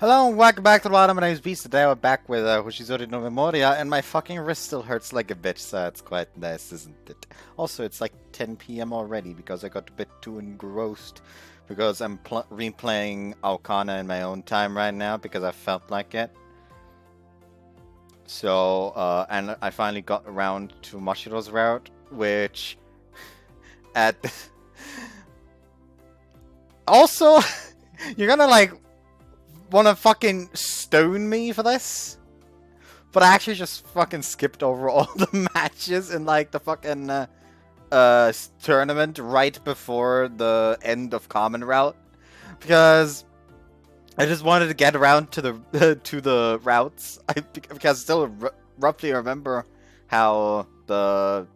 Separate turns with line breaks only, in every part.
Hello and welcome back to the bottom. My name is Beast. Today we're back with Hoshizora no Memoria, and my fucking wrist still hurts like a bitch, so it's quite nice, isn't it? Also, it's like 10 PM already because I got a bit too engrossed because I'm replaying Aokana in my own time right now because I felt like it. So, and I finally got around to Mashiro's route, which at also you're gonna like wanna fucking stone me for this, but I actually just fucking skipped over all the matches in like the fucking tournament right before the end of Komomo-Route because I just wanted to get around to the to the routes. Because I still roughly remember how the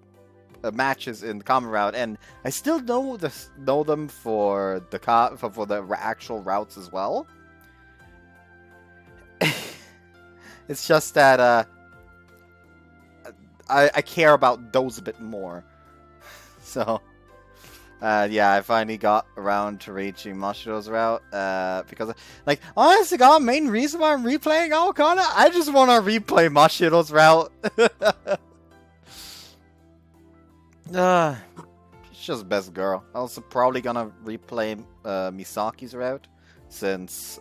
matches in the Komomo-Route, and I still know them for the actual routes as well. It's just that I care about those a bit more. So yeah, I finally got around to reaching Mashiro's route because, like, honestly, God, main reason why I'm replaying Aokana, I just want to replay Mashiro's route. She's just best girl. Also, probably gonna replay Misaki's route since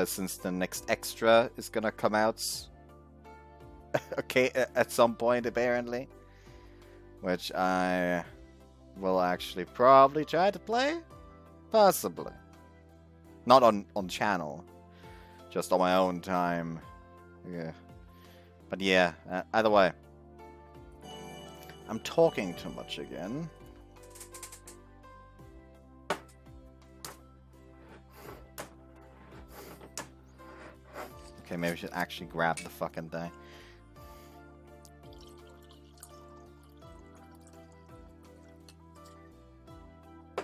since the next extra is gonna come out okay at some point apparently, which I will actually probably try to play, possibly not on channel, just on my own time. Yeah, but yeah, either way, I'm talking too much again. Okay, maybe I should actually grab the fucking thing.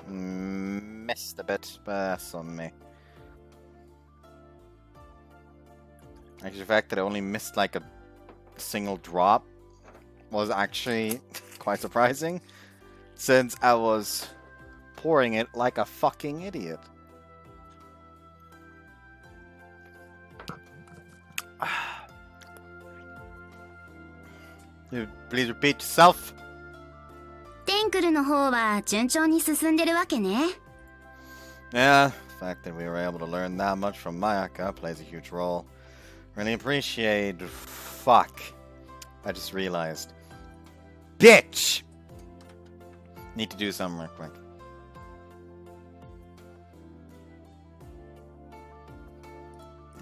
Missed a bit, but that's on me. Actually, the fact that I only missed like a single drop was actually quite surprising, since I was pouring it like a fucking idiot. Please repeat yourself.
テンクルの方は順調に進んでるわけね。
Yeah, the fact that we were able to learn that much from Mayaka plays a huge role. Really appreciate. Fuck. I just realized. Bitch! Need to do something real quick.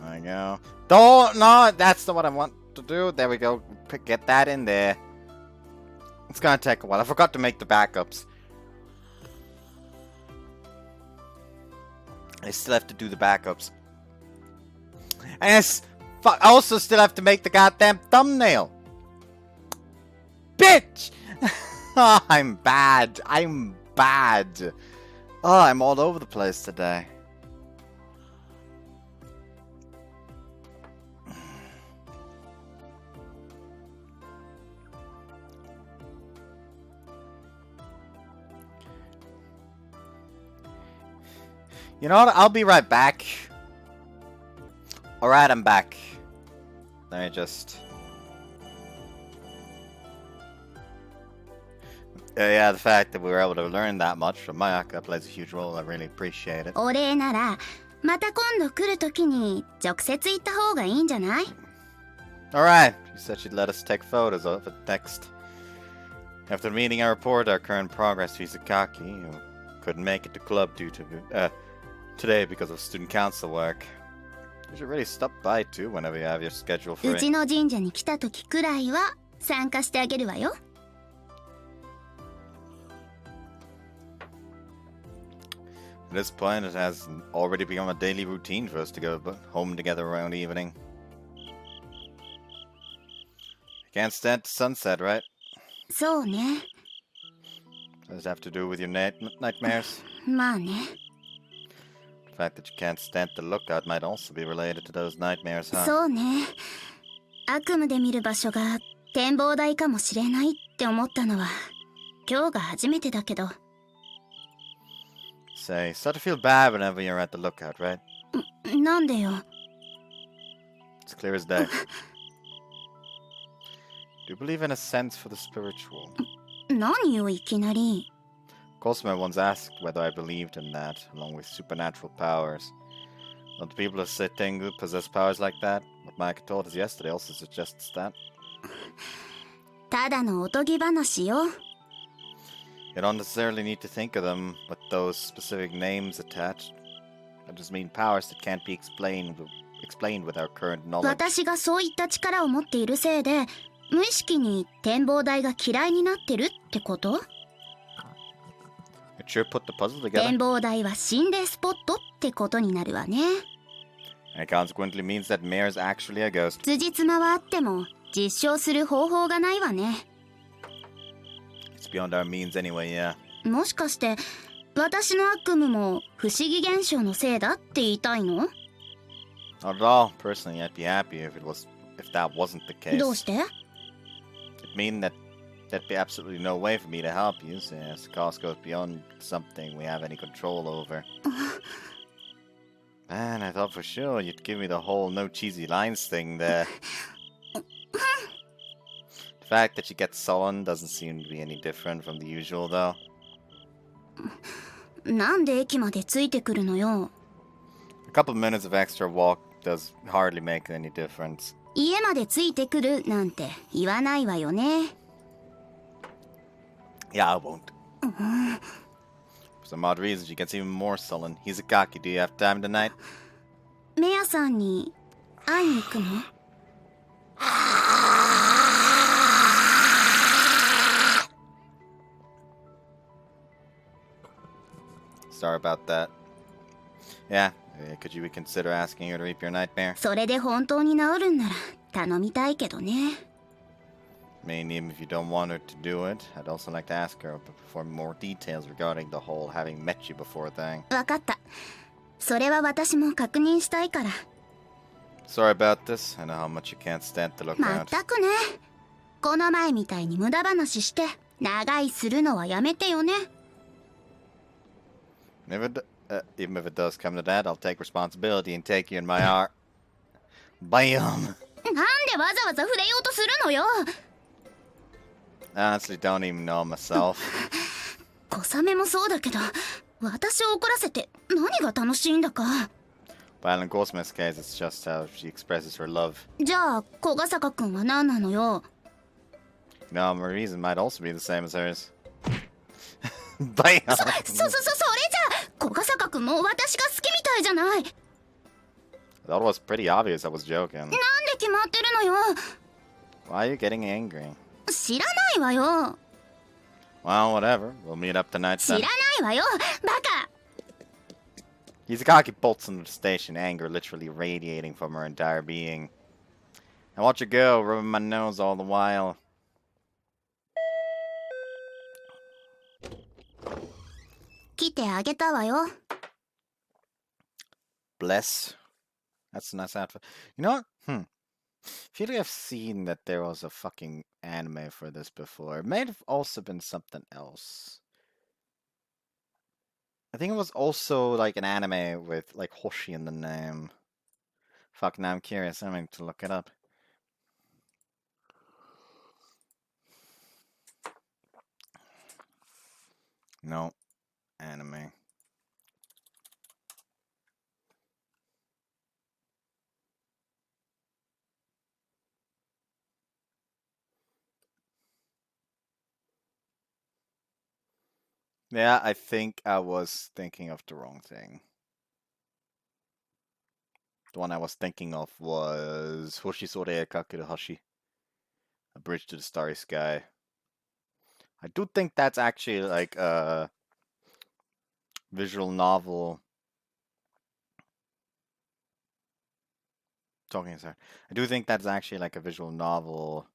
There we go. Don't! No, that's not what I want to do. There we go. Get that in there. It's gonna take a while. I forgot to make the backups. I still have to do the backups. And I also still have to make the goddamn thumbnail. Bitch! Oh, I'm bad. I'm bad. Oh, I'm all over the place today. You know what? I'll be right back. Alright, I'm back. Let me just... yeah, the fact that we were able to learn that much from Mayaka plays a huge role. I really appreciate it.
お礼なら、また今度来るときに直接行った方がいいんじゃない？
Alright, she said she'd let us take photos of it next. After meeting our report, our current progress to Izakaki, who couldn't make it to club due to today because of student council work. You should really stop by too whenever you have your schedule free.
うちの神社に来たときくらいは参加してあげるわよ。
At this point, it has already become a daily routine for us to go home together around evening. Can't stand the sunset, right?
そうね。
Does it have to do with your nightmares?
まあね。
The fact that you can't stand the lookout might also be related to those nightmares, huh?
そうね。悪夢で見る場所が展望台かもしれないって思ったのは今日が初めてだけど。
Say, start to feel bad whenever you're at the lookout, right?
なんでよ。
It's clear as day. Do you believe in a sense for the spiritual?
何よいきなり。
Cosmo once asked whether I believed in that, along with supernatural powers. Don't the people of Setengu possess powers like that? What Mike told us yesterday also suggests that.
ただのおとぎ話よ。
You don't necessarily need to think of them with those specific names attached. I just mean powers that can't be explained with our current knowledge.
私がそういった力を持っているせいで、無意識に展望台が嫌いになってるってこと？
It sure put the puzzle together.
展望台は心霊スポットってことになるわね。
And it consequently means that Mare's actually a ghost.
辻褄はあっても実証する方法がないわね。
It's beyond our means anyway, yeah.
もしかして私の悪夢も不思議現象のせいだって言いたいの？
Not at all. Personally, I'd be happy if that wasn't the case.
どうして？
It'd mean that there'd be absolutely no way for me to help you, since the cost goes beyond something we have any control over. Man, I thought for sure you'd give me the whole no cheesy lines thing there. The fact that you get sullen doesn't seem to be any different from the usual, though.
なんで駅までついてくるのよ。
A couple of minutes of extra walk does hardly make any difference.
家までついてくるなんて言わないわよね。
Yeah, I won't. For some odd reason, she gets even more sullen. Hizakaki, do you have time tonight?
メアさんに会いに行くの？
Sorry about that. Yeah, could you reconsider asking her to reap your nightmare?
それで本当に治るんなら頼みたいけどね。
I mean, even if you don't want her to do it, I'd also like to ask her for more details regarding the whole having met you before thing.
わかった。それは私も確認したいから。
Sorry about this. I know how much you can't stand to look
ま
out.
ったくね。この前みたいに無駄話して長居するのはやめてよね。
Even if it does come to that, I'll take responsibility and take you in my heart. Bam!
なんでわざわざ触れようとするのよ。
Honestly, don't even know myself.
小雨もそうだけど、私を怒らせて何が楽しいんだか。
Well, in Goldsmith's case, it's just how she expresses her love.
じゃあ小笠坂くんは何なのよ。
No, my reason might also be the same as hers. Bam!
それじゃあ小笠坂くんも私が好きみたいじゃない。
That was pretty obvious I was joking.
なんで決まってるのよ。
Why are you getting angry?
知らないわよ。
Well, whatever. We'll meet up tonight
知ら
then.
ないわよ。バカ。
Hizakaki bolts into the station, anger literally radiating from her entire being. I watch her go, rubbing my nose all the while.
来てあげたわよ。
Bless. That's a nice outfit. You know what? Feel like I've seen that there was a fucking anime for this before. It might have also been something else. I think it was also like an anime with like Hoshi in the name. Fuck, now I'm curious. I'm going to look it up. No. Anime. Yeah, I think I was thinking of the wrong thing. The one I was thinking of was Hoshizora Kakeru Hashi. A Bridge to the Starry Sky. I do think that's actually like a visual novel. I do think that's actually like a visual novel.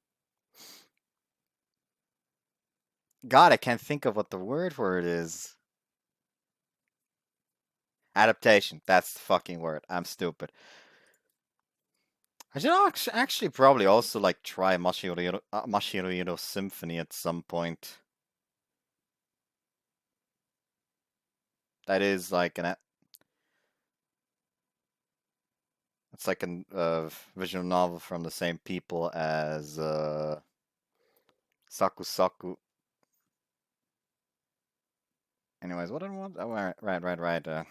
God, I can't think of what the word for it is. Adaptation. That's the fucking word. I'm stupid. I should actually probably also like try Mashiro Symphony at some point. that is like an. It's like a visual novel from the same people as Saku Saku. Anyways, what do I want? Oh, right.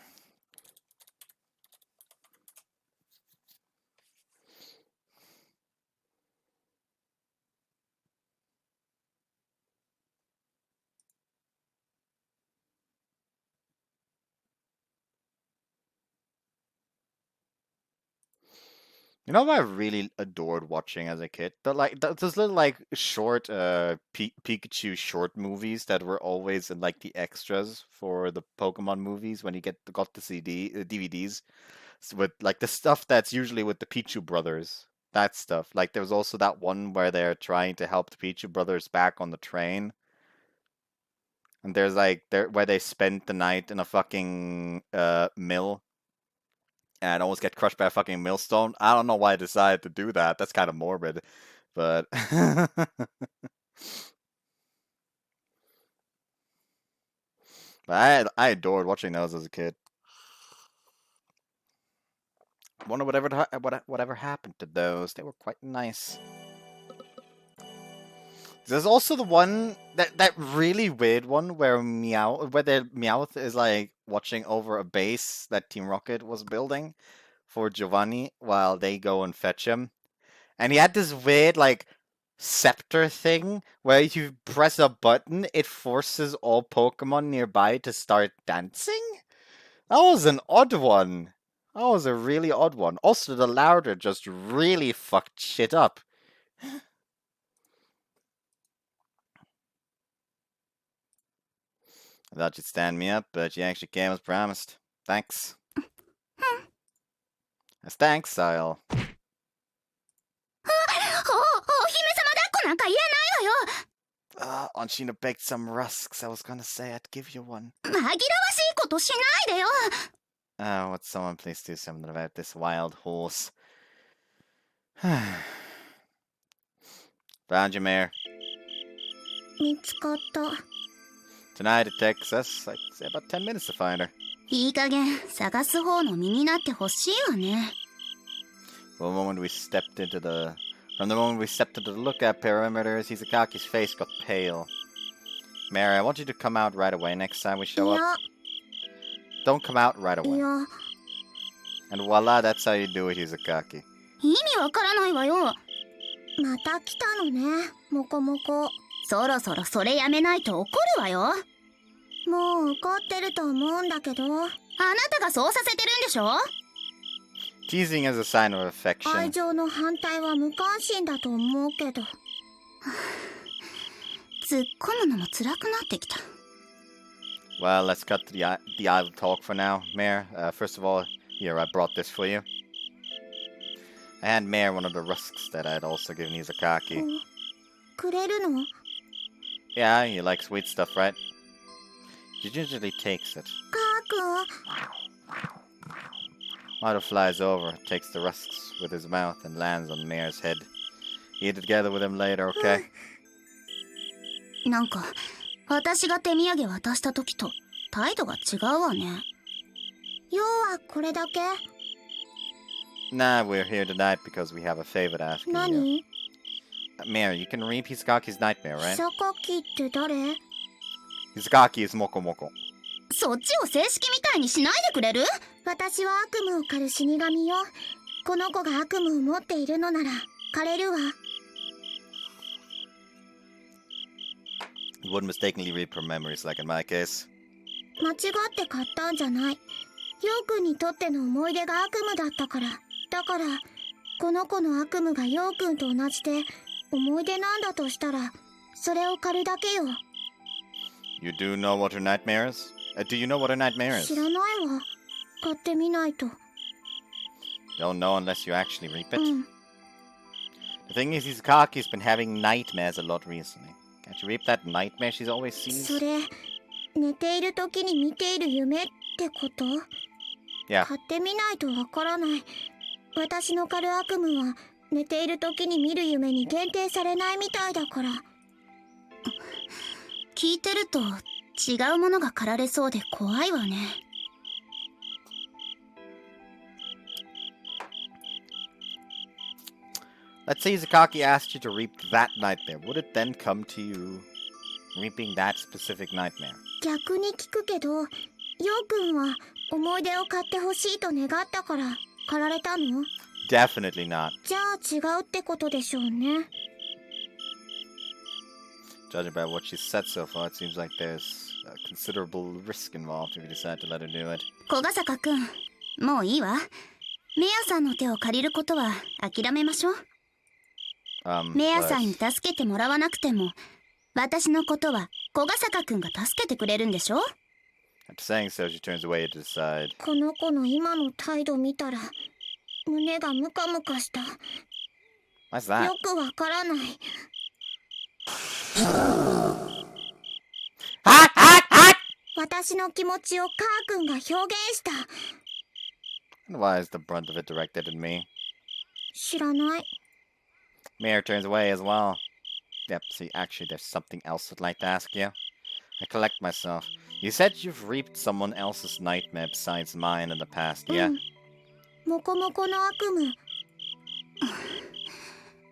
You know what I really adored watching as a kid? Those little like short Pikachu short movies that were always in like the extras for the Pokemon movies when you got the DVDs with like the stuff that's usually with the Pichu brothers. That stuff. Like there was also that one where they're trying to help the Pichu brothers back on the train. And there's like where they spent the night in a fucking mill and almost get crushed by a fucking millstone. I don't know why I decided to do that. That's kind of morbid, but but I adored watching those as a kid. Wonder whatever happened to those. They were quite nice. There's also the one that really weird one where the Meowth is like watching over a base that Team Rocket was building for Giovanni while they go and fetch him. And he had this weird like scepter thing where if you press a button, it forces all Pokemon nearby to start dancing. That was an odd one. That was a really odd one. Also, the louder just really fucked shit up. I thought you'd stand me up, but you actually came as promised. Thanks. As thanks, I'll...
お姫様抱っこなんかいらないわよ。
Onshina baked some rusks. I was gonna say I'd give you one.
紛らわしいことしないでよ。
Oh, would someone please do something about this wild horse? Found you, Mayor.
見つかった。
Tonight it takes us, I'd say, about 10 minutes to find her.
いい加減探す方の身になってほしいわね。
From the moment we stepped into the lookout perimeters, Hizakaki's face got pale. Mary, I want you to come out right away next time we show up. Don't come out right away. And voila, that's how you do it, Hizakaki.
意味わからないわよ。また来たのね、モコモコ。そろそろそれやめないと怒るわよ。もう怒ってると思うんだけど。あなたがそうさせてるんでしょ？
Teasing is a sign of affection.
愛情の反対は無関心だと思うけど。突っ込むのも辛くなってきた。
Well, let's cut to the idle talk for now, Mayor. First of all, here, I brought this for you. I had Mayor one of the rusks that I'd also given Hizakaki.
くれるの？
Yeah, you like sweet stuff, right? She gingerly takes it.
カーくん。
Maru flies over, takes the rusks with his mouth, and lands on Mayor's head. Eat it together with him later, okay?
なんか私が手土産渡した時と態度が違うわね。要はこれだけ？
Nah, we're here tonight because we have a favor to ask you.
何？
Mayor, you can read Hizakaki's nightmare, right?
さかきって誰？
Hizakaki is Moko Moko.
そっちを正式みたいにしないでくれる？私は悪夢を狩る死神よ。この子が悪夢を持っているのなら狩れるわ。
You wouldn't mistakenly read from memories like in my case.
間違って買ったんじゃない。ヨウくんにとっての思い出が悪夢だったから。だからこの子の悪夢がヨウくんと同じで思い出なんだとしたらそれを狩るだけよ。
You do know what her nightmare is? Do you know what her nightmare is?
知らないわ。買ってみないと。
Don't know unless you actually reap it.
うん。
The thing is, Hizakaki's been having nightmares a lot recently. Can't you reap that nightmare she's always sees?
それ寝ている時に見ている夢ってこと？
Yeah.
買ってみないとわからない。私の狩る悪夢は寝ている時に見る夢に限定されないみたいだから。聞いてると違うものが狩られそうで怖いわね。
Let's say Izakaki asked you to reap that nightmare. Would it then come to you reaping that specific nightmare?
逆に聞くけど、ヨウくんは思い出を買ってほしいと願ったから狩られたの？
Definitely not.
じゃあ違うってことでしょうね。
Judging by what she said so far, it seems like there's a considerable risk involved if you decide to let her do it.
小笠原くん、もういいわ。メアさんの手を借りることは諦めましょう。メアさんに助けてもらわなくても、私のことは小笠原くんが助けてくれるんでしょ？
After saying so, she turns away to decide.
この子の今の態度見たら、胸がムカムカした。
What's that?
よくわからない。私の気持ちをカー君が表現した。
And why is the brunt of it directed at me?
知らない。
Mayor turns away as well. Yep, see, actually, there's something else I'd like to ask you. I collect myself. You said you've reaped someone else's nightmare besides mine in the past, yeah?
モコモコの悪夢。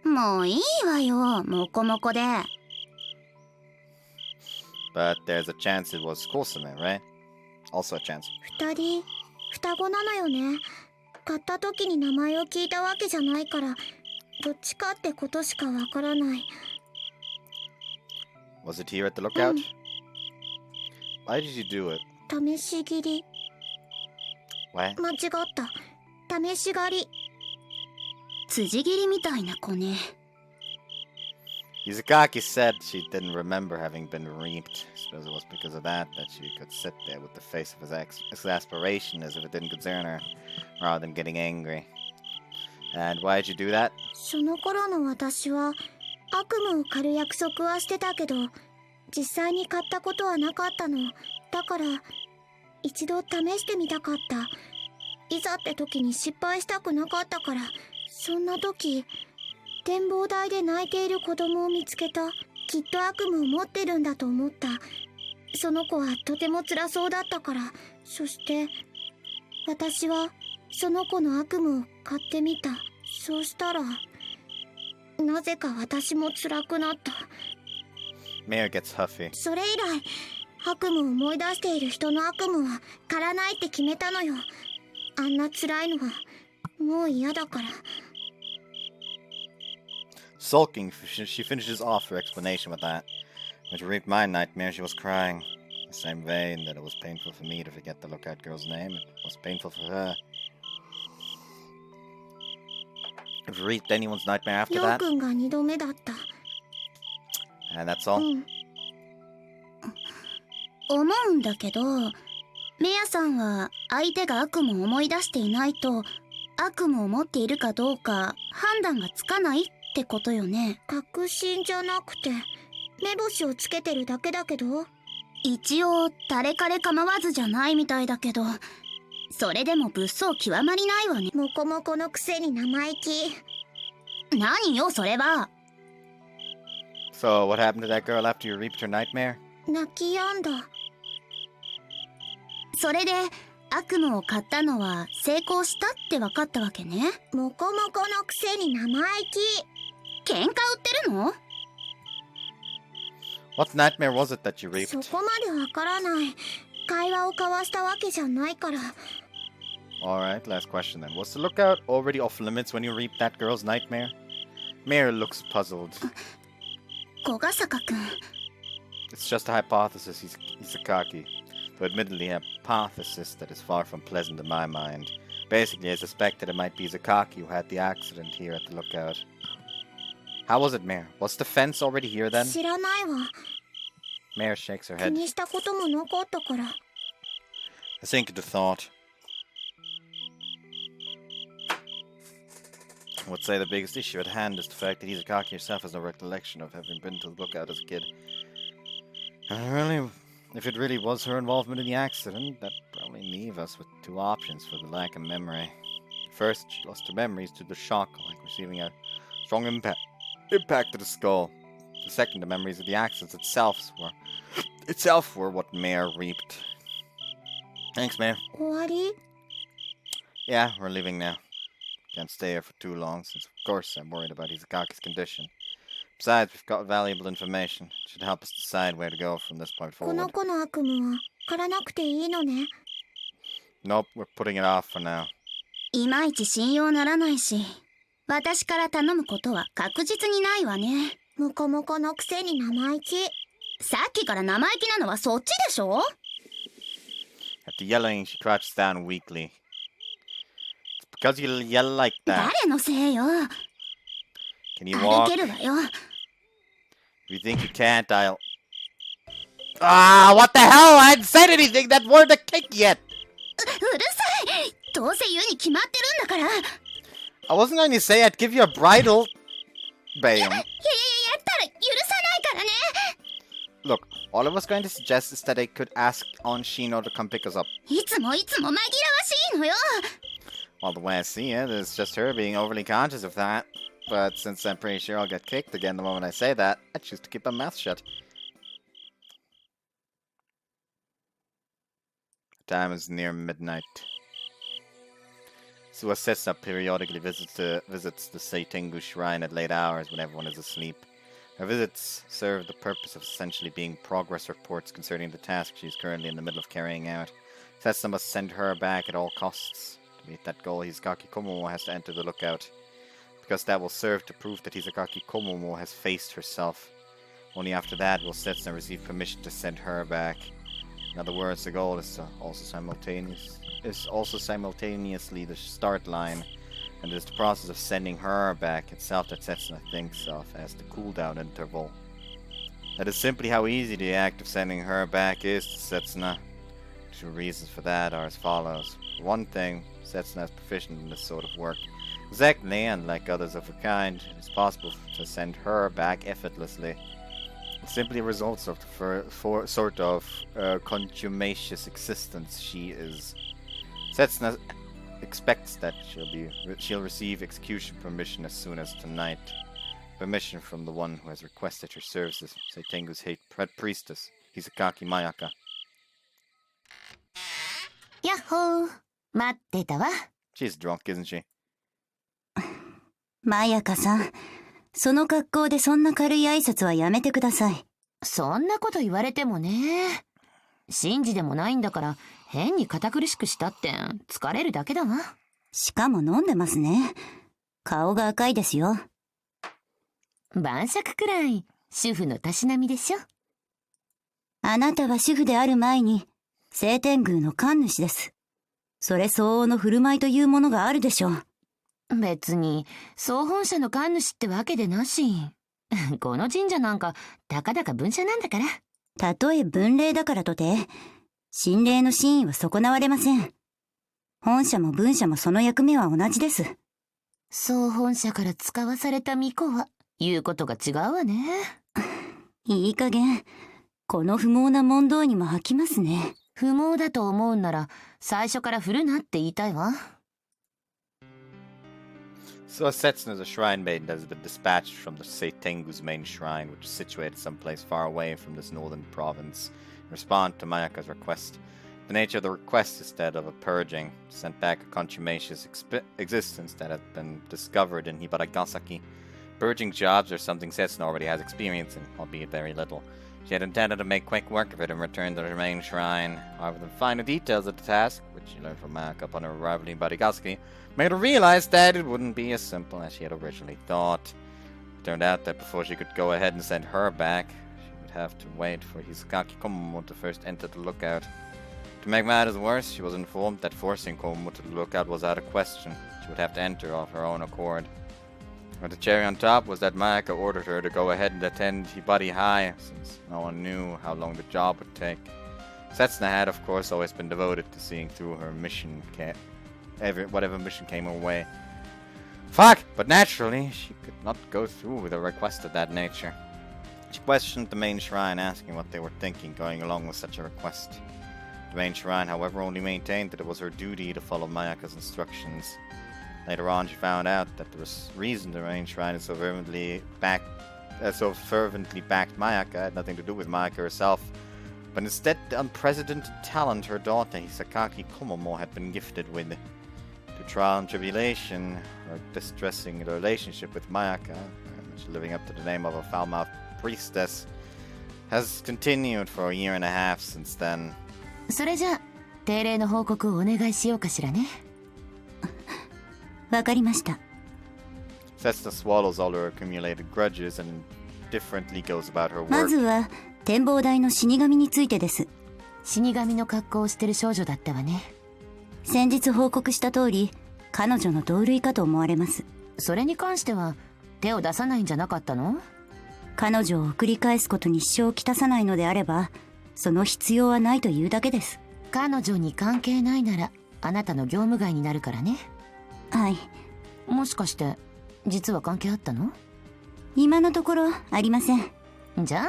もういいわよ、モコモコで。
But there's a chance it was Kosame, right? Also a chance.
二人、双子なのよね。買った時に名前を聞いたわけじゃないから、どっちかってことしかわからない。
Was it here at the lookout? Why did you do it?
試し切り。
What?
間違った。試し狩り。辻切りみたいな子ね。
Izakaki said she didn't remember having been reaped. I suppose it was because of that she could sit there with the face of exasperation as if it didn't concern her, rather than getting angry. And why did you do that?
その頃の私は悪夢を狩る約束はしてたけど、実際に買ったことはなかったの。だから一度試してみたかった。いざって時に失敗したくなかったから。そんな時、展望台で泣いている子供を見つけた。きっと悪夢を持ってるんだと思った。その子はとても辛そうだったから。そして私はその子の悪夢を買ってみた。そうしたらなぜか私も辛くなった。
Mayor gets huffy.
それ以来悪夢を思い出している人の悪夢は狩らないって決めたのよ。あんな辛いのはもう嫌だから。
Sulking, she finishes off her explanation with that. When she reaped my nightmare, she was crying. The same vein that it was painful for me to forget the lookout girl's name, it was painful for her. Have you reaped anyone's nightmare after
ヨウ
that?
君が2度目だった。
And that's all?
思うんだけど、メアさんは相手が悪夢を思い出していないと悪夢を持っているかどうか判断がつかないってことよね。確信じゃなくて目星をつけてるだけだけど。一応誰彼構わずじゃないみたいだけど、それでも物騒極まりないわね。モコモコのくせに生意気。何よそれは。
So, what happened to that girl after you reaped her nightmare?
泣き止んだ。それで悪夢を買ったのは成功したって分かったわけね。モコモコのくせに生意気。喧嘩売ってるの？
What nightmare was it that you
そ
reaped?
こまでわからない。会話を交わしたわけじゃないから。
Alright, last question then. Was the lookout already off limits when you reaped that girl's nightmare? Mayor looks puzzled.
小笠原くん。
It's just a hypothesis, Izakaki. Though admittedly a hypothesis that is far from pleasant in my mind. Basically, I suspect that it might be Izakaki who had the accident here at the lookout. How was it, Mayor? Was the fence already here then?
知らないわ。
Mayor shakes her
気
head.
にしたこともなかったから。
I think the thought. I would say the biggest issue at hand is the fact that Izakaki herself has no recollection of having been to the lookout as a kid. If it really was her involvement in the accident, that probably leave us with two options for the lack of memory. First, she lost her memories due to the shock, like receiving a strong impact to the skull. The second, the memories of the accident itself were what Mayor reaped. Thanks, Mayor.
終わり？
Yeah, we're leaving now. Can't stay here for too long, since of course I'm worried about Hizakaki's condition. Besides, we've got valuable information. It should help us decide where to go from this point
この
forward.
子の悪夢は狩らなくていいのね。
Nope, we're putting it off for now.
いまいち信用ならないし、私から頼むことは確実にないわね。モコモコのくせに生意気。さっきから生意気なのはそっちでしょ？
After yelling, she crouches down weakly. It's because you yell like that.
誰のせいよ。
Can you
歩
walk?
けるわよ。
If you think you can't, I'll... Ah, what the hell? I hadn't said anything that word a kick yet!
うるさい。どうせ言うに決まってるんだから。
I wasn't going to say I'd give you a bridle, Bam.
やったら許さないからね。
Look, all I was going to suggest is that I could ask Aunt Shino to come pick us up.
いつも紛らわしいのよ。
Well, the way I see it, it's just her being overly conscious of that. But since I'm pretty sure I'll get kicked again the moment I say that, I choose to keep my mouth shut. The time is near midnight. Suasetsa periodically visits the Seitengu shrine at late hours when everyone is asleep. Her visits serve the purpose of essentially being progress reports concerning the task she is currently in the middle of carrying out. Setsa must send her back at all costs. To meet that goal, Hizakaki Komomo has to enter the lookout, because that will serve to prove that Hizakaki Komomo has faced herself. Only after that will Setsa receive permission to send her back. In other words, the goal is also simultaneously the start line, and it is the process of sending her back itself that Setsuna thinks of as the cooldown interval. That is simply how easy the act of sending her back is to Setsuna. Two reasons for that are as follows. For one thing, Setsuna is proficient in this sort of work. Exactly, and like others of her kind, it is possible to send her back effortlessly. It simply results of the sort of contumacious existence she is. Setsuna expects that she'll receive execution permission as soon as tonight. Permission from the one who has requested her services, Seitengu's head priestess, Hizakaki Mayaka.
やっほー。待ってたわ。
She's drunk, isn't she?
マヤカさん、その格好でそんな軽い挨拶はやめてください。
そんなこと言われてもね。神事でもないんだから変に堅苦しくしたって疲れるだけだわ。
しかも飲んでますね。顔が赤いですよ。
晩酌くらい主婦のたしなみでしょ。
あなたは主婦である前に聖天宮の神主です。それ相応の振る舞いというものがあるでしょう。
別に総本社の神主ってわけでなし。この神社なんかたかだか分社なんだから。
たとえ分霊だからとて神霊の真意は損なわれません。本社も分社もその役目は同じです。
総本社から使わされた巫女は言うことが違うわね。
いい加減この不毛な問答にも飽きますね。
不毛だと思うんなら最初から振るなって言いたいわ。
So Setsuna is a shrine maiden that has been dispatched from the Seitengu's main shrine, which is situated someplace far away from this northern province, in response to Mayaka's request. The nature of the request is that of a purging, sent back a contumacious existence that had been discovered in Hibaragasaki. Purging jobs are something Setsuna already has experience in, albeit very little. She had intended to make quick work of it and return to her main shrine. However, the finer details of the task, which she learned from Mayaka upon her arrival in Hibaragasaki, made her realize that it wouldn't be as simple as she had originally thought. It turned out that before she could go ahead and send her back, she would have to wait for Hizakaki Komomo to first enter the lookout. To make matters worse, she was informed that forcing Komomo to the lookout was out of question. She would have to enter of her own accord. But the cherry on top was that Mayaka ordered her to go ahead and attend Hibari High, since no one knew how long the job would take. Setsuna had, of course, always been devoted to seeing through her mission, whatever mission came her way. Fuck! But naturally, she could not go through with a request of that nature. She questioned the main shrine, asking what they were thinking going along with such a request. The main shrine, however, only maintained that it was her duty to follow Mayaka's instructions. Later on, she found out that the reason the main shrine is so fervently backed Mayaka had nothing to do with Mayaka herself, but instead the unprecedented talent her daughter Hizakaki Komomo had been gifted with. To trial and tribulation, her distressing relationship with Mayaka, living up to the name of a foul-mouthed priestess, has continued for a year and a half since then.
それじゃあ定例の報告をお願いしようかしらね。
わかりました。
Setsuda swallows all her accumulated grudges and differently goes about her work.
まずは展望台の死神についてです。
死神の格好をしてる少女だったわね。
先日報告した通り、彼女の同類かと思われます。
それに関しては手を出さないんじゃなかったの？
彼女を送り返すことに支障をきたさないのであれば、その必要はないというだけです。
彼女に関係ないならあなたの業務外になるからね。
はい。
もしかして実は関係あったの？
今のところありません。
じゃあ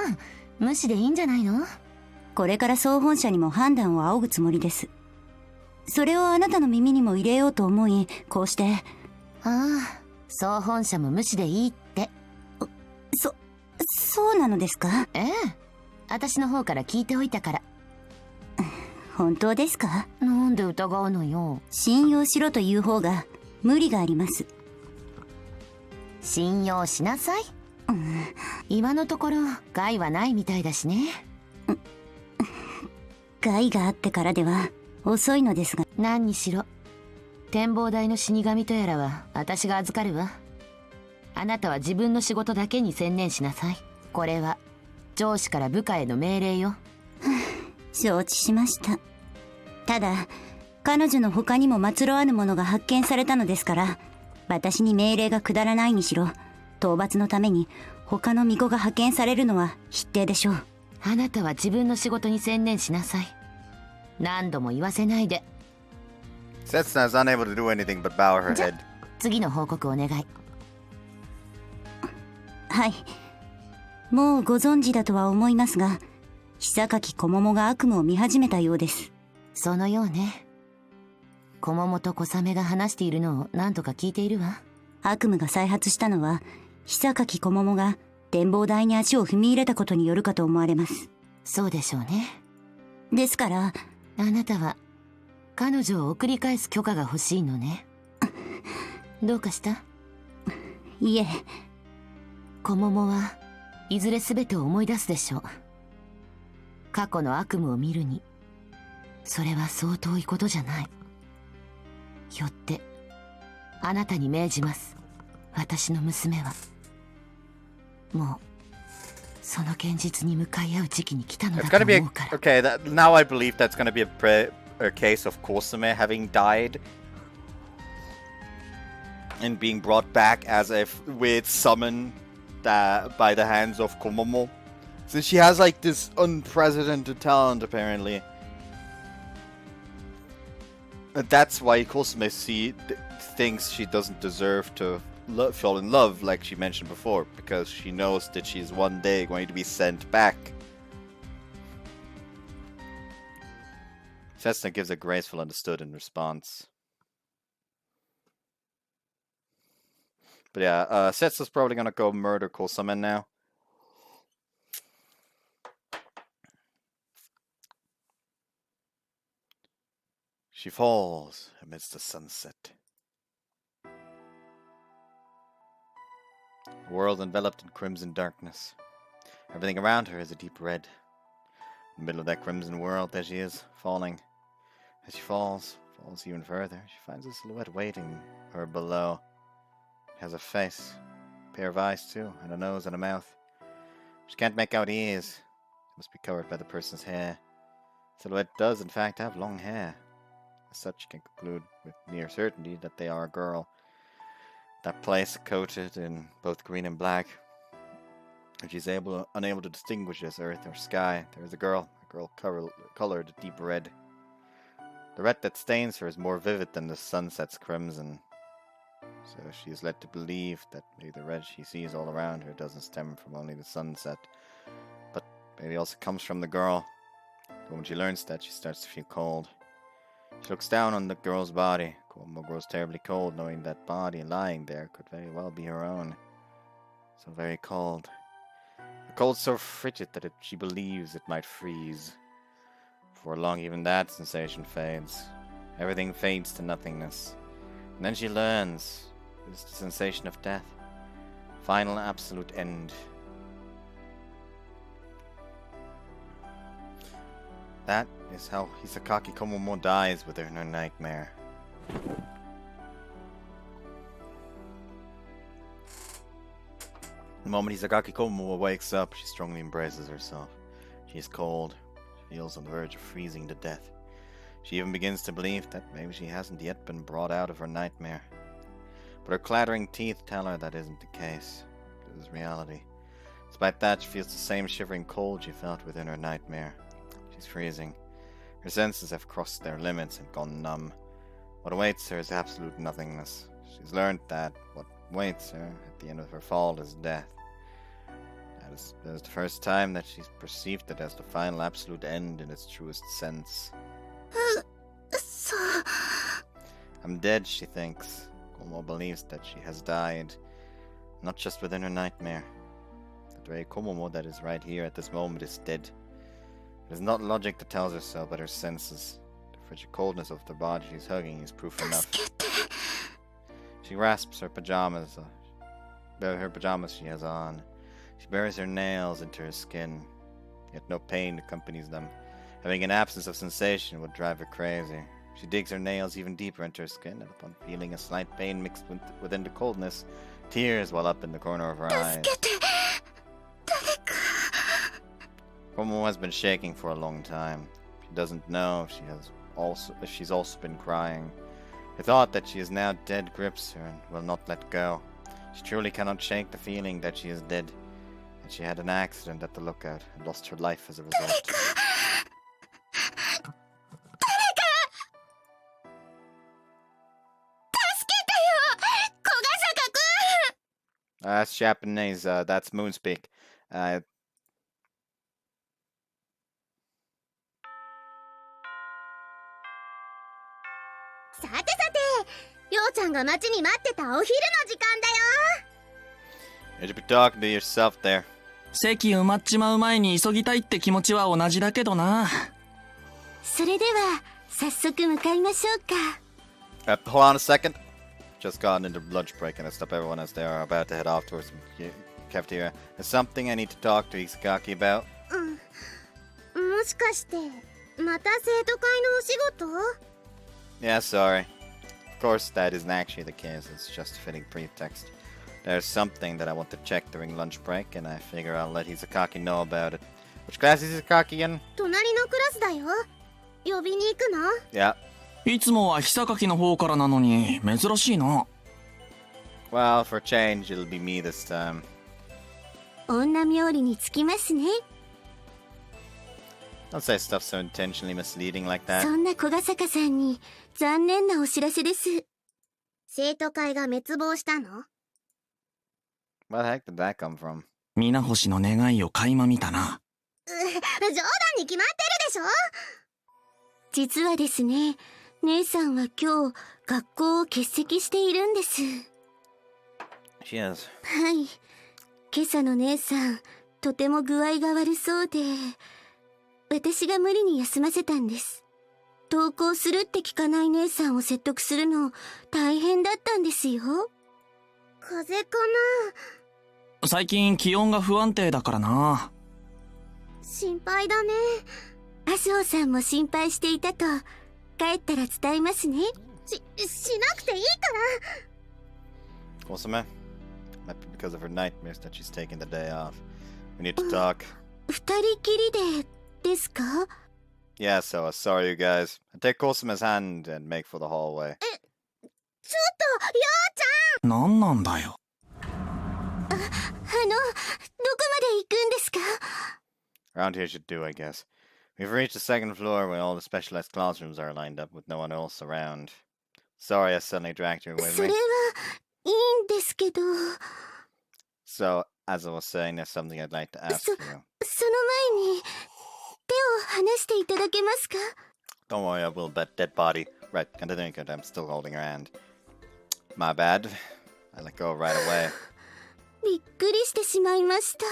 無視でいいんじゃないの？
これから総本社にも判断を仰ぐつもりです。それをあなたの耳にも入れようと思い、こうして。
ああ、総本社も無視でいいって。
そうなのですか？
ええ、私の方から聞いておいたから。
本当ですか？
なんで疑うのよ。
信用しろという方が無理があります。
信用しなさい。今のところ害はないみたいだしね。
害があってからでは遅いのですが。
何にしろ展望台の死神とやらは私が預かるわ。あなたは自分の仕事だけに専念しなさい。これは上司から部下への命令よ。
承知しました。ただ彼女の他にも末路あるものが発見されたのですから、私に命令が下らないにしろ、討伐のために他の巫女が派遣されるのは必定でしょう。
あなたは自分の仕事に専念しなさい。何度も言わせないで。
Setsuna is unable to do anything but bow her head.
次の報告お願い。
はい。もうご存知だとは思いますが、久垣小桃が悪夢を見始めたようです。
そのようね。小桃と小雨が話しているのを何とか聞いているわ。
悪夢が再発したのは、久垣小桃が展望台に足を踏み入れたことによるかと思われます。
そうでしょうね。
ですから、
あなたは彼女を送り返す許可が欲しいのね。どうかした？
いえ。
小桃はいずれ全てを思い出すでしょう。過去の悪夢を見るにそれはそう遠いことじゃない。よってあなたに命じます。私の娘はもうその現実に向かい合う時期に来たのだと思うから。
Okay, now I believe that's gonna be a case of Kosume having died and being brought back as if with summon by the hands of Komomo. Since she has like this unprecedented talent apparently. That's why Kosume thinks she doesn't deserve to fall in love like she mentioned before, because she knows that she's one day going to be sent back. Setsuna gives a graceful understood in response. But yeah, Setsuna's probably gonna go murder Kosume now. She falls amidst the sunset. A world enveloped in crimson darkness. Everything around her is a deep red. In the middle of that crimson world, there she is, falling. As she falls even further, she finds a silhouette waiting her below. It has a face, a pair of eyes too, and a nose and a mouth. She can't make out ears. It must be covered by the person's hair. The silhouette does in fact have long hair. As such, she can conclude with near certainty that they are a girl. That place coated in both green and black. If she's unable to distinguish as earth or sky, there is a girl colored deep red. The red that stains her is more vivid than the sunset's crimson. So she is led to believe that maybe the red she sees all around her doesn't stem from only the sunset, but maybe also comes from the girl. But when she learns that, she starts to feel cold. She looks down on the girl's body. Komomo grows terribly cold, knowing that body lying there could very well be her own. So very cold. The cold so frigid that she believes it might freeze. Before long, even that sensation fades. Everything fades to nothingness. And then she learns it's the sensation of death. Final absolute end. That is how Hisakaki Komomo dies within her nightmare. The moment Hisakaki Komomo wakes up, she strongly embraces herself. She is cold. She feels on the verge of freezing to death. She even begins to believe that maybe she hasn't yet been brought out of her nightmare. But her clattering teeth tell her that isn't the case. This is reality. Despite that, she feels the same shivering cold she felt within her nightmare. She's freezing. Her senses have crossed their limits and gone numb. What awaits her is absolute nothingness. She's learned that what awaits her at the end of her fall is death. That is the first time that she's perceived it as the final absolute end in its truest sense. I'm dead, she thinks. Komomo believes that she has died, not just within her nightmare. The very Komomo that is right here at this moment is dead. It is not logic that tells her so, but her senses. The frigid coldness of the body she's hugging is proof enough. She grasps her pajamas she has on. She buries her nails into her skin, yet no pain accompanies them. Having an absence of sensation would drive her crazy. She digs her nails even deeper into her skin, and upon feeling a slight pain mixed within the coldness, tears well up in the corner of her eyes. Komomo has been shaking for a long time. She doesn't know if she's also been crying. The thought that she is now dead grips her and will not let go. She truly cannot shake the feeling that she is dead, and she had an accident at the lookout and lost her life as a result. That's Japanese, that's Moonspeak.
さてさて、ようちゃんが待ちに待ってたお昼の時間だよ。
You should be talking to yourself there.
席埋まっちまう前に急ぎたいって気持ちは同じだけどな。
それでは早速向かいましょうか。
Hold on a second. Just gotten into lunch break and I stop everyone as they are about to head off towards the cafeteria. There's something I need to talk to Isakaki about.
もしかしてまた生徒会のお仕事？
Yeah, sorry. Of course, that isn't actually the case. It's just a fitting pretext. There's something that I want to check during lunch break, and I figure I'll let Hisakaki know about it. Which class is Hisakaki in?
隣のクラスだよ。呼びに行くの？
Yeah.
いつもは久垣の方からなのに珍しいな。
Well, for a change, it'll be me this time.
女冥利につきますね。
Don't say stuff so intentionally misleading like that.
そんな小ヶ坂さんに残念なお知らせです。生徒会が滅亡したの？
Where the heck did that come from?
皆星の願いを垣間見たな。
冗談に決まってるでしょ。実はですね、姉さんは今日学校を欠席しているんです。
She is.
はい。今朝の姉さん、とても具合が悪そうで、私が無理に休ませたんです。登校するって聞かない姉さんを説得するの大変だったんですよ。風邪かな？
最近気温が不安定だからな。
心配だね。麻生さんも心配していたと帰ったら伝えますね。しなくていいから。
Kosame? Might be because of her nightmares that she's taking the day off. We need to talk.
二人きりですか？
Yeah, so sorry you guys. I take Kosame's hand and make for the hallway.
ちょっと、ようち
なんなんだよ。
ゃん。どこまで行くんですか？
Around here should do, I guess. We've reached the second floor where all the specialized classrooms are lined up with no one else around. Sorry I suddenly dragged you with
それ
me.
はいいんですけど。
So, as I was saying, there's something I'd like to ask you.
その前に手を離していただけますか？
Don't worry, I will bet dead body. Right, continuing, I'm still holding her hand. My bad. I let go right away.
びっくりしてしまいました。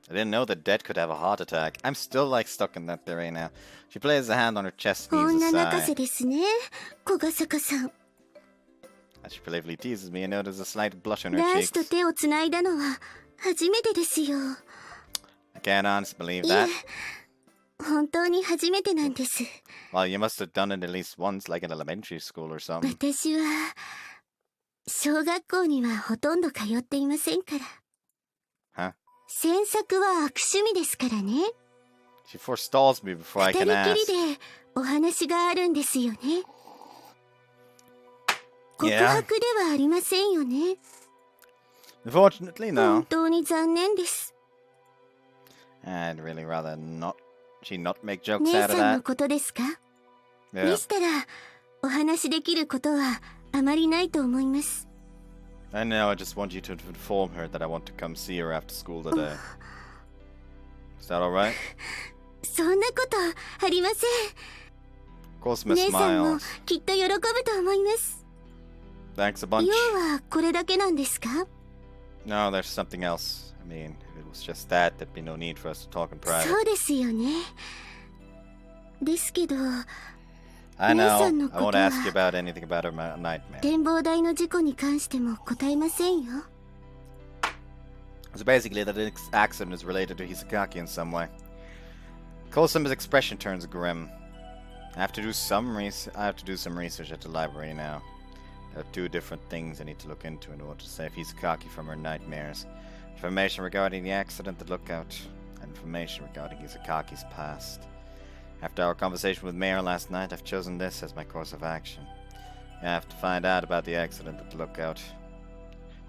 I didn't know that Dead could have a heart attack. I'm still stuck in that theory now. She places a hand on her chest and
女
heaves a
泣か
sigh.
せですね、小ヶ坂さん。
She playfully teases me and notices a slight blush on her
男子
cheeks.
と手をつないだのは初めてですよ。
I can't honestly believe
いえ、
that.
本当に初めてなんです。
Well, you must have done it at least once, like in elementary school or something.
私は小学校にはほとんど通っていませんから。
Huh?
詮索は悪趣味ですからね。
She forestalls me before I
二
can
人
ask.
きりでお話があるんですよね。 告
Yeah.
白ではありませんよね。
Unfortunately,
本
no.
当に残念です。
I'd really rather not. She not make jokes
姉
out of
さんの
that.
ことですか？
Yeah.
でしたらお話できることはあまりないと思います。
I know. I just want you to inform her that I want to come see her after school today. Is that all right?
そんなことありません。
Cosima
姉さんも
smiles.
きっと喜ぶと思います。
Thanks a bunch.
用はこれだけなんですか？
No, there's something else. I mean, if it was just that, there'd be no need for us to talk in
そ
private.
うですよね。ですけど
I know. I
姉さんのことは
won't ask you about anything about her nightmare.
展望台の事故に関しても答えませんよ。
So basically, that accident is related to Hisakaki in some way. Kosima's expression turns grim. I have to do some research at the library now. There are two different things I need to look into in order to save Hisakaki from her nightmares. Information regarding the accident at Lookout, and information regarding Hisakaki's past. After our conversation with Mayor last night, I've chosen this as my course of action. I have to find out about the accident at the Lookout.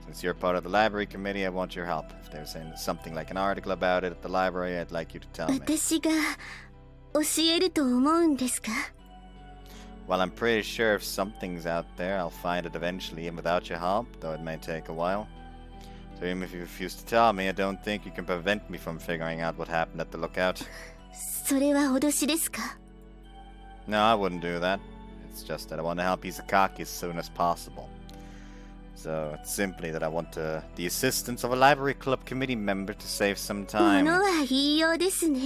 Since you're part of the library committee, I want your help. If there's something like an article about it at the library, I'd like you to tell me.
私が教えると思うんですか？
Well, I'm pretty sure if something's out there, I'll find it eventually, and without your help, though it may take a while. So even if you refuse to tell me, I don't think you can prevent me from figuring out what happened at the Lookout.
それは脅しですか？
No, I wouldn't do that. It's just that I want to help Izakaki as soon as possible. So it's simply that I want the assistance of a library club committee member to save some
も
time.
のは言いようですね。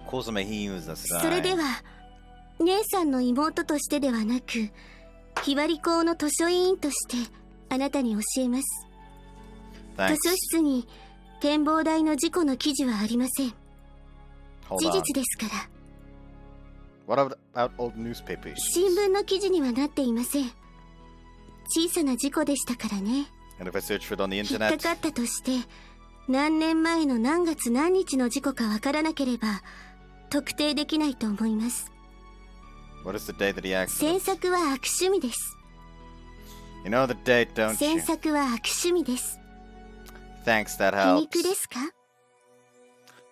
Kosima heaves a
それ
sigh.
では姉さんの妹としてではなく、ひばり校の図書委員としてあなたに教えます。
Thanks.
図書室に展望台の事故の記事はありません。
Hold
事
on.
実ですから。
What about old newspaper issues?
新聞の記事にはなっていません。小さな事故でしたからね。
And if I search for it on the
引っか
internet?
かったとして何年前の何月何日の事故かわからなければ特定できないと思います。
What is the date of the
詮
accident?
索は悪趣味です。
You know the date, don't
詮
you?
索は悪趣味です。
Thanks, that
皮
helps.
肉ですか？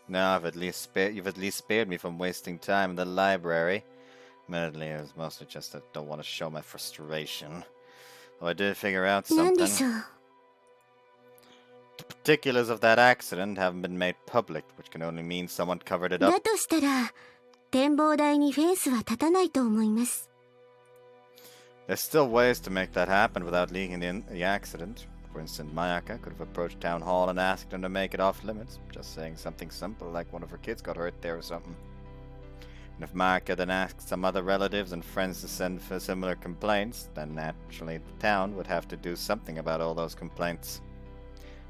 No, you've at least spared me from wasting time in the library. Admittedly, it was mostly just that I don't want to show my frustration. Though I did figure out
何
something.
でしょう。
The particulars of that accident haven't been made public, which can only mean someone covered it
だ
up.
としたら展望台にフェンスは立たないと思います。
There's still ways to make that happen without leaking the accident. For instance, Mayaka could have approached Town Hall and asked them to make it off limits, just saying something simple like one of her kids got hurt there or something. And if Mayaka then asked some other relatives and friends to send for similar complaints, then naturally the town would have to do something about all those complaints.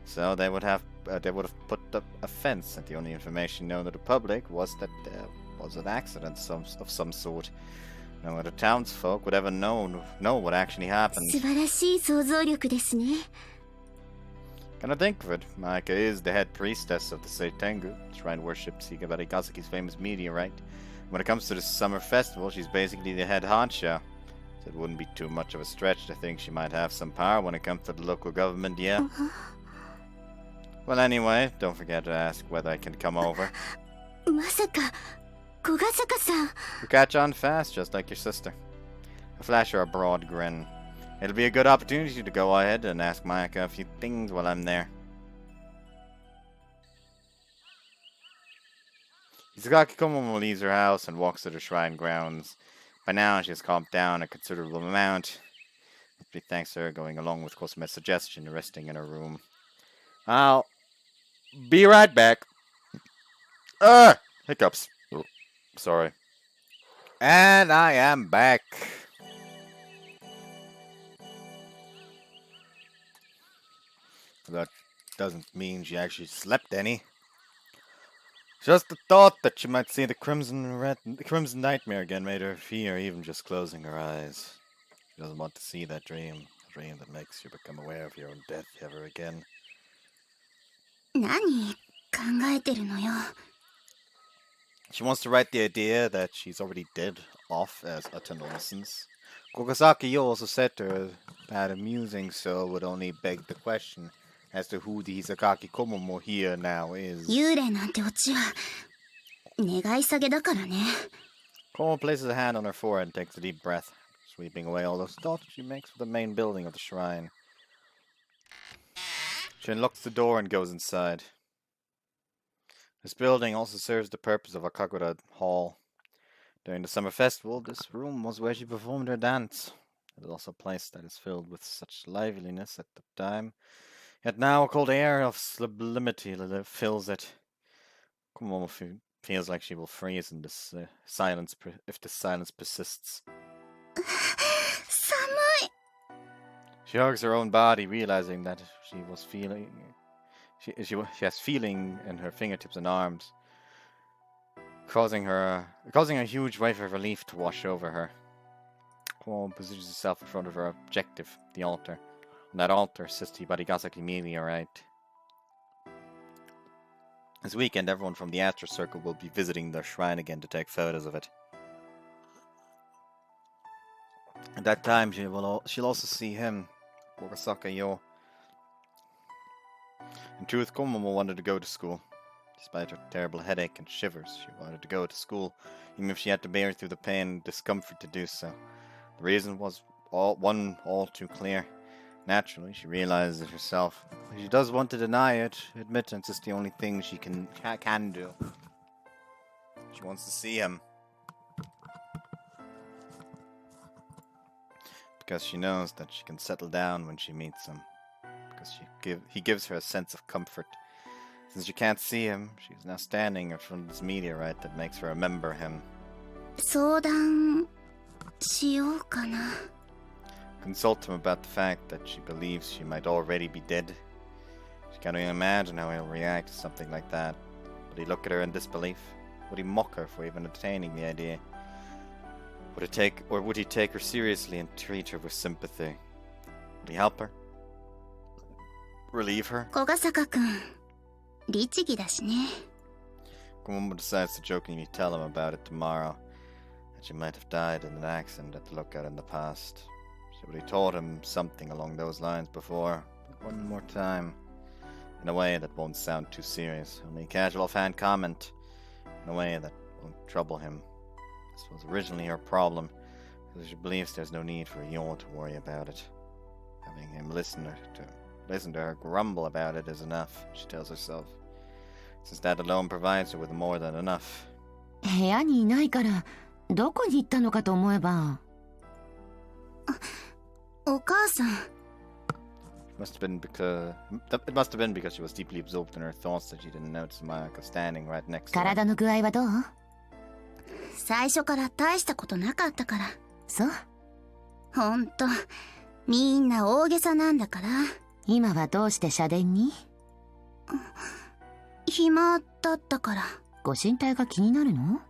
So they would have put up a fence, and the only information known to the public was that there was an accident of some sort. No other townsfolk would ever know what actually happened.
素晴らしい想像力ですね。
Can I think of it? Maika is the head priestess of the Seitengu, shrine worships Higabari-Kazuki's famous meteorite. When it comes to the summer festival, she's basically the head honcho. So it wouldn't be too much of a stretch to think she might have some power when it comes to the local government, yeah? Well, anyway, don't forget to ask whether I can come over.
まさか小ヶ坂さん。
You catch on fast, just like your sister. I flash her a broad grin. It'll be a good opportunity to go ahead and ask Mayaka a few things while I'm there. Izagaki Komomo leaves her house and walks to the shrine grounds. By now, she has calmed down a considerable amount. Mostly thanks to her going along with Kosima's suggestion, resting in her room. I'll be right back. Hiccups. Oh, sorry. And I am back. That doesn't mean she actually slept any. Just the thought that she might see the Crimson Nightmare again made her fear even just closing her eyes. She doesn't want to see that dream. A dream that makes you become aware of your own death ever again.
何考えてるのよ。
She wants to write the idea that she's already dead off as eternal innocence. Kokosaki Yo also said to her that amusing so would only beg the question as to who the Hisakaki Komomo here now is.
幽霊なんてオチは願い下げだからね。
Komomo places a hand on her forehead and takes a deep breath, sweeping away all those thoughts she makes of the main building of the shrine. She unlocks the door and goes inside. This building also serves the purpose of a Kakura Hall. During the summer festival, this room was where she performed her dance. It is also a place that is filled with such liveliness at the time. Yet now a cold air of sublimity fills it. Komomo feels like she will freeze in this silence if this silence persists.
寒い。
She hugs her own body, realizing that she has feeling in her fingertips and arms, causing a huge wave of relief to wash over her. Komomo positions herself in front of her objective, the altar. On that altar sits the Barigasaki meteorite. This weekend, everyone from the Astro Circle will be visiting the shrine again to take photos of it. At that time, she'll also see him, Kokosaka Yo. In truth, Komomo wanted to go to school. Despite her terrible headache and shivers, she wanted to go to school, even if she had to bear through the pain and discomfort to do so. The reason was all too clear. Naturally, she realizes it herself. If she does want to deny it, admittance is the only thing she can do. She wants to see him. Because she knows that she can settle down when she meets him. Because he gives her a sense of comfort. Since she can't see him, she's now standing in front of this meteorite that makes her remember him.
相談しようかな。
Consult him about the fact that she believes she might already be dead. She can't even imagine how he'll react to something like that. Would he look at her in disbelief? Would he mock her for even entertaining the idea? Would he take her seriously and treat her with sympathy? Would he help her? Relieve her?
小笠原くん、律儀だしね。
Komomo decides to jokingly tell him about it tomorrow. That she might have died in an accident at the lookout in the past. She already told him something along those lines before, but one more time. In a way that won't sound too serious, only a casual offhand comment. In a way that won't trouble him. This was originally her problem, because she believes there's no need for Yon to worry about it. Having him listen to her grumble about it is enough, she tells herself. Since that alone provides her with more than enough.
部屋にいないからどこに行ったのかと思えば。
お母さん。
It must have been because she was deeply absorbed in her thoughts that she didn't notice Mayako standing right next to her.
体の具合はどう？
最初から大したことなかったから。
そう。
ほんと、みんな大げさなんだから。
今はどうして社殿に？
暇だったから。
ご身体が気になるの？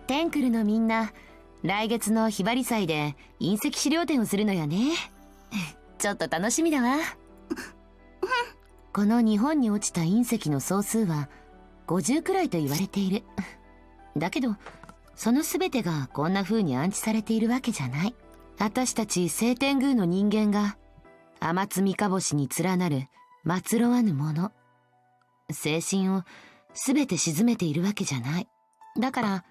テンクルのみんな、来月のひばり祭で隕石資料展をするのよね。ちょっと楽しみだわ。この日本に落ちた隕石の総数は50くらいと言われている。だけど、その全てがこんな風に安置されているわけじゃない。私たち聖天宮の人間が天津三日星に連なる祀ろわぬもの。精神を全て沈めているわけじゃない。だから、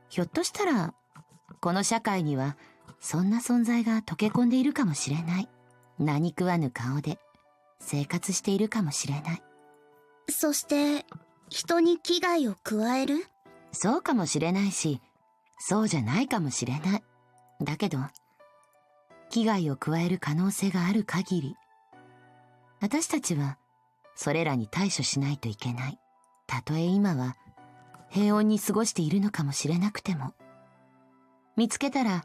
ひょっとしたら、この社会にはそんな存在が溶け込んでいるかもしれない。何食わぬ顔で生活しているかもしれない。
そして、人に危害を加える？
そうかもしれないし、そうじゃないかもしれない。だけど、危害を加える可能性がある限り、私たちはそれらに対処しないといけない。たとえ今は平穏に過ごしているのかもしれなくても、見つけたら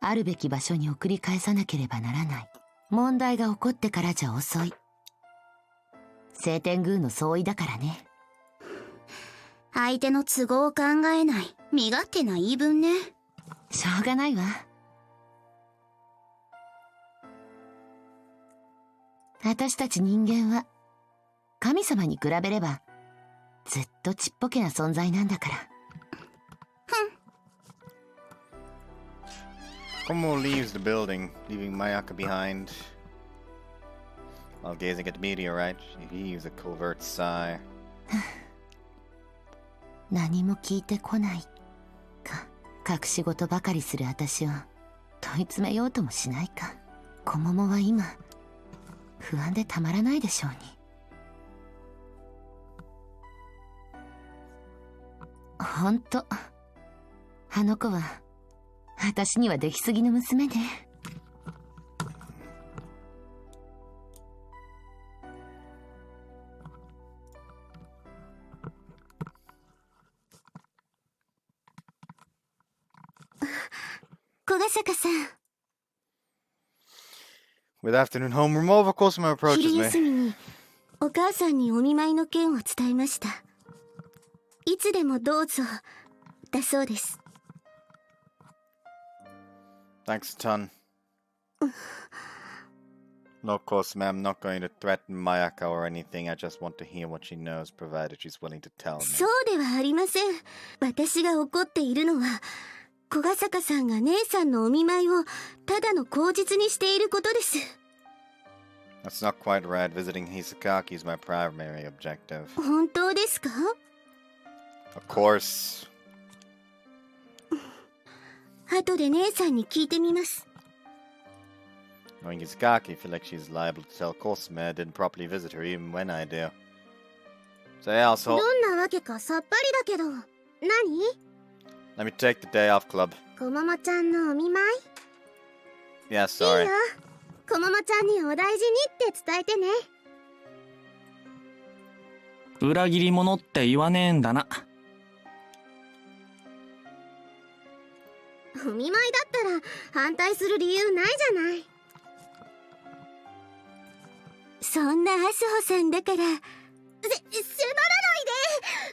あるべき場所に送り返さなければならない。問題が起こってからじゃ遅い。晴天宮の相違だからね。
相手の都合を考えない身勝手な言い分ね。
しょうがないわ。私たち人間は神様に比べればずっとちっぽけな存在なんだから。
Komomo leaves the building, leaving Mayaka behind. While gazing at the meteorite, she heaves a covert sigh.
何も聞いてこないか。隠し事ばかりする私を問い詰めようともしないか。コモモは今不安でたまらないでしょうに。ほんと、あの子は私には出来すぎの娘で。
小ヶ坂さん、
With afternoon homeroom over, Cosmo approaches
昼
me.
休みにお母さんにお見舞いの件を伝えました。いつでもどうぞだそうです。
Thanks a ton. No, Cosmo, I'm not going to threaten Mayaka or anything. I just want to hear what she knows, provided she's willing to tell me.
そうではありません。私が怒っているのは小ヶ坂さんが姉さんのお見舞いをただの口実にしていることです。
That's not quite right. Visiting Hisakaki is my primary objective.
本当ですか？
Of course.
後で姉さんに聞いてみます。
Knowing Hisakaki, I feel like she's liable to tell Cosmo I didn't properly visit her even when I do. So yeah, also,
どんなわけかさっぱりだけど、何？
let me take the day off, club.
こももちゃんのお見舞い？
Yeah,
いい
sorry.
よ。こももちゃんにお大事にって伝えてね。
裏切り者って言わねえんだな。
お見舞いだったら反対する理由ないじゃない。そんなアスホさんだから。迫らないで。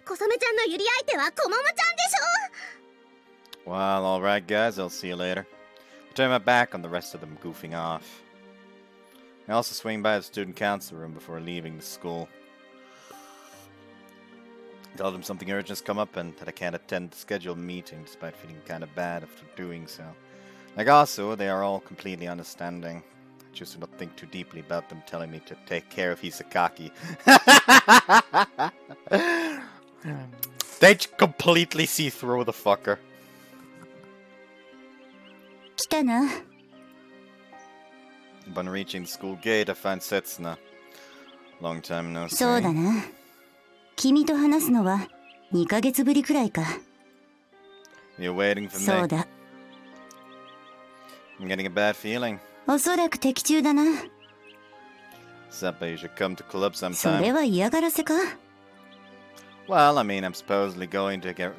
小雨ちゃんのゆり相手はこももちゃんでしょ。
Well, alright, guys, I'll see you later. I turn my back on the rest of them goofing off. I also swing by the student council room before leaving the school. Tell them something urgent has come up and that I can't attend the scheduled meeting despite feeling kind of bad after doing so. Like also, they are all completely understanding. I choose to not think too deeply about them telling me to take care of Hisakaki. They completely see through the fucker.
来たな。
Upon reaching the school gate, I find Setsuna. Long time no see.
そうだな。君と話すのは2ヶ月ぶりくらいか。
You're waiting for
そう
me.
だ。
I'm getting a bad feeling.
おそらく敵中だな。
Seppa, you should come to club
それ
sometime.
は嫌がらせか？
Well, I mean, I'm supposedly going to get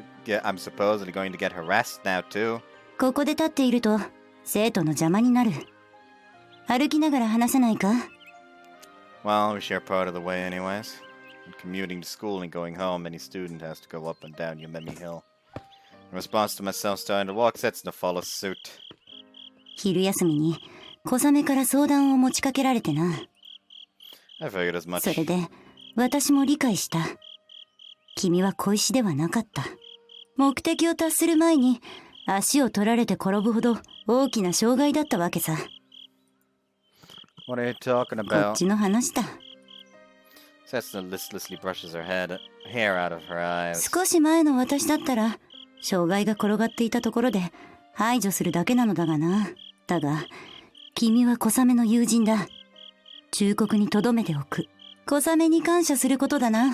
harassed now too.
ここで立っていると生徒の邪魔になる。歩きながら話せないか？
Well, we share part of the way anyways. When commuting to school and going home, any student has to go up and down Yumemi Hill. In response to myself starting to walk, Setsuna follows suit.
昼休みに小雨から相談を持ちかけられてな。
I figured as
そ
much.
れで私も理解した。君は小石ではなかった。目的を達する前に足を取られて転ぶほど大きな障害だったわけさ。
What are you talking
こっ
about?
ちの話だ。
Setsuna listlessly brushes her hair out of her eyes.
少し前の私だったら障害が転がっていたところで排除するだけなのだがな。だが君は小雨の友人だ。忠告に留めておく。小雨に感謝することだな。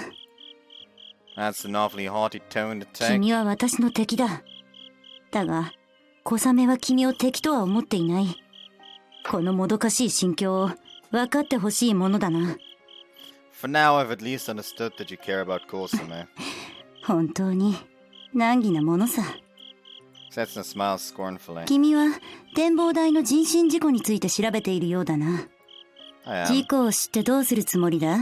That's an awfully haughty tone to take.
君は私の敵だ。だが小雨は君を敵とは思っていない。このもどかしい心境を分かってほしいものだな。
For now, I've at least understood that you care about Kosame.
本当に難儀なものさ。
Setsuna smiles scornfully.
君は展望台の人身事故について調べているようだな。
I
事
am.
故を知ってどうするつもりだ？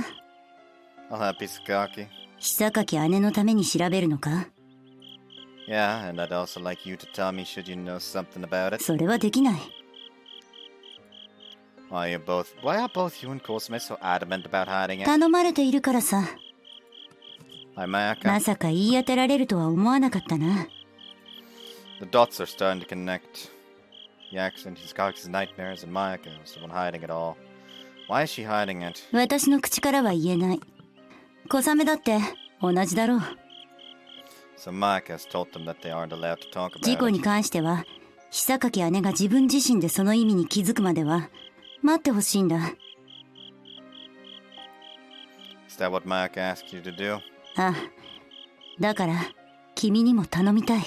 I'll have Pisakaki.
久垣姉のために調べるのか？
Yeah, and I'd also like you to tell me should you know something about it.
それはできない。
Why are both you and Kosame so adamant about hiding it?
頼まれているからさ。
Hi,
ま
Mayaka.
さか言い当てられるとは思わなかったな。
The dots are starting to connect. The accident, Hisaki's nightmares, and Mayaka is the one hiding it all. Why is she hiding it?
私の口からは言えない。小雨だって同じだろう。
So Mayaka has told them that they aren't allowed to talk
事
about
故に
it.
関しては久垣姉が自分自身でその意味に気づくまでは待ってほしいんだ。
Is that what Mayaka asked you to do?
ああ、だから君にも頼みたい。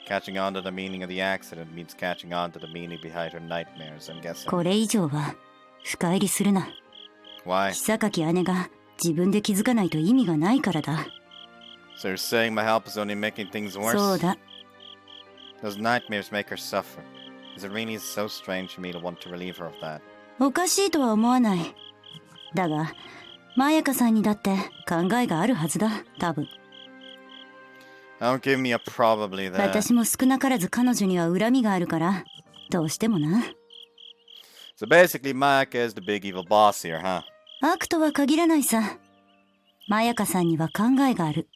Catching on to the meaning of the accident means catching on to the meaning behind her nightmares, I'm guessing.
これ以上は深入りするな。
Why?
久垣姉が自分で気づかないと意味がないからだ。
So you're saying my help is only making things worse?
そうだ。
Those nightmares make her suffer. Is it really so strange for me to want to relieve her of that?
おかしいとは思わない。だがまやかさんにだって考えがあるはずだ、多分。
Don't give me a probably there.
私も少なからず彼女には恨みがあるからどうしてもな。
So basically, Mayaka is the big evil boss here, huh?
悪とは限らないさ。まやかさんには考えがある。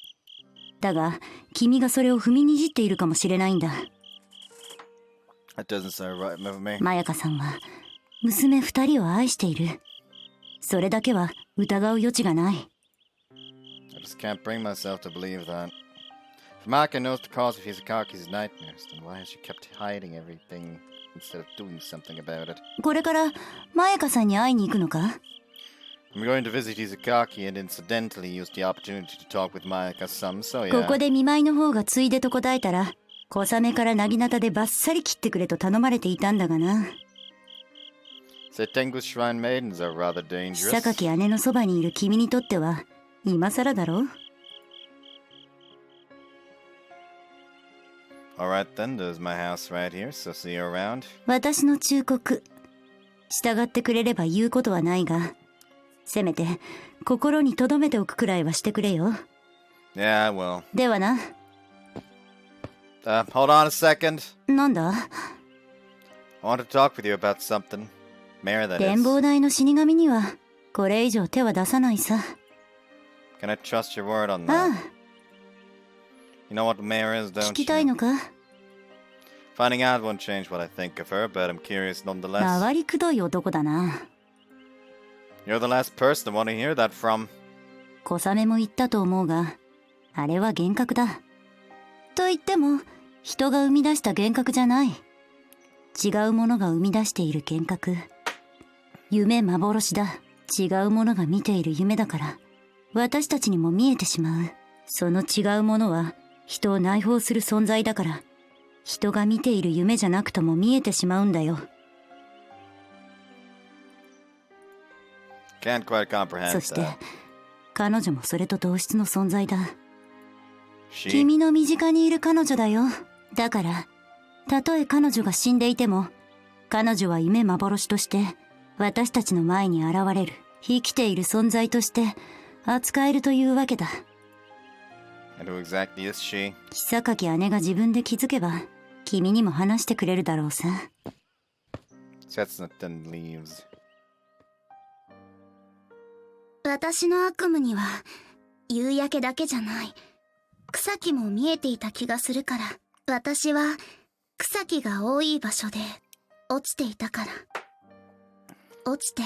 だが君がそれを踏みにじっているかもしれないんだ。
That doesn't sound right with me.
まやかさんは娘二人を愛している。それだけは疑う余地がない。
I just can't bring myself to believe that. If Mayaka knows the cause of Hisaki's nightmares, then why has she kept hiding everything instead of doing something about it?
これからまやかさんに会いに行くのか？
I'm going to visit Hisakaki and incidentally use the opportunity to talk with Mayaka some, so
こ
yeah.
こで見舞いの方がついでと答えたら小雨からなぎなたでバッサリ切ってくれと頼まれていたんだがな。
Tengu's shrine maidens are rather dangerous.
久垣姉のそばにいる君にとっては今更だろう。
Alright then, there's my house right here, so see you around.
私の忠告従ってくれれば言うことはないがせめて心に留めておくくらいはしてくれよ。
Yeah, I will.
ではな。
Hold on a second.
なんだ？
I want to talk with you about something. Mare, that
展
is.
望台の死神にはこれ以上手は出さないさ。
Can I trust your word on
あ
that?
あ、
You know what Mare is,
聞
don't
きたい
you?
のか？
Finding out won't change what I think of her, but I'm curious nonetheless.
回りくどい男だな。
You're the last person I want to hear that from.
小雨も言ったと思うがあれは幻覚だ。と言っても人が生み出した幻覚じゃない。違うものが生み出している幻覚。夢幻だ。違うものが見ている夢だから私たちにも見えてしまう。その違うものは人を内包する存在だから人が見ている夢じゃなくとも見えてしまうんだよ。
Can't quite comprehend
そして
that.
彼女もそれと同質の存在だ。
She?
君の身近にいる彼女だよ。だからたとえ彼女が死んでいても彼女は夢幻として私たちの前に現れる生きている存在として扱えるというわけだ。
And who exactly is she?
久垣姉が自分で気づけば君にも話してくれるだろうさ。
Setsuna then leaves.
私の悪夢には夕焼けだけじゃない草木も見えていた気がするから私は草木が多い場所で落ちていたから落ちて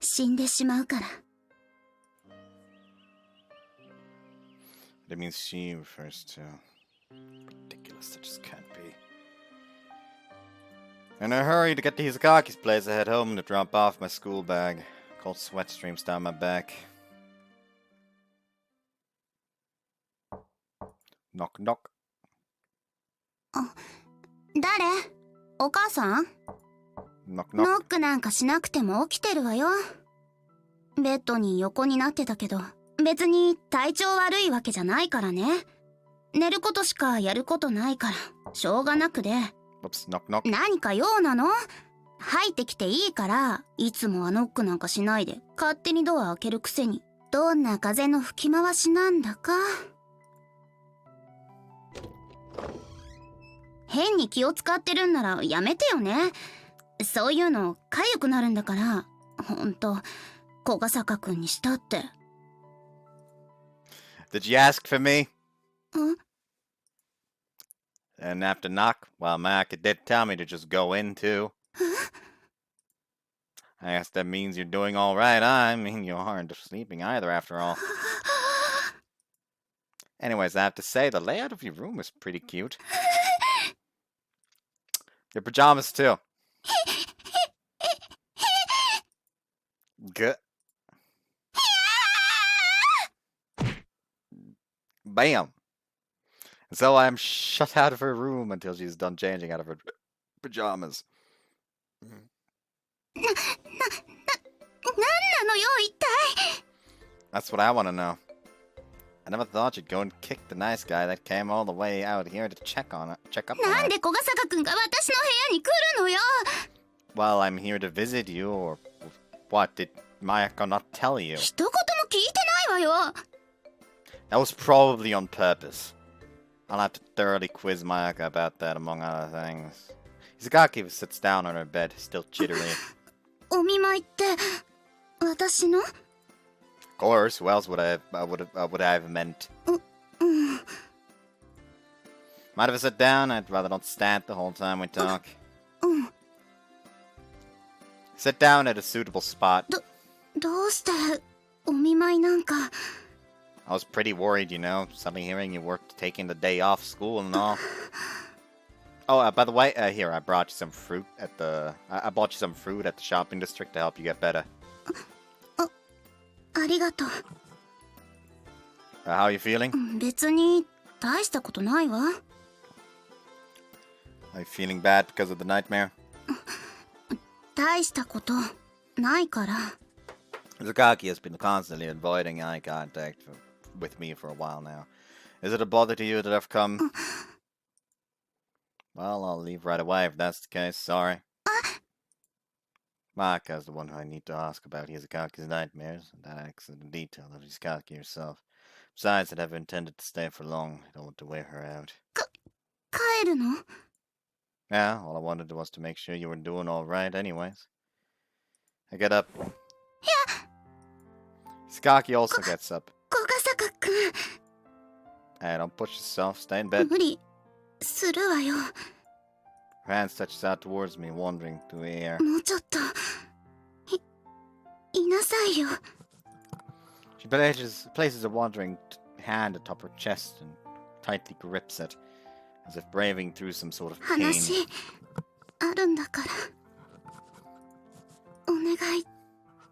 死んでしまうから。
That means she refers to. Ridiculous, that just can't be. In a hurry to get to Hisaki's place, I head home to drop off my school bag. Cold sweat streams down my back. Knock knock.
誰？お母さん？
Knock
ノ
knock.
ックなんかしなくても起きてるわよ。ベッドに横になってたけど別に体調悪いわけじゃないからね。寝ることしかやることないから、しょうがなくで。
Oops, knock knock.
何か用なの？入ってきていいから、いつもはノックなんかしないで、勝手にドア開けるくせに。どんな風の吹き回しなんだか。変に気を使ってるんならやめてよね。そういうのかゆくなるんだから。ほんと、小笠原くんにしたって。
Did you ask for me?
ん？
And after knock, well, Mac did tell me to just go in too. I guess that means you're doing all right. I mean, you aren't sleeping either, after all. Anyways, I have to say, the layout of your room is pretty cute. Your pajamas, too. Good. Bam. So I'm shut out of her room until she's done changing out of her pajamas.
なんなのよ、一体。
That's what I want to know. I never thought you'd go and kick the nice guy that came all the way out here to check up on
なん
it.
で小笠原くんが私の部屋に来るのよ。
Well, I'm here to visit you, or what? Did Mayako not tell you?
一言も聞いてないわよ。
That was probably on purpose. I'll have to thoroughly quiz Mayaka about that, among other things. Izagaki sits down on her bed, still jittery.
お見舞いって私の？
Of course, who else would I have meant?
うん。
Mind if I sit down? I'd rather not stand the whole time we talk.
うん。
Sit down at a suitable spot.
どうしてお見舞いなんか。
I was pretty worried, you know, suddenly hearing you were taking the day off school and all. Oh, by the way, here, I brought you some fruit at the... I bought you some fruit at the shopping district to help you get better.
ありがとう。
How are you feeling?
別に大したことないわ。
Are you feeling bad because of the nightmare?
大したことないから。
Izagaki has been constantly avoiding eye contact with me for a while now. Is it a bother to you that I've come? Well, I'll leave right away if that's the case. Sorry. Maka's the one who I need to ask about Izagaki's nightmares, and that accident in detail of Izagaki herself. Besides, I never intended to stay for long. I don't want to wear her out.
帰るの？
Yeah, all I wanted was to make sure you were doing all right anyways. I get up. Izagaki also gets up.
小笠原く
Hey, don't push yourself. Stay in bed.
ん。無理するわよ。
Her hand stretches out towards me, wandering through the air.
もうちょっといなさいよ。
She places a wandering hand atop her chest and tightly grips it, as if braving through some sort of pain.
話あるんだから。お願い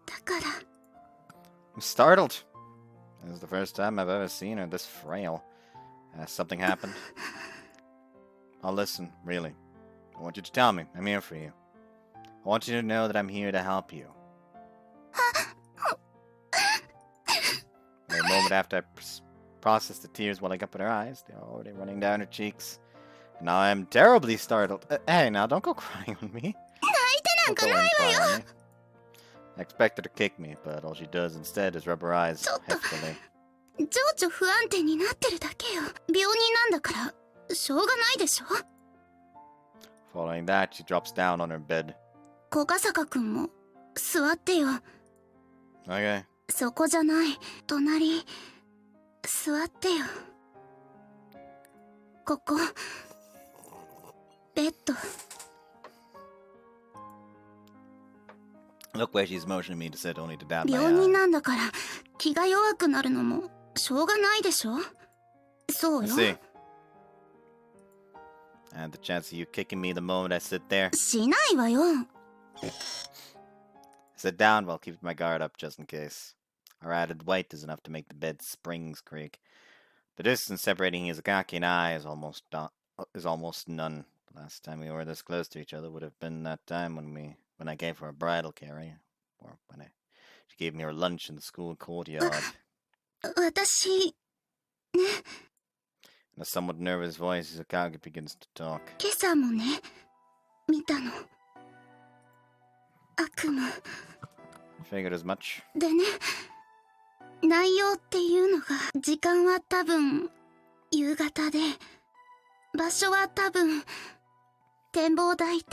だから。
I'm startled. This is the first time I've ever seen her this frail. Has something happened? I'll listen, really. I want you to tell me. I'm here for you. I want you to know that I'm here to help you. A moment after I processed the tears welling up in her eyes, they are already running down her cheeks. And now I am terribly startled. Hey, now don't go crying on me.
泣いてなんか
Don't go
な
and
い
cry
わよ。
on me. I expect her to kick me, but all she does instead is rub her eyes heftily.
情緒不安定になってるだけよ。病人なんだからしょうがないでしょ。
Following that, she drops down on her bed.
小笠原くんも座ってよ。
Okay.
そこじゃない。隣座ってよ。ここベッド。
Look where she's motioning me to sit, only to dab my
病人
eye.
なんだから気が弱くなるのもしょうがないでしょ。そう
I
よ。
see. And the chance of you kicking me the moment I sit there.
しないわよ。
I sit down while keeping my guard up just in case. Our added weight is enough to make the bed's springs creak. The distance separating Izagaki and I is almost none. The last time we were this close to each other would have been that time when I gave her a bridal carry, or she gave me her lunch in the school courtyard.
私、ね、
In a somewhat nervous voice, Izakagi begins to talk.
今朝もね、見たの。悪夢。
Figured as much.
でね、内容っていうのが、時間は多分、夕方で、場所は多分、展望台で、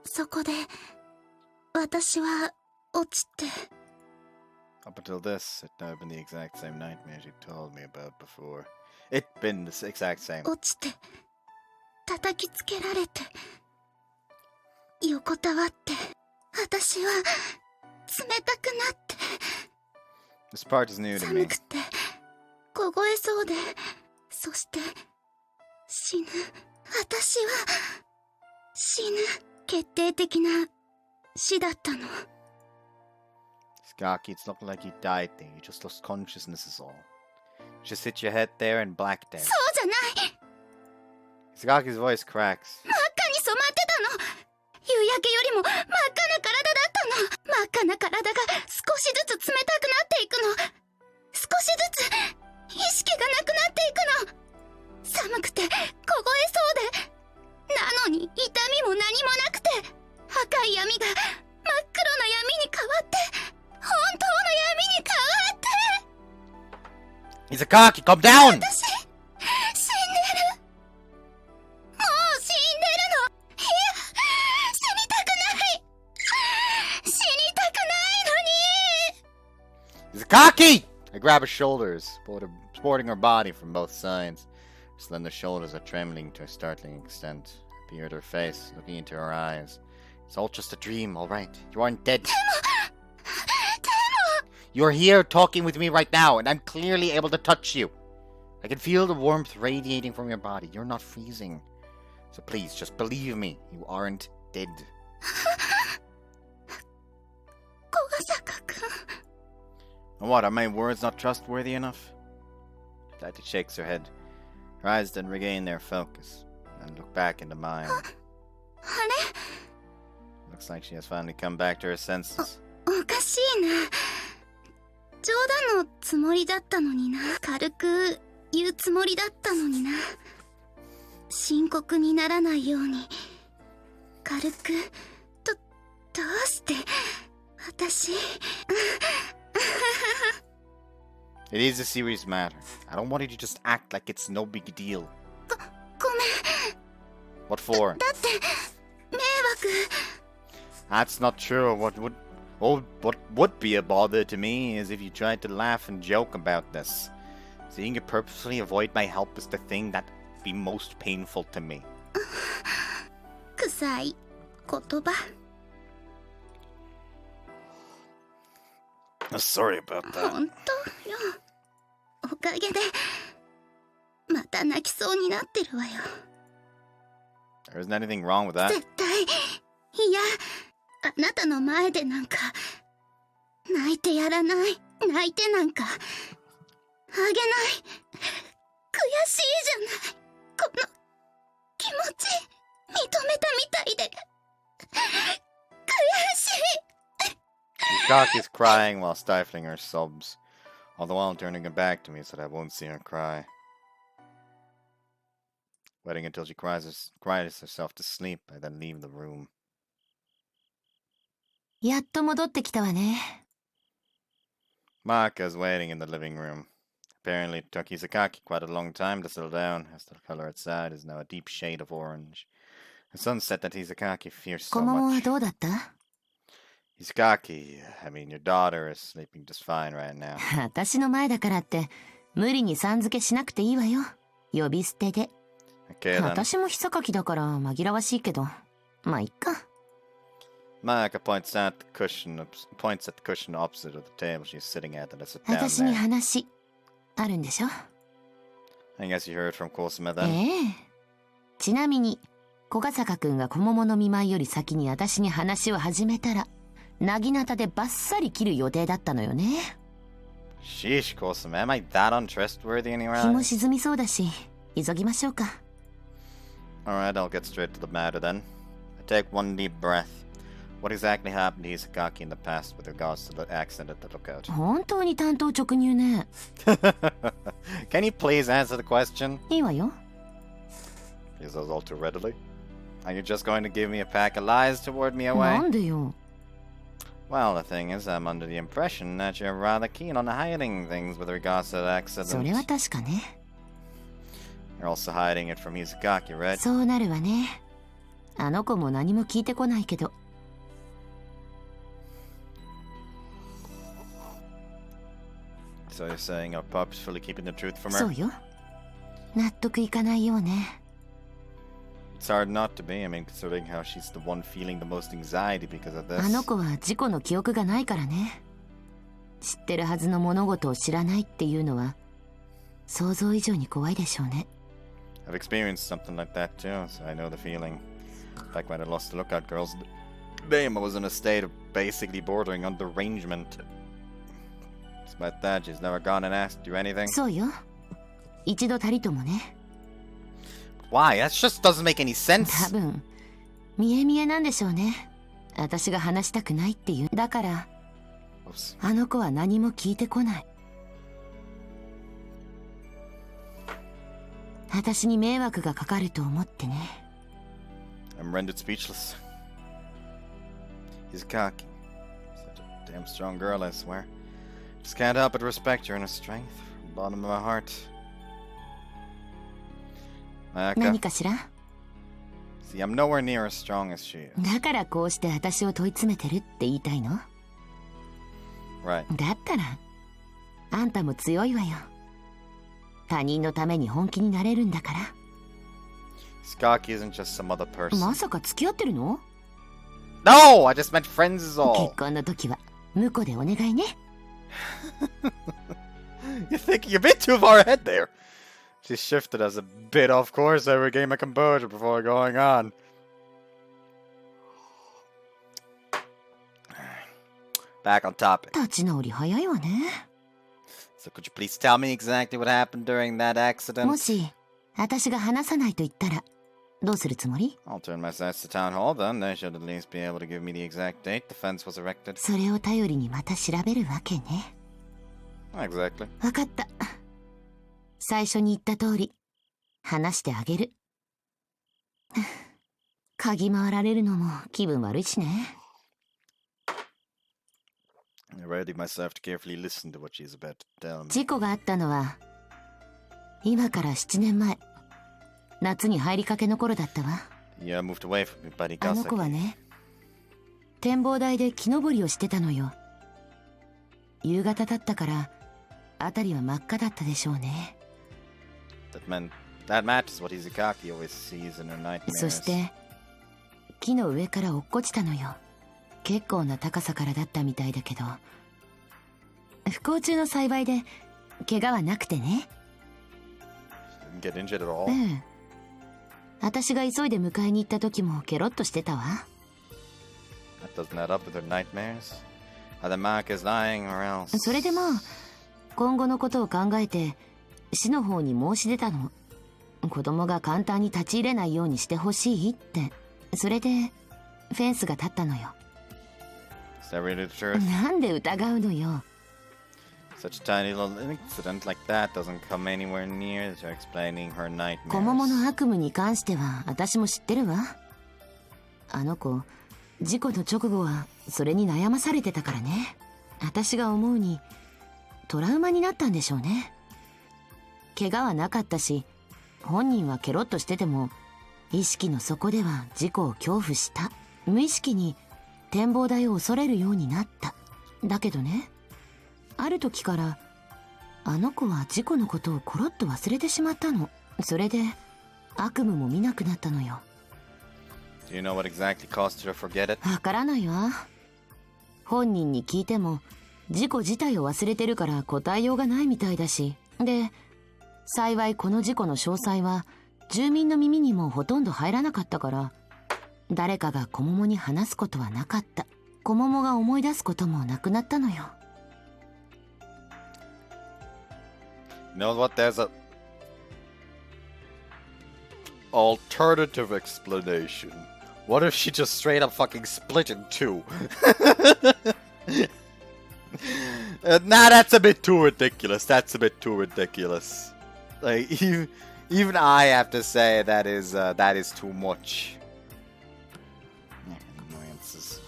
そこで、私は落ちて。
Up until this, it'd never been the exact same nightmare you told me about before. It'd been the exact same.
落ちて、叩きつけられて、横たわって、私は、冷たくなって、
This part is new to
寒
me.
くて、凍えそうで、そして、死ぬ。私は、死ぬ。決定的な死だったの。
Izakagi, it's not like you died there. You just lost consciousness is all. You just hit your head there and blacked out.
そうじゃない。
Izakagi's voice cracks.
真っ赤に染まってたの。夕焼けよりも真っ赤な体だったの。真っ赤な体が少しずつ冷たくなっていくの。少しずつ意識がなくなっていくの。寒くて凍えそうで、なのに痛みも何もなくて、赤い闇が真っ黒な闇に変わって、本当の闇に変わって。
Izakagi, calm down!
私、死んでる。もう死んでるの。いや、死にたくない。死にたくないのに。
Izakagi! I grab her shoulders, supporting her body from both sides. Her slender shoulders are trembling to a startling extent. I peer at her face, looking into her eyes. It's all just a dream, alright? You aren't dead. You're here talking with me right now, and I'm clearly able to touch you. I can feel the warmth radiating from your body. You're not freezing. So please, just believe me. You aren't dead.
小笠坂くん。
What, are my words not trustworthy enough? Tati shakes her head. Her eyes then regain their focus, and look back into mine.
あれ
Looks like she has finally come back to her senses.
おかしいな。冗談のつもりだったのにな。軽く言うつもりだったのにな。深刻にならないように軽く。どうして私。
It is a serious matter. I don't want you to just act like it's no big deal.
ごめん。
What for?
だって迷惑。
That's not true. What would be a bother to me is if you tried to laugh and joke about this. Seeing you purposefully avoid my help is the thing that'd be most painful to me.
臭い言葉。
Sorry about that.
本当よ。おかげでまた泣きそうになってるわよ。
There isn't anything wrong with that.
絶対。いや、あなたの前でなんか泣いてやらない。泣いてなんかあげない。悔しいじゃない。この気持ち認めたみたいで悔しい。
Yukaki's crying while stifling her sobs, all the while turning her back to me so that I won't see her cry. Waiting until she cries herself to sleep, I then leave the room.
やっと戻ってきたわね。
Maka is waiting in the living room. Apparently it took Izakaki quite a long time to settle down, as the color outside is now a deep shade of orange. The sun set that Izakaki fears so
小桃は
much.
どうだった
Izakaki, I mean, your daughter is sleeping just fine right now.
私の前だからって無理にさん付けしなくていいわよ。呼び捨てで。
Okay then.
私も久垣だから紛らわしいけど、まあいっか。
Maka points at the cushion opposite of the table she's sitting at and I sit down
私に
there.
話あるんでしょ
I guess you heard from Kosuma then.
ええ。ちなみに小笠坂くんが小桃の見舞いより先に私に話を始めたらなぎなたでバッサリ切る予定だったのよね。
Sheesh, Kosuma, am I that untrustworthy
日も
anyway?
沈みそうだし急ぎましょうか。
Alright, I'll get straight to the matter then. I take one deep breath. What exactly happened to Isagaki in the past with regards to the accident at the lookout?
本当に単刀直入ね。
Can you please answer the question?
いいわよ。
He says all too readily. Are you just going to give me a pack of lies to ward me
な
away?
んでよ。
Well, the thing is, I'm under the impression that you're rather keen on hiding things with regards to the
それは
accident.
確かね。
You're also hiding it from Isagaki, right?
そうなるわね。あの子も何も聞いてこないけど。
So you're saying you're purposefully keeping the truth from
そ
her?
うよ。納得いかないようね。
It's hard not to be. I mean, considering how she's the one feeling the most anxiety because of
あの
this.
子は事故の記憶がないからね。知ってるはずの物事を知らないっていうのは想像以上に怖いでしょうね。
I've experienced something like that too, so I know the feeling. Back when I lost the lookout girl's name, I was in a state of basically bordering on derangement. Despite that, she's never gone and asked you anything.
そうよ。一度たりともね。
Why? That just doesn't make any
多
sense.
分見え見えなんでしょうね。私が話したくないっていう。だから
Oops.
あの子は何も聞いてこない。私に迷惑がかかると思ってね。
I'm rendered speechless. He's cocky. Such a damn strong girl, I swear. Just can't help but respect her inner strength from the bottom of my heart. Mayaka,
何かしら。
see, I'm nowhere near as strong as she is.
だからこうして私を問い詰めてるって言いたいの？
Right.
だったらあんたも強いわよ。他人のために本気になれるんだから。
Skaki isn't just some other person.
まさか付き合ってるの？
No! I just meant friends is all.
結婚の時は婿でお願いね。
You're thinking a bit too far ahead there. She shifted us a bit off course. I regained my composure before going on. Back on topic.
立ち直り早いわね。
So could you please tell me exactly what happened during that
も
accident?
し私が話さないと言ったらどうするつもり？
I'll turn my sights to town hall then. They should at least be able to give me the exact date the fence was erected.
それを頼りにまた調べるわけね。
Exactly.
わかった。最初に言った通り話してあげる。嗅ぎ回られるのも気分悪いしね。
I ready myself to carefully listen to what she's about to tell me.
事故があったのは今から7年前、夏に入りかけの頃だったわ。
Yeah, I moved away from me, buddy.
あの子はね、展望台で木登りをしてたのよ。夕方だったから辺りは真っ赤だったでしょうね。
That matches what Izakaki always sees in her nightmares.
そして木の上から落っこちたのよ。結構な高さからだったみたいだけど、不幸中の幸いで怪我はなくてね。
Didn't get injured at all.
うん。私が急いで迎えに行った時もケロッとしてたわ。
That doesn't add up with her nightmares. Either Mark is lying or else.
それでまあ今後のことを考えて市の方に申し出たの。子供が簡単に立ち入れないようにしてほしいって。それでフェンスが立ったのよ。
Is that really the truth?
なんで疑うのよ。
Such a tiny little incident like that doesn't come anywhere near to explaining her
小桃の
nightmares.
悪夢に関しては私も知ってるわ。あの子事故の直後はそれに悩まされてたからね。私が思うにトラウマになったんでしょうね。怪我はなかったし、本人はケロッとしてても意識の底では事故を恐怖した。無意識に展望台を恐れるようになった。だけどね、ある時からあの子は事故のことをコロッと忘れてしまったの。それで悪夢も見なくなったのよ。
Do you know what exactly caused her to forget it?
わからないわ。本人に聞いても事故自体を忘れてるから答えようがないみたいだし。で、幸いこの事故の詳細は住民の耳にもほとんど入らなかったから、誰かが小桃に話すことはなかった。小桃が思い出すこともなくなったのよ。
You know what? There's a alternative explanation. What if she just straight up fucking split in two? Nah, that's a bit too ridiculous. That's a bit too ridiculous. Like, even I have to say that is too much. Annoyances.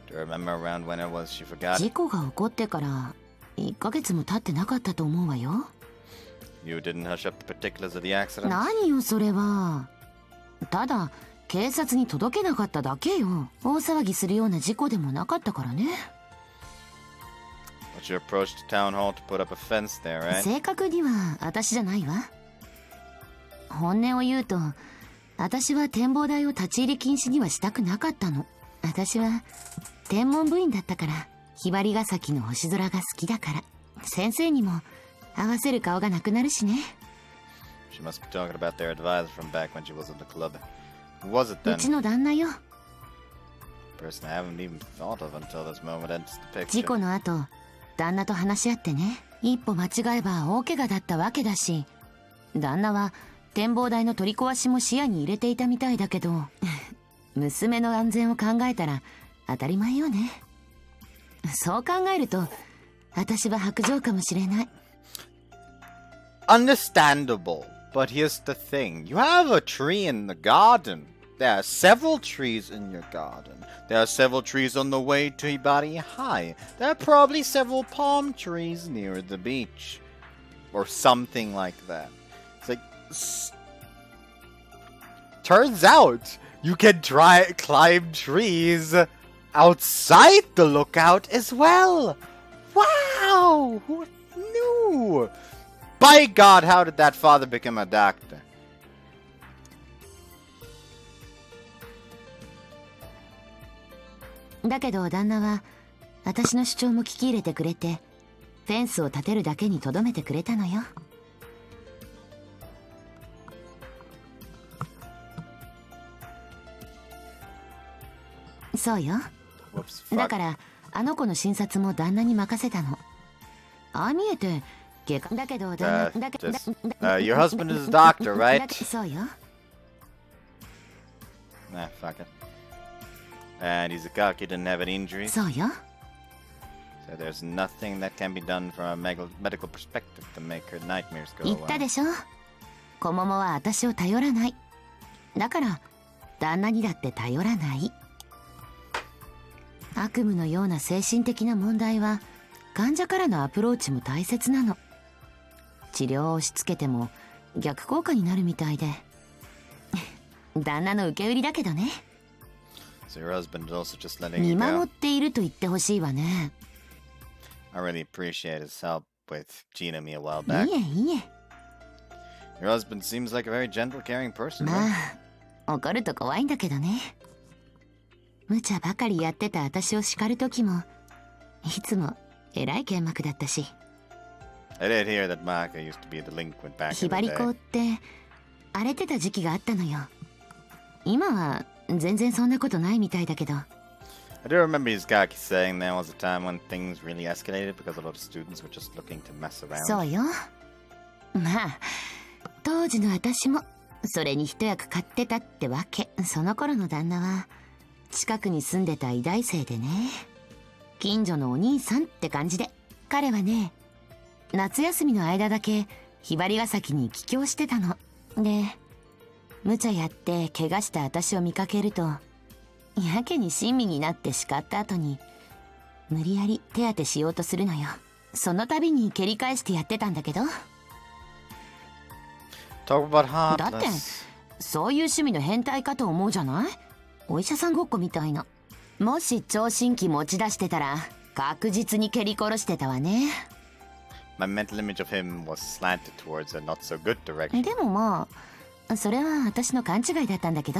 Do you remember around when it was she forgot?
事故が起こってから1ヶ月も経ってなかったと思うわよ。
You didn't hush up the particulars of the accident?
何よそれは。ただ警察に届けなかっただけよ。大騒ぎするような事故でもなかったからね。
But you approached the town hall to put up a fence there, right?
正確には私じゃないわ。本音を言うと、私は展望台を立ち入り禁止にはしたくなかったの。私は天文部員だったから、ひばりが崎の星空が好きだから、先生にも合わせる顔がなくなるしね。
She must be talking about their advisor from back when she was in the club. Who was it then?
うちの旦那よ。
Person I haven't even thought of until this moment enters the picture.
事故の後、旦那と話し合ってね。一歩間違えば大怪我だったわけだし、旦那は展望台の取り壊しも視野に入れていたみたいだけど、娘の安全を考えたら当たり前よね。そう考えると、私は薄情かもしれない。
Understandable, but here's the thing. You have a tree in the garden. There are several trees in your garden. There are several trees on the way to Hibari High. There are probably several palm trees near the beach. Or something like that. It's like... Turns out, you can climb trees outside the lookout as well. Wow! Who knew? By God, how did that father become a doctor?
だけど旦那は私の主張も聞き入れてくれて、フェンスを立てるだけにとどめてくれたのよ。そうよ。だからあの子の診察も旦那に任せたの。ああ見えて外科だけど旦那だけど
Your husband is a doctor, right?
そうよ。
Nah, fuck it. And he's a cock, he didn't have any injuries.
そうよ。
So there's nothing that can be done from a medical perspective to make her nightmares go
言った
away.
でしょ。小桃は私を頼らない。だから旦那にだって頼らない。悪夢のような精神的な問題は患者からのアプローチも大切なの。治療を押し付けても逆効果になるみたいで旦那の受け売りだけどね。
So your husband is also just letting
見
you
守
go.
っていると言ってほしいわね。
I really appreciate his help with Gina me a while
い
back.
えいえ。
Your husband seems like a very gentle, caring person.
ま
Right?
あ怒ると怖いんだけどね。無茶ばかりやってた私を叱る時もいつも偉い剣幕だったし。
I did hear that Maka used to be a delinquent back
ひ
in
ば
the
り校
day.
って荒れてた時期があったのよ。今は全然そんなことないみたいだけど。
I do remember Izgaki saying there was a time when things really escalated because a lot of students were just looking to mess around.
そうよ。まあ当時の私もそれに一役買ってたってわけ。その頃の旦那は近くに住んでた医大生でね、近所のお兄さんって感じで、彼はね夏休みの間だけひばりが崎に帰郷してたので、無茶やって怪我した私を見かけるとやけに親身になって叱った後に無理やり手当てしようとするのよ。その度に蹴り返してやってたんだけど。
Talk about
だって
heartless.
そういう趣味の変態かと思うじゃない。お医者さんごっこみたいな。もし聴診器持ち出してたら確実に蹴り殺してたわね。
My mental image of him was slanted towards a not so good direction.
でもまあそれは私の勘違いだったんだけど、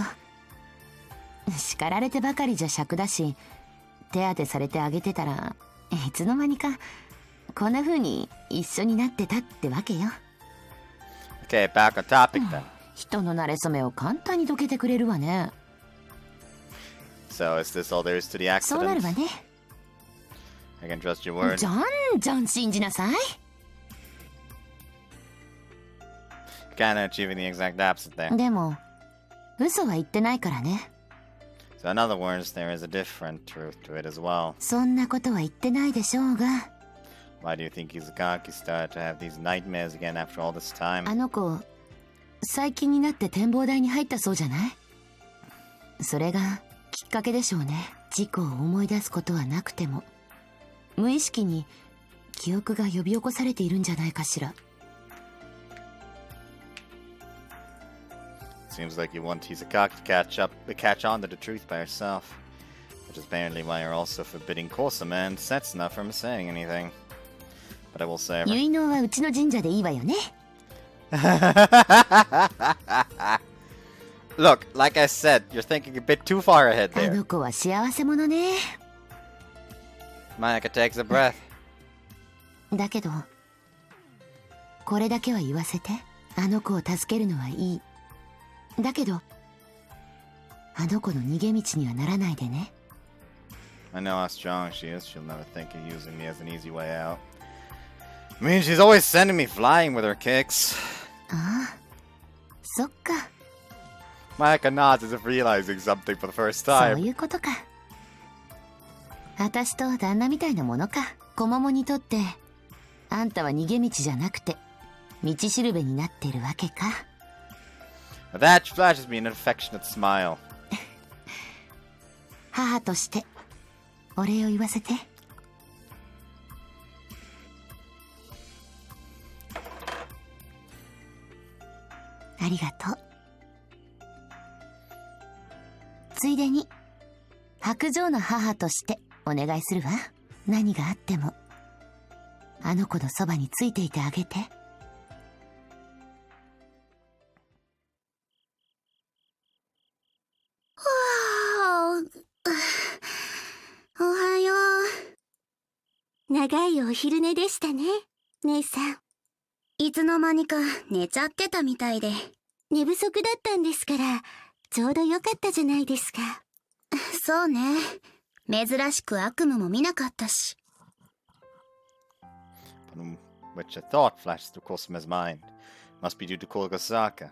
叱られてばかりじゃ尺だし、手当てされてあげてたらいつの間にかこんな風に一緒になってたってわけよ。
Okay, back on topic then.
人の馴れ初めを簡単にどけてくれるわね。
So is this all there is to the
そうなる
accident?
わね。
I can trust your word.
じゃんじゃん信じなさい。
Kinda achieving the exact opposite there.
でも嘘は言ってないからね。
So in other words, there is a different truth to it as well.
そんなことは言ってないでしょうが。
Why do you think Izakaki started to have these nightmares again after all this time?
あの子最近になって展望台に入ったそうじゃない？それがきっかけでしょうね。事故を思い出すことはなくても無意識に記憶が呼び起こされているんじゃないかしら。
Seems like you want Izakaki to catch on to the truth by herself. Which is apparently why you're also forbidding Kosama and Setsuna from saying anything. But I will say...
結納はうちの神社でいいわよね。
Look, like I said, you're thinking a bit too far ahead
あ
there.
の子は幸せ者ね。
Mayaka takes a breath.
だけどこれだけは言わせて。あの子を助けるのはいい。だけどあの子の逃げ道にはならないでね。
I know how strong she is. She'll never think of using me as an easy way out. I mean, she's always sending me flying with her kicks.
ああ、そっか。
Mayaka nods as if realizing something for the first
そう
time.
いうことか。私と旦那みたいなものか。小桃にとってあんたは逃げ道じゃなくて道しるべになってるわけか。
That flashes me an affectionate smile.
母としてお礼を言わせて。ありがとう。ついでに白状の母としてお願いするわ。何があってもあの子のそばについていてあげて。
おはよう。長いお昼寝でしたね、姉さん。いつの間にか寝ちゃってたみたいで。寝不足だったんですから、ちょうどよかったじゃないですか。そうね。珍しく悪夢も見なかったし。
Which a thought flashes through Kosume's mind. Must be due to Kogasaka.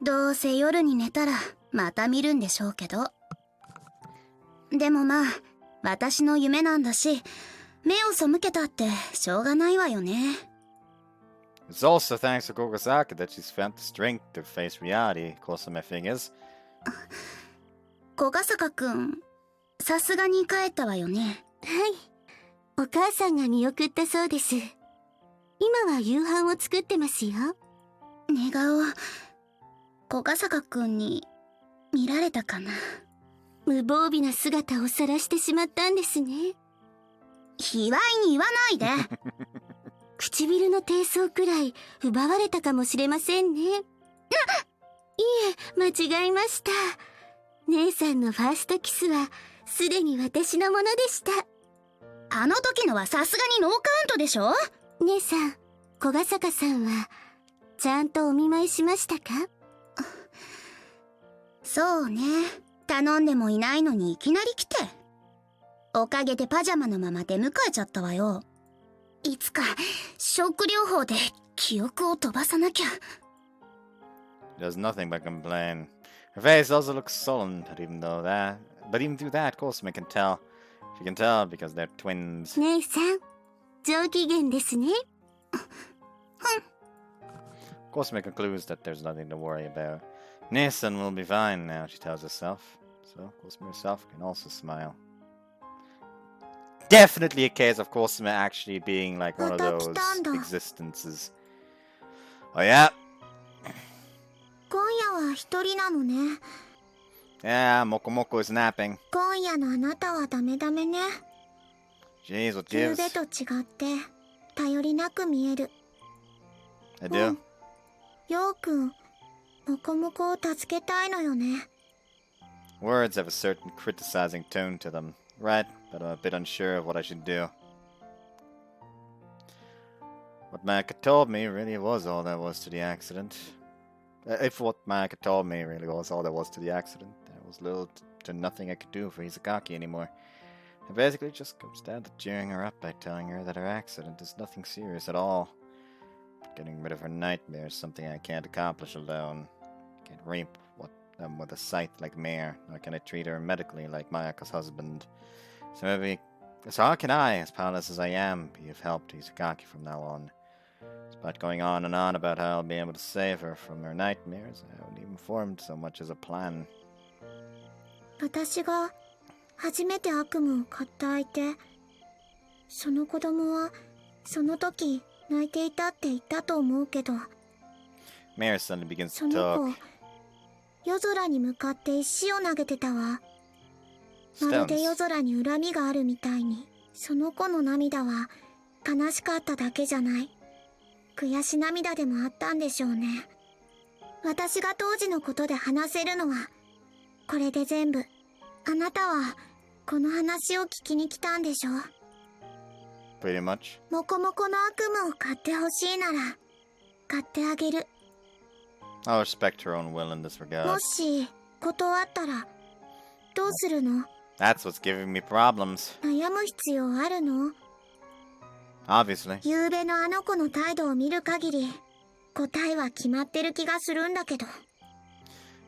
どうせ夜に寝たらまた見るんでしょうけど。でもまあ、私の夢なんだし、目を背けたってしょうがないわよね。
It's also thanks to Kogasaka that she's found the strength to face reality, Kosume figures.
小笠坂くん、さすがに帰ったわよね。はい。お母さんが見送ったそうです。今は夕飯を作ってますよ。寝顔、小笠坂くんに見られたかな。無防備な姿を晒してしまったんですね。卑猥に言わないで。唇の低層くらい奪われたかもしれませんね。いえ、間違えました。姉さんのファーストキスはすでに私のものでした。あの時のはさすがにノーカウントでしょ。姉さん、小笠坂さんはちゃんとお見舞いしましたか？そうね。頼んでもいないのにいきなり来て。おかげでパジャマのまま出迎えちゃったわよ。いつかショック療法で記憶を飛ばさなきゃ。
She does nothing but complain. Her face also looks sullen, but even through that, Kosume can tell. She can tell because they're twins.
姉さん、上機嫌ですね。
Kosume concludes that there's nothing to worry about. Nissen will be fine now, she tells herself. So, Kosume herself can also smile. Definitely a case of Kosume actually being like one of those existences. Oh yeah?
今夜は一人なのね。
Yeah, Mokomoko is napping.
今夜のあなたはダメダメね。
Jeez, what
昨
gives?
夜と違って頼りなく見える。
I do.
ようくん、モコモコを助けたいのよね。
Words have a certain criticizing tone to them. Right, but I'm a bit unsure of what I should do. What Mayaka told me really was all there was to the accident. If what Mayaka told me really was all there was to the accident, there was little to nothing I could do for Izakaki anymore. It basically just comes down to cheering her up by telling her that her accident is nothing serious at all. Getting rid of her nightmares is something I can't accomplish alone. Can't reap them with a scythe like Mare, nor can I treat her medically like Mayaka's husband. So how can I, as powerless as I am, be of help to Izakaki from now on? Despite going on and on about how I'll be able to save her from her nightmares, I haven't even formed so much as a plan.
私が初めて悪夢を買った相手、その子供はその時泣いていたって言ったと思うけど、
Mare suddenly begins
そ
to
の
talk.
子夜空に向かって石を投げてたわ。まるで夜
Stones.
空に恨みがあるみたいに。その子の涙は悲しかっただけじゃない、悔し涙でもあったんでしょうね。私が当時のことで話せるのはこれで全部。あなたはこの話を聞きに来たんでしょ。
Pretty much.
モコモコの悪夢を買ってほしいなら買ってあげる。
I'll respect her own will in this
も
regard.
し断ったらどうするの？
That's what's giving me problems.
悩む必要あるの？
Obviously.
昨べのあの子の態度を見る限り答えは決まってる気がするんだけど。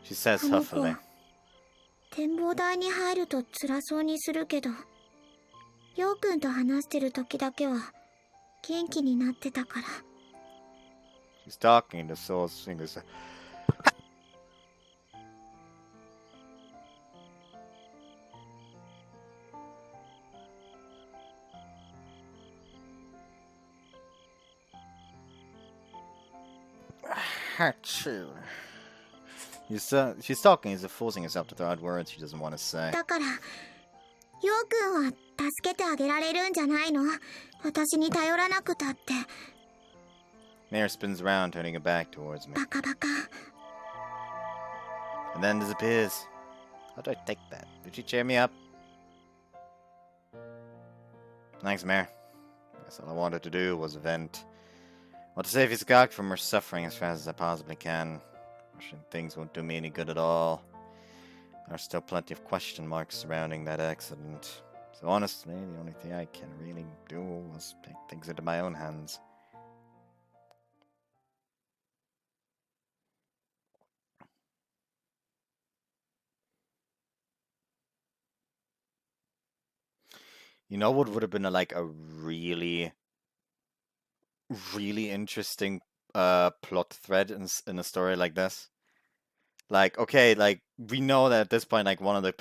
She says
あの子
huffily.
展望台に入ると辛そうにするけど、ようくんと話してる時だけは元気になってたから。
She's talking to Soul's fingers. Achoo. She's talking as if forcing herself to throw out words she doesn't want to say.
だから、ようくんは助けてあげられるんじゃないの？私に頼らなくたって。
Mare spins around, turning her back towards me,
バカバカ。
and then disappears. How do I take that? Did she cheer me up? Thanks, Mare. Guess all I wanted to do was vent. Want to save Izakaki from her suffering as fast as I possibly can. Rushing things won't do me any good at all. There are still plenty of question marks surrounding that accident. So honestly, the only thing I can really do was take things into my own hands. You know what would have been like a really interesting plot thread in a story like this? Like, okay, like we know that at this point, like one of the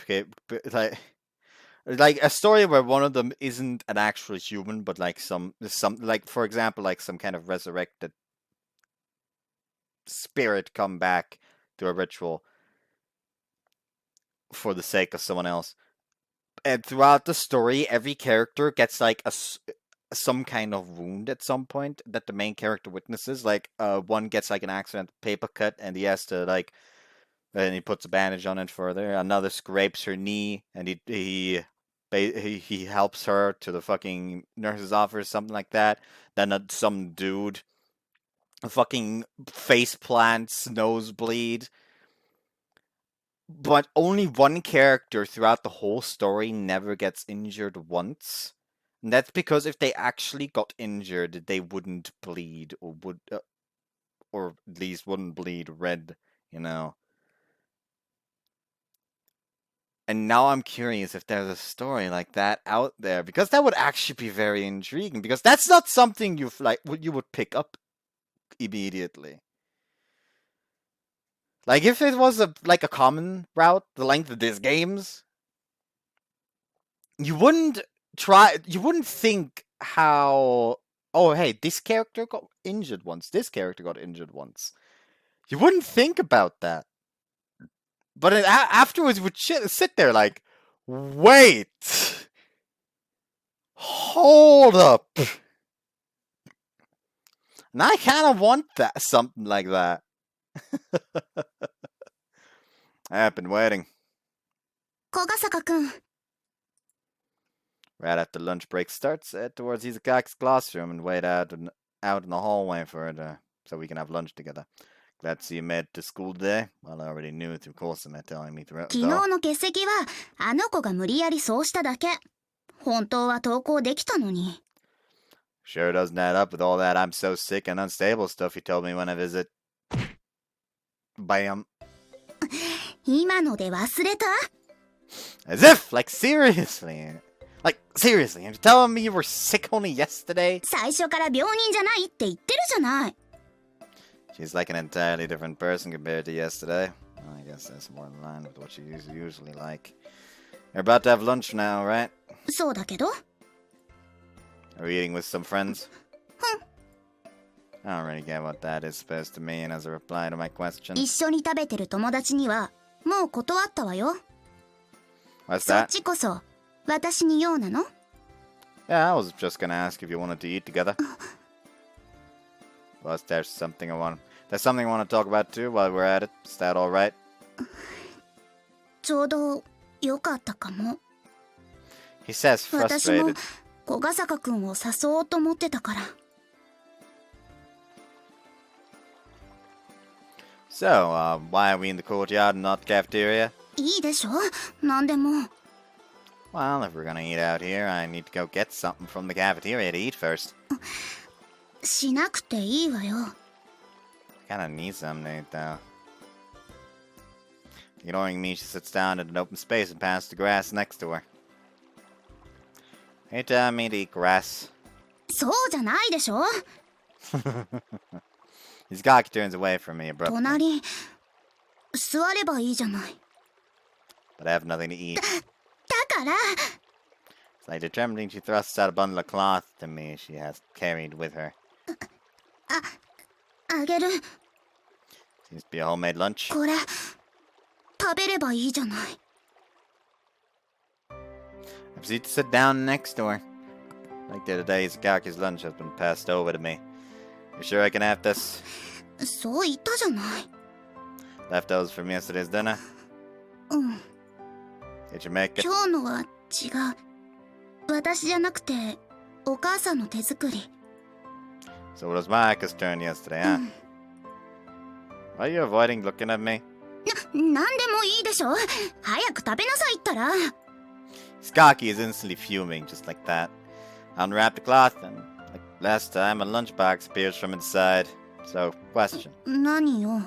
like a story where one of them isn't an actual human, but like some like, for example, like some kind of resurrected spirit come back through a ritual for the sake of someone else. And throughout the story, every character gets like some kind of wound at some point that the main character witnesses. Like, one gets like an accidental paper cut, and he has to like, and he puts a bandage on it further. Another scrapes her knee, and he helps her to the fucking nurse's office, something like that. Then some dude, a fucking face plants, nosebleed. But only one character throughout the whole story never gets injured once. And that's because if they actually got injured, they wouldn't bleed, or at least wouldn't bleed red, you know. And now I'm curious if there's a story like that out there, because that would actually be very intriguing, because that's not something you would pick up immediately. Like, if it was a common route, the length of these games, you wouldn't think how, oh, hey, this character got injured once, this character got injured once. You wouldn't think about that. But afterwards, you would sit there like, wait, hold up. And I kind of want that, something like that. I've been waiting.
小ヶ坂くん。
Right after lunch break starts, head towards Izakaki's classroom and wait out in the hallway for it, so we can have lunch together. Glad to see you made it to school today. Well, I already knew through Kosame telling me throughout.
昨日の欠席はあの子が無理やりそうしただけ。本当は登校できたのに。
Sure doesn't add up with all that I'm so sick and unstable stuff he told me when I visit. Bam.
今ので忘れた？
As if, like, seriously. Like, seriously, you're telling me you were sick only yesterday?
最初から病人じゃないって言ってるじゃない。
She's like an entirely different person compared to yesterday. Well, I guess that's more in line with what you usually like. You're about to have lunch now, right?
そうだけど。
Are you eating with some friends? I don't really get what that is supposed to mean as a reply to my question.
一緒に食べてる友達にはもう断ったわよ。
What's
そっ
that?
ちこそ私に用なの？
Yeah, I was just gonna ask if you wanted to eat together. Plus, there's something I want to talk about too while we're at it. Is that alright?
ちょうどよかったかも。
He says
私も
frustrated.
小笠坂くんを誘おうと思ってたから。
So, why are we in the courtyard and not the cafeteria?
いいでしょ？なんでも。
Well, if we're gonna eat out here, I need to go get something from the cafeteria to eat first.
しなくていいわよ。
Kinda need some to eat, though. Ignoring me, she sits down at an open space and pats the grass next to her. Are you telling me to eat grass?
そうじゃないでしょ？
His cocky turns away from me abruptly.
隣座ればいいじゃない。
But I have nothing to eat.
だから
It's like determining she thrusts out a bundle of cloth to me she has carried with her.
あげる。
Seems to be a homemade lunch.
これ食べればいいじゃない。
I proceed to sit down next to her. Like the other day, Sakaki's lunch has been passed over to me. You sure I can have this?
そう言ったじゃない。
Leftovers from yesterday's dinner?
うん。
Did you make it?
今日のは違う。私じゃなくてお母さんの手作り。
So it was Micah's turn yesterday, huh? Why are you avoiding looking at me?
なんでもいいでしょ。早く食べなさいったら。
Skaki is instantly fuming, just like that. I unwrap the cloth, and like last time, a lunchbox appears from inside. So, question.
何よ。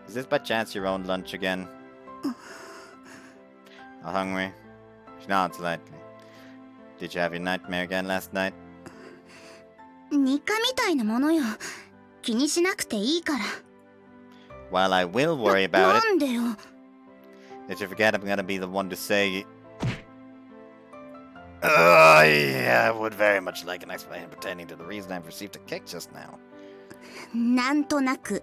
Is this by chance your own lunch again? How hungry? She nods lightly. Did you have your nightmare again last night?
日課みたいなものよ。気にしなくていいから。
Well, I will worry about
な
it.
んでよ。
Did you forget I'm gonna be the one to say... yeah, I would very much like an explanation pertaining to the reason I've received a kick just now.
なんとなく。
You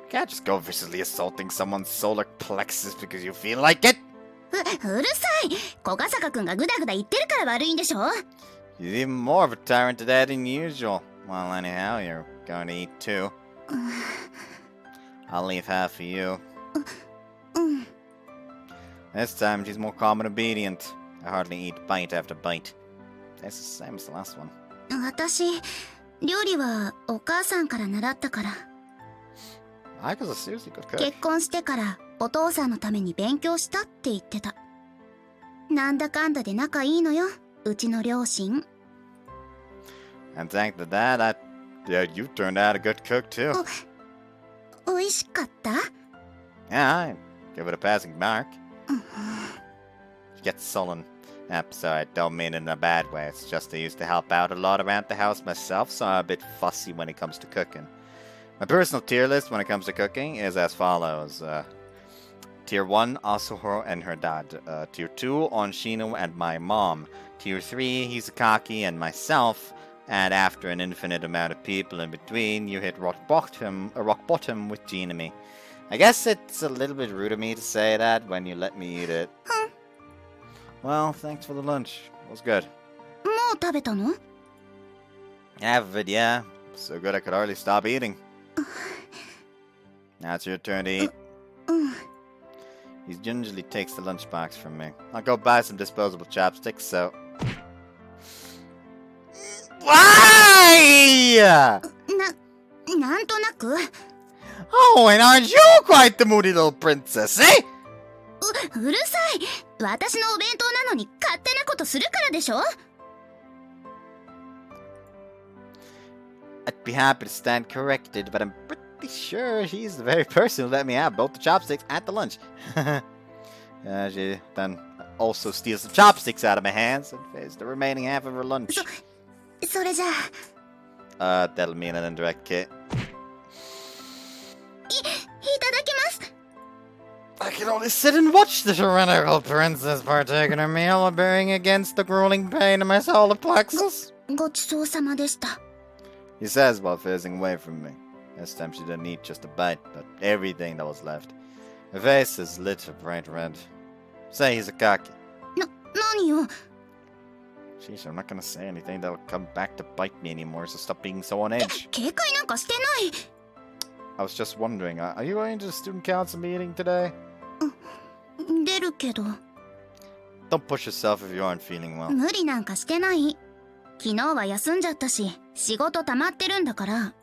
can't just go viciously assaulting someone's solar plexus because you feel like it!
うるさい。小笠坂くんがグダグダ言ってるから悪いんでしょ。
She's even more of a tyrant today than usual. Well, anyhow, you're going to eat too. I'll leave half for you.
うん。
This time, she's more calm and obedient. I hardly eat bite after bite. It's the same as the last one.
私、料理はお母さんから習ったから。
Micah's a seriously good cook.
結婚してからお父さんのために勉強したって言ってた。なんだかんだで仲いいのよ、うちの両親。
And thanks to that, you turned out a good cook too.
美味しかった？
Yeah, I give it a passing mark. She gets sullen. Sorry, I don't mean it in a bad way. It's just I used to help out a lot around the house myself, so I'm a bit fussy when it comes to cooking. My personal tier list when it comes to cooking is as follows. Tier 1, Asuho and her dad. Tier 2, Onshino and my mom. Tier 3, Hisakaki and myself. And after an infinite amount of people in between, you hit rock bottom with Jinami. I guess it's a little bit rude of me to say that when you let me eat it. Well, thanks for the lunch. It was good.
もう食べたの？
Half of it, yeah. So good I could hardly stop eating. Now it's your turn to eat.
うん。
He gingerly takes the lunchbox from me. I'll go buy some disposable chopsticks, so... Why?
なんとなく。
Oh, and aren't you quite the moody little princess, eh?
うるさい。私のお弁当なのに勝手なことするからでしょ。
be happy to stand corrected, but I'm pretty sure he's the very person who let me have both the chopsticks and the lunch. She then also steals the chopsticks out of my hands and pays the remaining half of her lunch.
それじゃあ
That'll mean an indirect kick.
いただきます
I can only sit and watch the tyrannical princess partake in her meal while bearing against the grueling pain in my solar plexus.
ごちそうさまでした
He says while facing away from me. This time she didn't eat just a bite, but everything that was left. Her face is lit a bright red. Say he's a cocky.
何よ
Sheesh, I'm not gonna say anything that'll come back to bite me anymore, so stop being so on edge.
警戒なんかしてない
I was just wondering, are you going to the student council meeting today?
出るけど
Don't push yourself if you aren't feeling well.
無理なんかしてない昨日は休んじゃったし仕事溜まってるんだから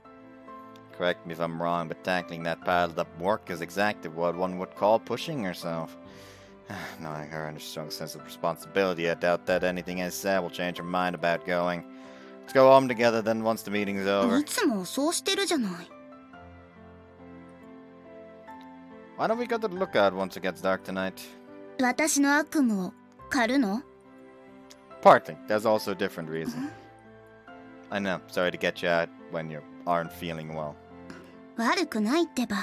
Correct me if I'm wrong, but tackling that piled up work is exactly what one would call pushing herself. Knowing her and her strong sense of responsibility, I doubt that anything I said will change her mind about going. Let's go home together then once the meeting's over.
いつもそうしてるじゃない
Why don't we go to the lookout once it gets dark tonight?
私の悪夢を狩るの
Partly. There's also a different reason. I know. Sorry to get you out when you aren't feeling well.
悪くないってば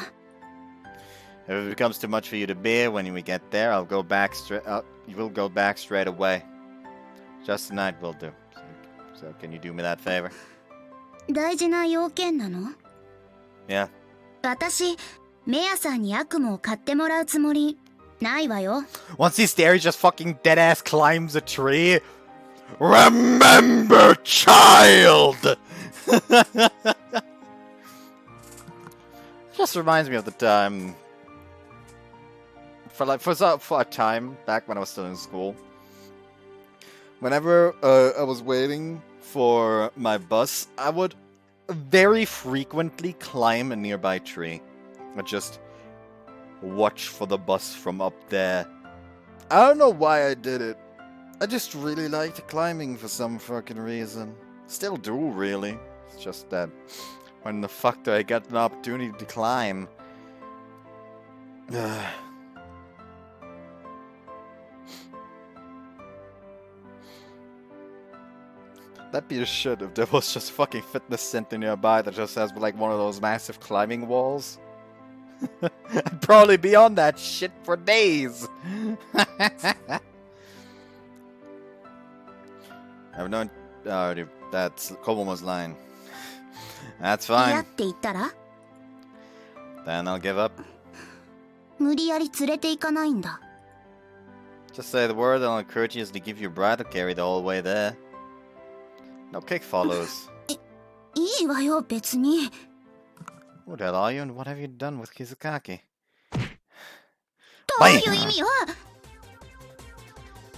If it becomes too much for you to bear when we get there, I'll go back straight. You will go back straight away. Just tonight will do. So can you do me that favor?
大事な要件なの
Yeah.
私メアさんに悪夢を買ってもらうつもりないわよ
Once he's there, he just fucking dead ass climbs a tree. Remember, child. Just reminds me of the time. For a time back when I was still in school. Whenever I was waiting for my bus, I would very frequently climb a nearby tree. I'd just watch for the bus from up there. I don't know why I did it. I just really liked climbing for some fucking reason. Still do, really. It's just that when the fuck do I get an opportunity to climb? That'd be a shit if there was just fucking fitness center nearby that just has like one of those massive climbing walls. I'd probably be on that shit for days. I've known already. That's Komomo's line. That's
嫌っ
fine.
て言ったら
Then I'll give up.
無理やり連れて行かないんだ
Just say the word and I'll courteously give you a bridal carry the whole way there. No kick follows.
いいわよ別に
Who the hell are you and what have you done with Kizukaki?
どういう意味よ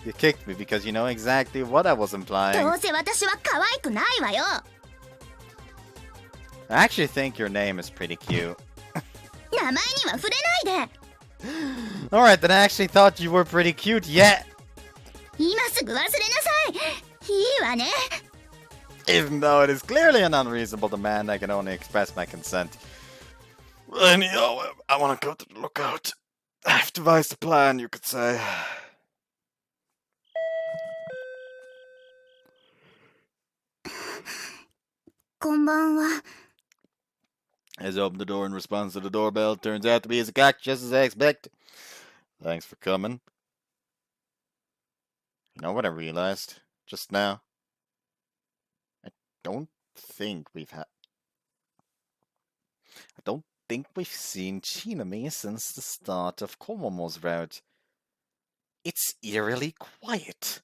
You kicked me because you know exactly what I was
ど
implying.
うせ私は可愛くないわよ
I actually think your name is pretty cute.
名前には触れないで
Alright, then I actually thought you were pretty cute yet.
今すぐ忘れなさいいいわね
Even though it is clearly an unreasonable demand, I can only express my consent. Anyhow, I want to go to the lookout. I've devised a plan, you could say.
Konbanwa.
As I open the door in response to the doorbell, turns out to be his cock just as I expected. Thanks for coming. You know what I realized just now? I don't think we've seen Chinami since the start of Komomo-Route. It's eerily quiet.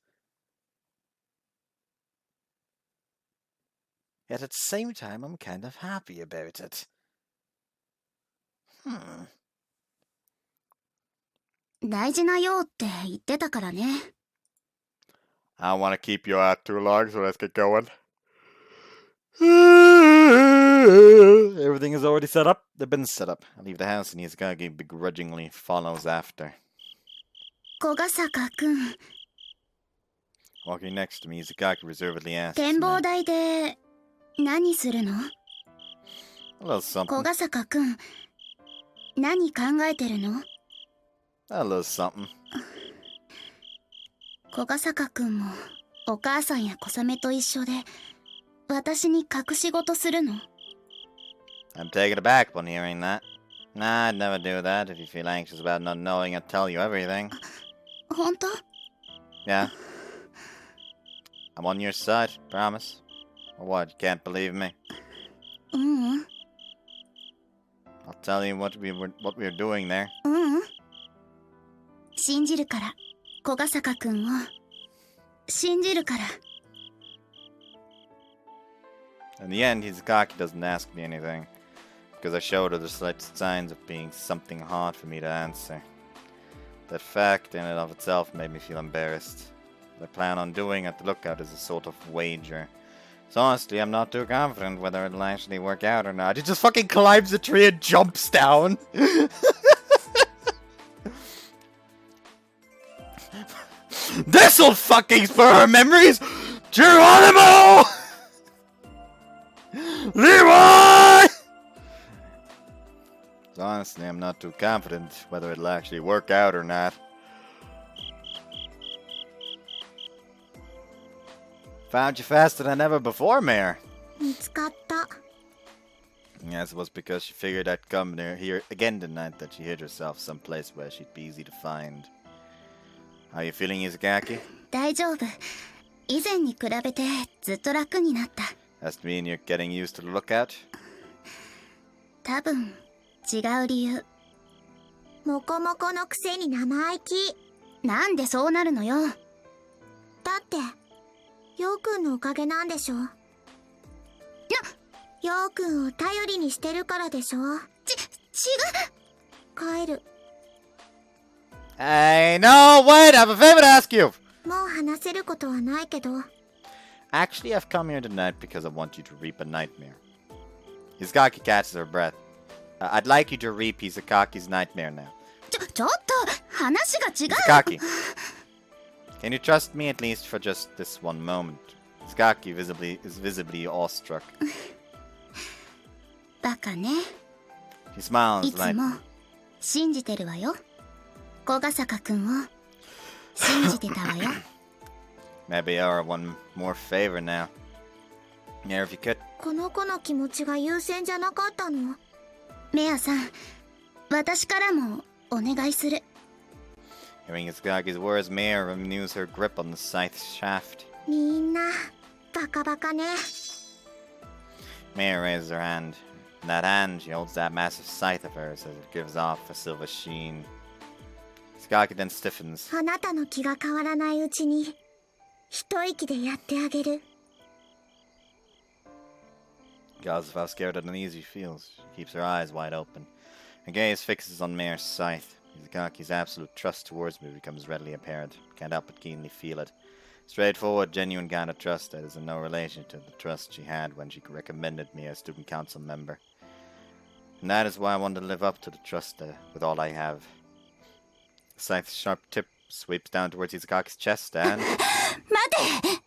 Yet at the same time, I'm kind of happy about it.
大事なよって言ってたからね
I don't want to keep you out too long, so let's get going. Everything is already set up. They've been set up. I leave the house and Izakagi begrudgingly follows after.
小笠原くん
Walking next to me, Izakagi reservedly asks
展望
me,
台で何するの
A little
小
something.
笠原くん、何考えてるの？
A little something.
小笠原くんもお母さんや小雨と一緒で私に隠し事するの？
I'm taken aback upon hearing that. Nah, I'd never do that. If you feel anxious about not knowing, I'd tell you everything.
本当？
Yeah. I'm on your side, promise. Or what, you can't believe me?
ううん。
I'll tell you what we were doing there.
ううん。信じるから、小笠原くんを。信じるから。
In the end, Hizukaki doesn't ask me anything, because I showed her the slightest signs of being something hard for me to answer. That fact in and of itself made me feel embarrassed. What I plan on doing at the lookout is a sort of wager. So honestly, I'm not too confident whether it'll actually work out or not. He just fucking climbs a tree and jumps down! This'll fucking spur her memories! Geronimo! Leroy! So honestly, I'm not too confident whether it'll actually work out or not. Found you faster than ever before, Mayor.
見つかった。
Yes, it was because she figured I'd come near here again tonight that she hid herself someplace where she'd be easy to find. How you feeling, Izakaki?
大丈夫。以前に比べてずっと楽になった。
Has to mean you're getting used to the lookout?
多分、違う理由。モコモコのくせに生意気。なんでそうなるのよ。だって、ヨウくんのおかげなんでしょ。ヨウくんを頼りにしてるからでしょ。違う。帰る。
Hey, no, wait, I have a favor to ask you!
もう話せることはないけど。
Actually, I've come here tonight because I want you to reap a nightmare. Hizukaki catches her breath. I'd like you to reap Hizukaki's nightmare now.
ちょっと、話が違う。
Hizukaki, can you trust me at least for just this one moment? Hizukaki is visibly awestruck.
バカね。
He smiles
いつ
lightly.
も信じてるわよ。小笠原くんを信じてたわよ。
Maybe I owe her one more favor now. Yeah, if you could.
この子の気持ちが優先じゃなかったの？メアさん、私からもお願いする。
Hearing Hizukaki's words, Maya renews her grip on the scythe shaft.
みんな、バカバカね。
Maya raises her hand. In that hand, she holds that massive scythe of hers as it gives off a silver sheen. Hizukaki then stiffens.
あなたの気が変わらないうちに、一息でやってあげる。
Regardless of how scared and uneasy she feels, she keeps her eyes wide open. Her gaze fixes on Mayor's scythe. Hizukaki's absolute trust towards me becomes readily apparent. Can't help but keenly feel it. Straightforward, genuine kind of trust that is in no relation to the trust she had when she recommended me as student council member. And that is why I want to live up to the trust with all I have. The scythe's sharp tip sweeps down towards Hizukaki's chest and...
待て！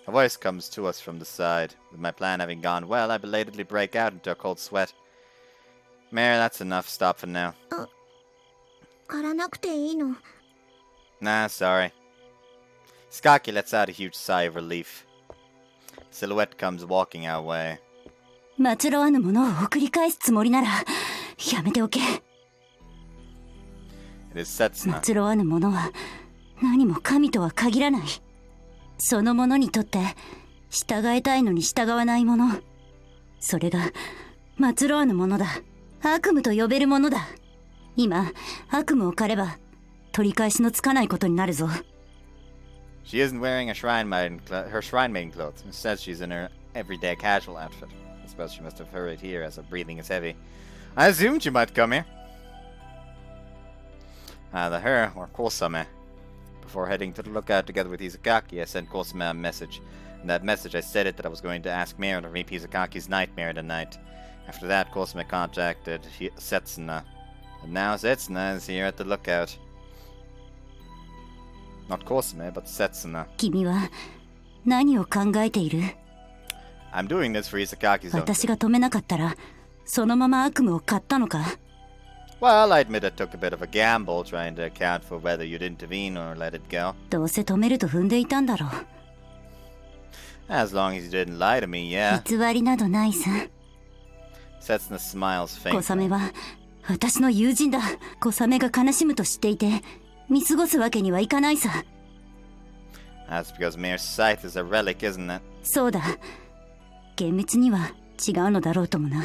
A voice comes to us from the side. With my plan having gone well, I belatedly break out into a cold sweat. Mayor, that's enough. Stop for now.
狩らなくていいの。
Nah, sorry. Hizukaki lets out a huge sigh of relief. Silhouette comes walking our way.
末路あぬものを送り返すつもりならやめておけ。
It is Setsuna.
末路あぬものは何も神とは限らない。そのものにとって従えたいのに従わないもの、それが末路あぬものだ。悪夢と呼べるものだ。今悪夢を狩れば取り返しのつかないことになるぞ。
She isn't wearing her shrine maiden clothes. Instead, she's in her everyday casual outfit. I suppose she must have hurried here as her breathing is heavy. I assumed you might come here. Either her or Kosame. Before heading to the lookout together with Hizukaki, I sent Kosame a message. In that message, I stated that I was going to ask Mira to reap Hizukaki's nightmare tonight. After that, Kosame contacted Setsuna. And now Setsuna is here at the lookout. Not Kosame, but Setsuna.
君は何を考えている？
I'm doing this for Isakaki's own.
私が止めなかったらそのまま悪夢を買ったのか？
Well, I admit I took a bit of a gamble trying to account for whether you'd intervene or let it go.
どうせ止めると踏んでいたんだろう。
As long as you didn't lie to me, yeah.
偽りなどないさ。
Setsuna smiles
小
faintly.
雨は私の友人だ。小雨が悲しむと知っていて見過ごすわけにはいかないさ。
That's because mere sight is a relic, isn't it?
そうだ。厳密には違うのだろうともな。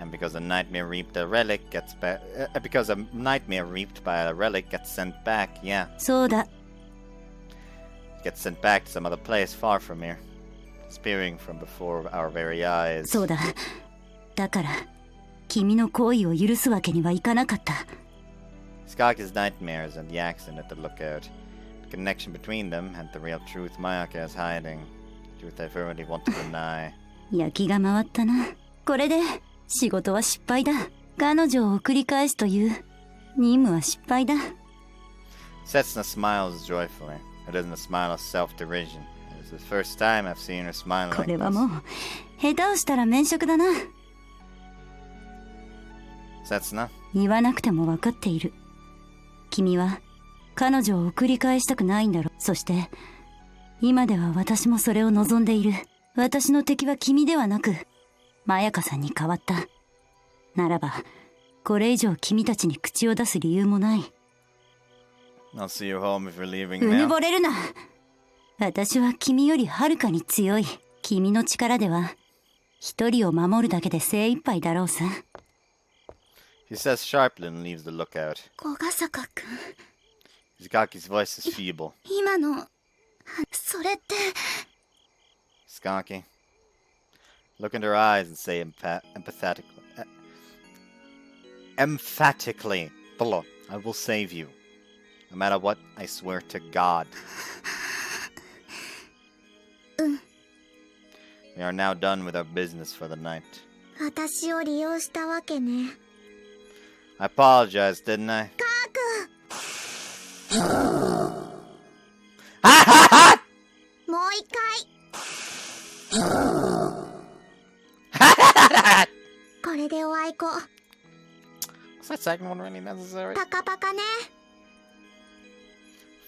And because a nightmare reaped a relic gets because a nightmare reaped by a relic gets sent back, yeah.
そうだ。
Gets sent back to some other place far from here. Disappearing from before our very eyes.
そうだ。だから君の行為を許すわけにはいかなかった。
Skaki's nightmares and the accident at the lookout. The connection between them and the real truth Mayaka is hiding. Truth I firmly want to deny.
焼きが回ったな。これで仕事は失敗だ。彼女を送り返すという任務は失敗だ。
Setsuna smiles joyfully. It isn't a smile of self-derision. It is the first time I've seen her smile
こ
like
れは
this.
もう下手をしたら免職だな。
Setsuna?
言わなくても分かっている。君は彼女を送り返したくないんだろう。そして今では私もそれを望んでいる。私の敵は君ではなくまやかさんに変わった。ならばこれ以上君たちに口を出す理由もない。
I'll see you home if you're leaving
うぬ
now.
ぼれるな。私は君よりはるかに強い。君の力では一人を守るだけで精一杯だろうさ。
He says sharply and leaves the lookout.
小ヶ坂くん、
Skaki's voice is feeble.
今のそれって。
Skaki. Look into her eyes and say emphatically, Polo, I will save you. No matter what, I swear to God. We are now done with our business for the night.
私を利用したわけね。
I apologized, didn't I?
もう一回。これでおあいこ。
Was that second one really necessary?
パカパカね。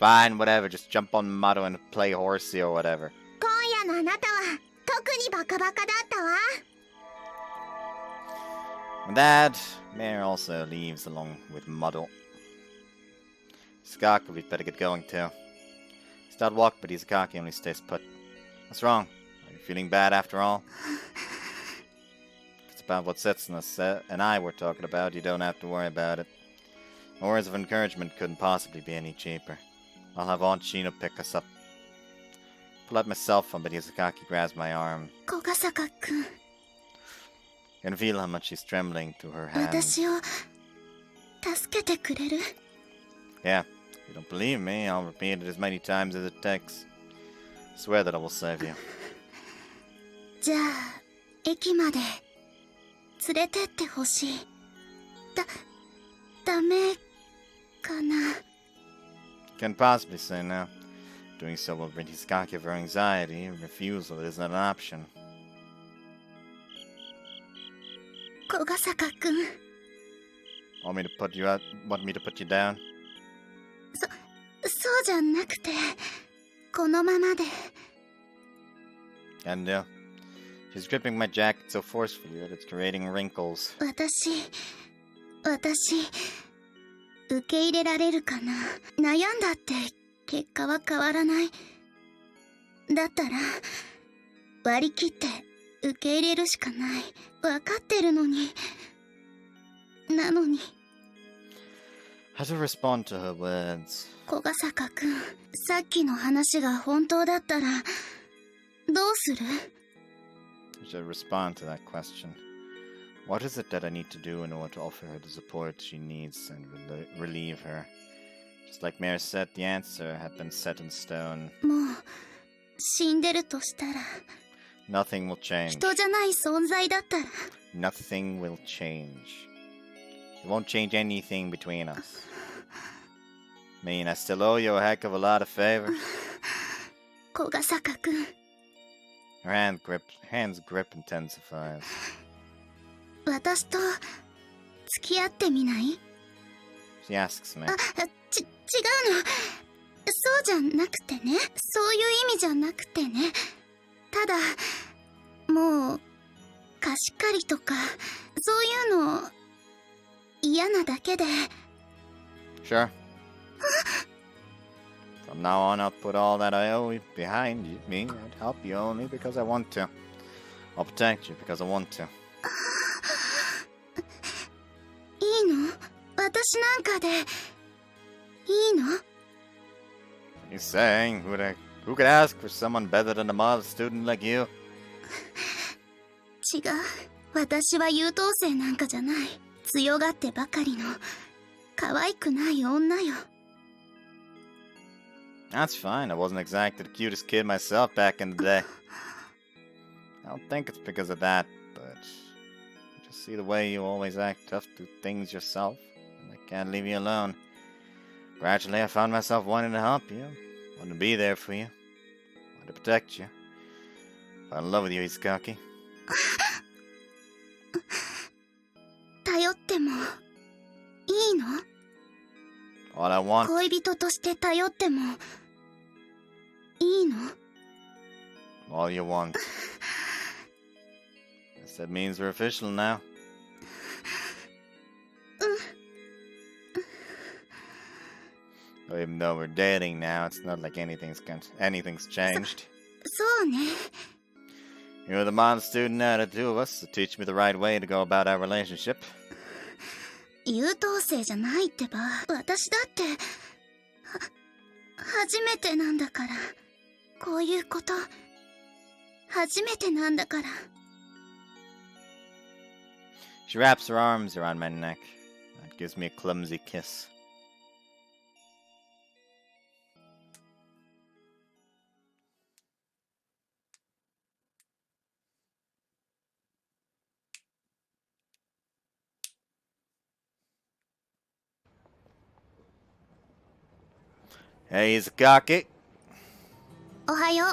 Fine, whatever. Just jump on Mato and play horsey or whatever.
今夜のあなたは特にバカバカだったわ。
With that, Mayor also leaves along with Muddle. Skaki, we'd better get going too. Start walk, but Izakaki only stays put. What's wrong? Are you feeling bad after all? If it's about what Setsuna and I were talking about, you don't have to worry about it. My words of encouragement couldn't possibly be any cheaper. I'll have Aunt Shino pick us up. Pull out my cell phone, but Izakaki grabs my arm.
小ヶ坂くん、
I can feel how much she's trembling through her hands.
私を助けてくれる？
Yeah, if you don't believe me, I'll repeat it as many times as it takes. I swear that I will save you.
じゃあ駅まで連れてってほしい。ダメかな。
Can't possibly say no. Doing so will rid Izakaki of her anxiety. Refusal isn't an option.
小ヶ坂くん、
Want me to put you down?
そうじゃなくてこのままで。
Can do. She's gripping my jacket so forcefully that it's creating wrinkles.
私受け入れられるかな。悩んだって結果は変わらない。だったら割り切って受け入れるしかない。分かってるのに。なのに。
How to respond to her words?
小ヶ坂くん、さっきの話が本当だったらどうする？
I should respond to that question. What is it that I need to do in order to offer her the support she needs and relieve her? Just like Mare said, the answer had been set in stone.
もう死んでるとしたら、
Nothing will change.
人じゃない存在だったら。
Nothing will change. It won't change anything between us. Mean I still owe you a heck of a lot of favors.
小ヶ坂くん、
Her hand's grip intensifies.
私と付き合ってみない？
She asks me.
違うの。そうじゃなくてね。そういう意味じゃなくてね。ただ、もう、貸し借りとか、そういうの、嫌なだけで。
Sure. From now on, I'll put all that I owe behind me and help you only because I want to. I'll protect you because I want to.
いいの？私なんかで、いいの？
He's saying, who could ask for someone better than a model student like you?
違う。私は優等生なんかじゃない。強がってばかりの、可愛くない女よ。
That's fine. I wasn't exactly the cutest kid myself back in the day. I don't think it's because of that, but I just see the way you always act tough to things yourself, and I can't leave you alone. Gradually, I found myself wanting to help you, wanting to be there for you, wanting to protect you. I fell in love with you, Hisakaki.
頼っても、いいの？
All I want.
恋人として頼っても、いいの？
All you want. Guess that means we're official now. Even though we're dating now, it's not like anything's changed.
そうね。
You're the model student out of the two of us, so teach me the right way to go about our relationship.
優等生じゃないってば。私だって、初めてなんだから。こういうこと、初めてなんだから。
She wraps her arms around my neck. That gives me a clumsy kiss. Hey, Hisakaki.
おはよ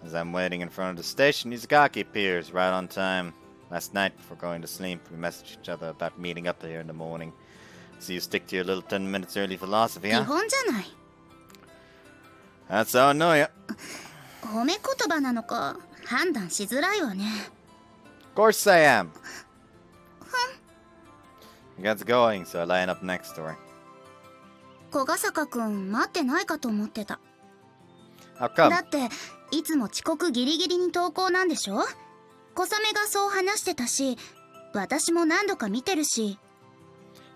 う。
As I'm waiting in front of the station, Hisakaki appears right on time. Last night, before going to sleep, we messaged each other about meeting up here in the morning. So you stick to your little 10 minutes early philosophy,
基
huh?
本じゃない。
That's how I know ya.
褒め言葉なのか、判断しづらいわね。
Of course I am. He gets going, so I line up next to her.
小ヶ坂くん、待ってないかと思ってた。
How come?
だって、いつも遅刻ギリギリに登校なんでしょ？小雨がそう話してたし、私も何度か見てるし。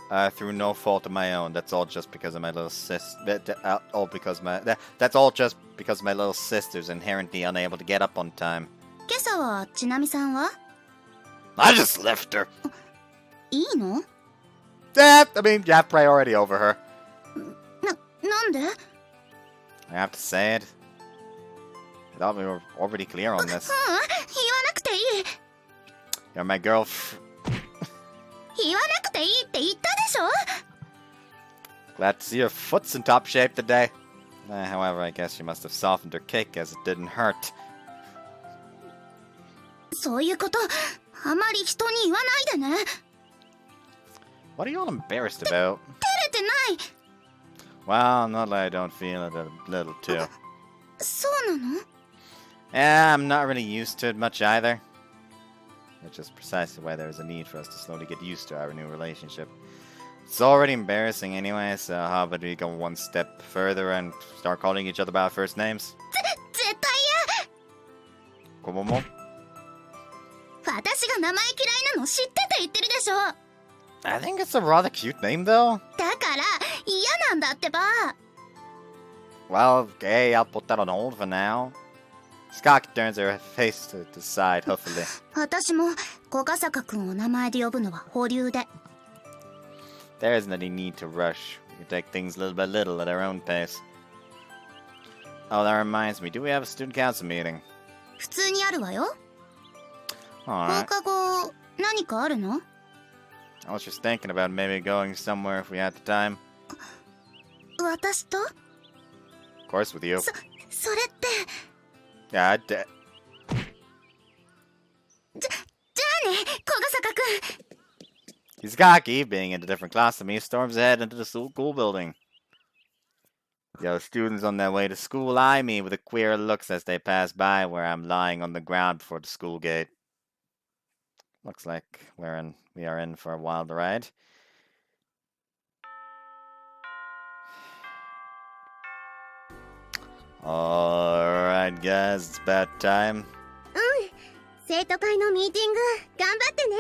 Through no fault of my own. That's all just because of my little That's all just because my little sister's inherently unable to get up on time.
今朝はちなみさんは？
I just left her.
いいの？
I mean, you have priority over her.
なんで？
I have to say it. I thought we were already clear on this.
言わなくていい。
You're my girl.
言わなくていいって言ったでしょ？
Glad to see your foot's in top shape today. However, I guess she must have softened her kick as it didn't hurt.
そういうこと、あまり人に言わないでね。
What are you all embarrassed about?
照れてない。
Well, not like I don't feel it a little too.
そうなの？
Yeah, I'm not really used to it much either. Which is precisely why there is a need for us to slowly get used to our new relationship. It's already embarrassing anyway, so how about we go one step further and start calling each other by our first names?
絶対嫌。
Komomo?
私が名前嫌いなの知ってて言ってるでしょ。
I think it's a rather cute name, though.
だから嫌なんだってば。
Well, okay, I'll put that on hold for now. Scott turns her face to the side, hopefully.
私も小ヶ坂くんを名前で呼ぶのは保留で。
There isn't any need to rush. We can take things little by little at our own pace. Oh, that reminds me. Do we have a student council meeting?
普通にあるわよ。 放
Alright.
課後何かあるの？
I was just thinking about maybe going somewhere if we had the time.
私と？
Of course, with you.
それって。
Yeah, Izagaki, being in a different class than me, storms ahead into the school building. The other students on their way to school eye me with queer looks as they pass by where I'm lying on the ground before the school gate. Looks like we are in for a wild ride. Alright guys, it's about time.
生徒会のミーティング頑張ってね。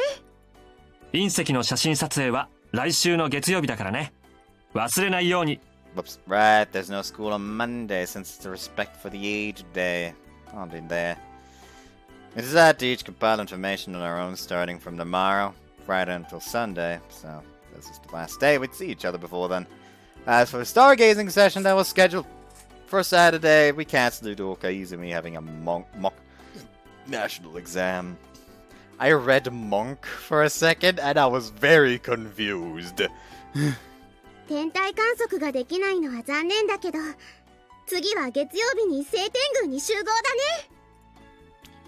隕石の写真撮影は来週の月曜日だからね。忘れないように。
Whoops, right, there's no school on Monday since it's a Respect for the Aged Day. I'll be there. We decided to each compile information on our own starting from tomorrow, Friday until Sunday, so this is the last day we'd see each other before then. As for the stargazing session that was scheduled for Saturday, we cancelled due to Okaizumi having a mock national exam. I read monk for a second and I was very confused.
天体観測ができないのは残念だけど、次は月曜日に晴天宮に集合だね。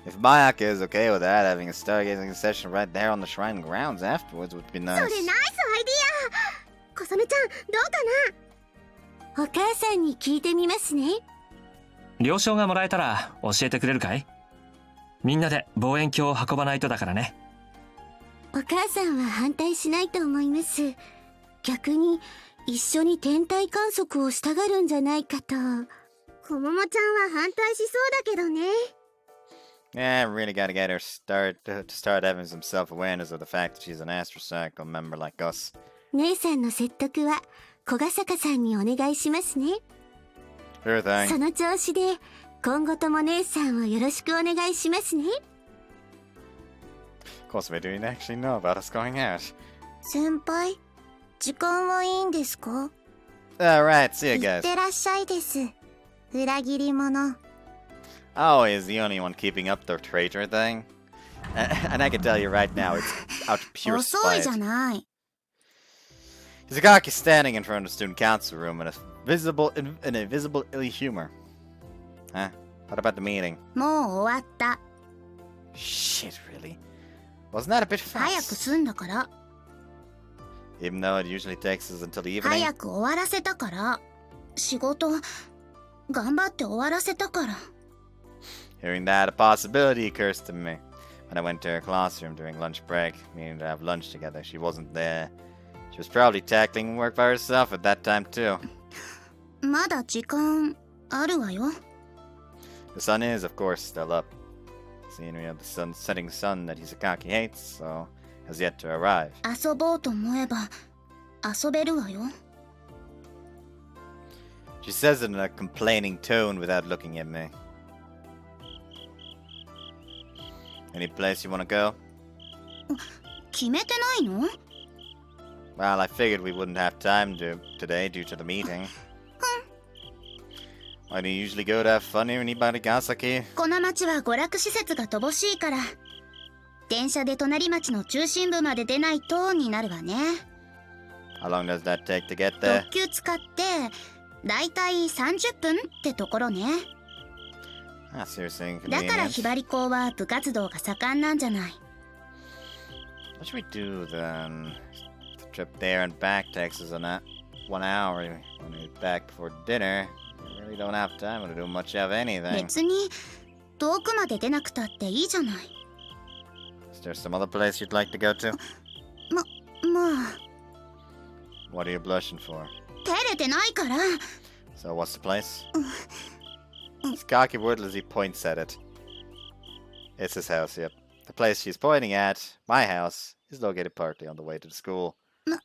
If Mayaka is okay with that, having a stargazing session right there on the shrine grounds afterwards would be nice.
それナイスアイディア。小雨ちゃん、どうかな。お母さんに聞いてみますね。
了承がもらえたら教えてくれるかい？みんなで望遠鏡を運ばないとだからね。
お母さんは反対しないと思います。逆に一緒に天体観測をしたがるんじゃないかと。こももちゃんは反対しそうだけどね。
Yeah, really gotta get her to start having some self-awareness of the fact that she's an astrocycle member like us.
姉さんの説得は小ヶ坂さんにお願いしますね。
Sure thing.
その調子で今後とも姉さんをよろしくお願いしますね。
Of course we didn't actually know about us going out.
先輩、時間はいいんですか？
Alright, see you
いっ
guys.
てらっしゃいです。裏切り者。
Oh, he's the only one keeping up the traitor thing. And I can tell you right now, it's out of pure
遅い
spite.
じゃない。
Izagaki's standing in front of the student council room in a visible ill humor. Huh? What about the meeting?
もう終わった。
Shit, really? Wasn't that a bit
早く
fast?
済んだから。
Even though it usually takes us until the evening?
早く終わらせたから。仕事頑張って終わらせたから。
Hearing that, a possibility occurs to me. When I went to her classroom during lunch break, meaning to have lunch together, she wasn't there. She was probably tackling work by herself at that time too.
まだ時間あるわよ。
The sun is, of course, still up. Scenery of the setting sun that Hisakaki hates, so has yet to arrive.
遊ぼうと思えば遊べるわよ。
She says it in a complaining tone without looking at me. Any place you want to go?
決めてないの？
Well, I figured we wouldn't have time today due to the meeting. Why do you usually go to have fun here in Ibarigasaki?
この町は娯楽施設が乏しいから、電車で隣町の中心部まで出ないとになるわね。
How long does that take to get there?
特急使ってだいたい30分ってところね。
Ah, seriously
だから
inconvenient.
ひばり校は部活動が盛んなんじゃない。
What should we do then? The trip there and back takes us 1 hour. When we're back before dinner, we really don't have time to do much of anything.
別に遠くまで出なくたっていいじゃない。
Is there some other place you'd like to go to?
まあ
What are you blushing for?
照れてないから。
So what's the place? Skaki wordlessly points at it. It's his house, yep. The place she's pointing at, my house, is located partly on the way to the school.
まあ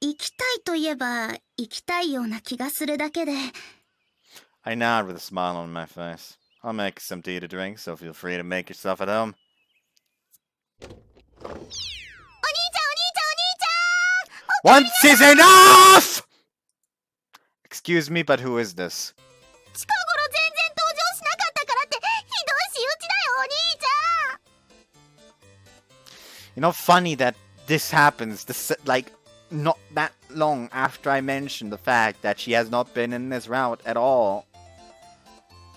行きたいといえば行きたいような気がするだけで。
I nod with a smile on my face. I'll make you some tea to drink, so feel free to make yourself at home.
お兄ちゃんお兄ちゃんお兄ちゃん。
Once is enough! Excuse me, but who is this?
近頃全然登場しなかったからってひどい仕打ちだよお兄ちゃん。
You know, funny that this happens, like, not that long after I mentioned the fact that she has not been in this route at all.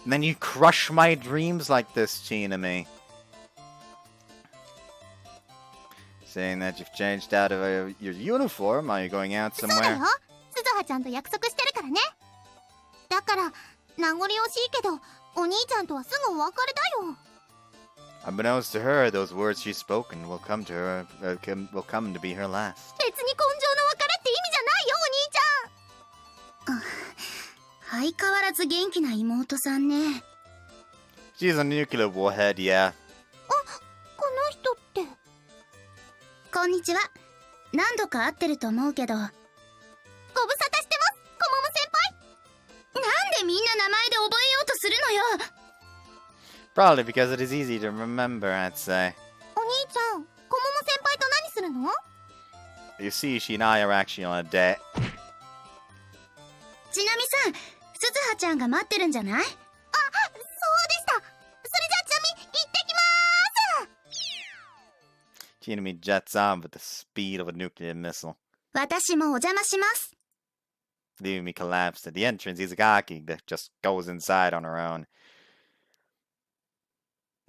And then you crush my dreams like this, Chinami. Saying that you've changed out of your uniform. Are you going out
そうだ
somewhere?
よ。鈴葉ちゃんと約束してるからね。だから、名残惜しいけど、お兄ちゃんとはすぐお別れだよ。
Unbeknownst to her, those words she's spoken will come to her, will come to be her last.
別に根性の別れって意味じゃないよ、お兄ちゃん。相変わらず元気な妹さんね。
She's a nuclear warhead, yeah.
この人って。こんにちは。何度か会ってると思うけど。ご無沙汰してます、コモモ先輩。なんでみんな名前で覚えようとするのよ。
Probably because it is easy to remember, I'd say.
お兄ちゃん、コモモ先輩と何するの？
You see, she and I are actually on a date.
ちなみさん、鈴葉ちゃんが待ってるんじゃない？あ、そうでした。それじゃあちなみ、行ってきまーす。
She and me jets on with the speed of a nuclear missile.
私もお邪魔します。
Leaving me collapsed at the entrance, Izagaki that just goes inside on her own.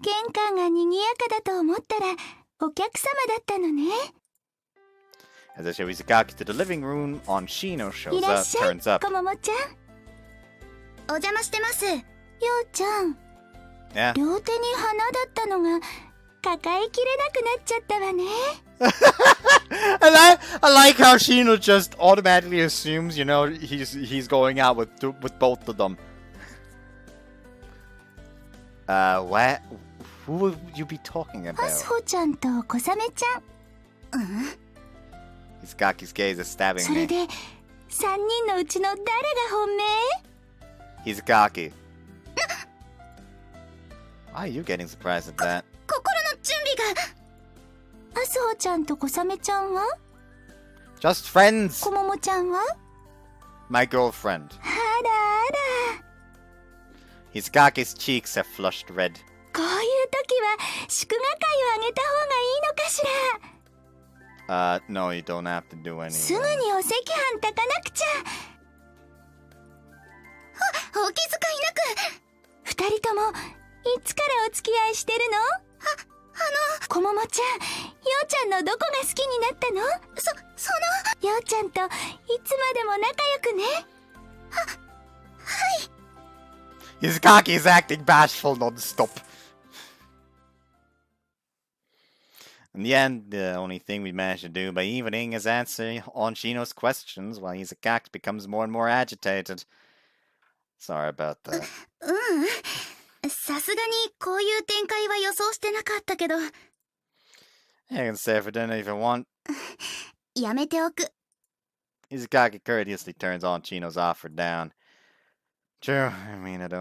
玄関が賑やかだと思ったらお客様だったのね。
As I show Izagaki to the living room, on Shino
い
shows
らっ
up,
しゃい、
turns up.
こももちゃん。お邪魔してます。ようちゃん、
Yeah.
両手に花だったのが抱えきれなくなっちゃったわね。
I like how Shino just automatically assumes, you know, he's going out with both of them. What? Who would you be talking
あ
about?
すほちゃんと小雨ちゃん。
Izagaki's gaze is stabbing
それ
me.
で3人のうちの誰が本命？
Izagaki. Why are you getting surprised at that?
心の準備が。あすほちゃんと小雨ちゃんは？
Just friends.
こももちゃんは？
My girlfriend.
あらあら。
Izagaki's cheeks have flushed red.
こういう時は祝賀会をあげた方がいいのかしら。
No, you don't have to do
すぐ
anything.
にお赤飯炊かなくちゃ。お気遣いなく。二人ともいつからお付き合いしてるの？こももちゃん、ようちゃんのどこが好きになったの？ようちゃんといつまでも仲良くね。
Izagaki is acting bashful non-stop. In the end, the only thing we managed to do by evening is answer on Shino's questions while Izagaki becomes more and more agitated. Sorry about that.
さすがにこういう展開は予想してなかったけど。
You can stay for dinner if you want.
やめておく。
Izagaki courteously turns on Shino's offer down. True, I mean, you'd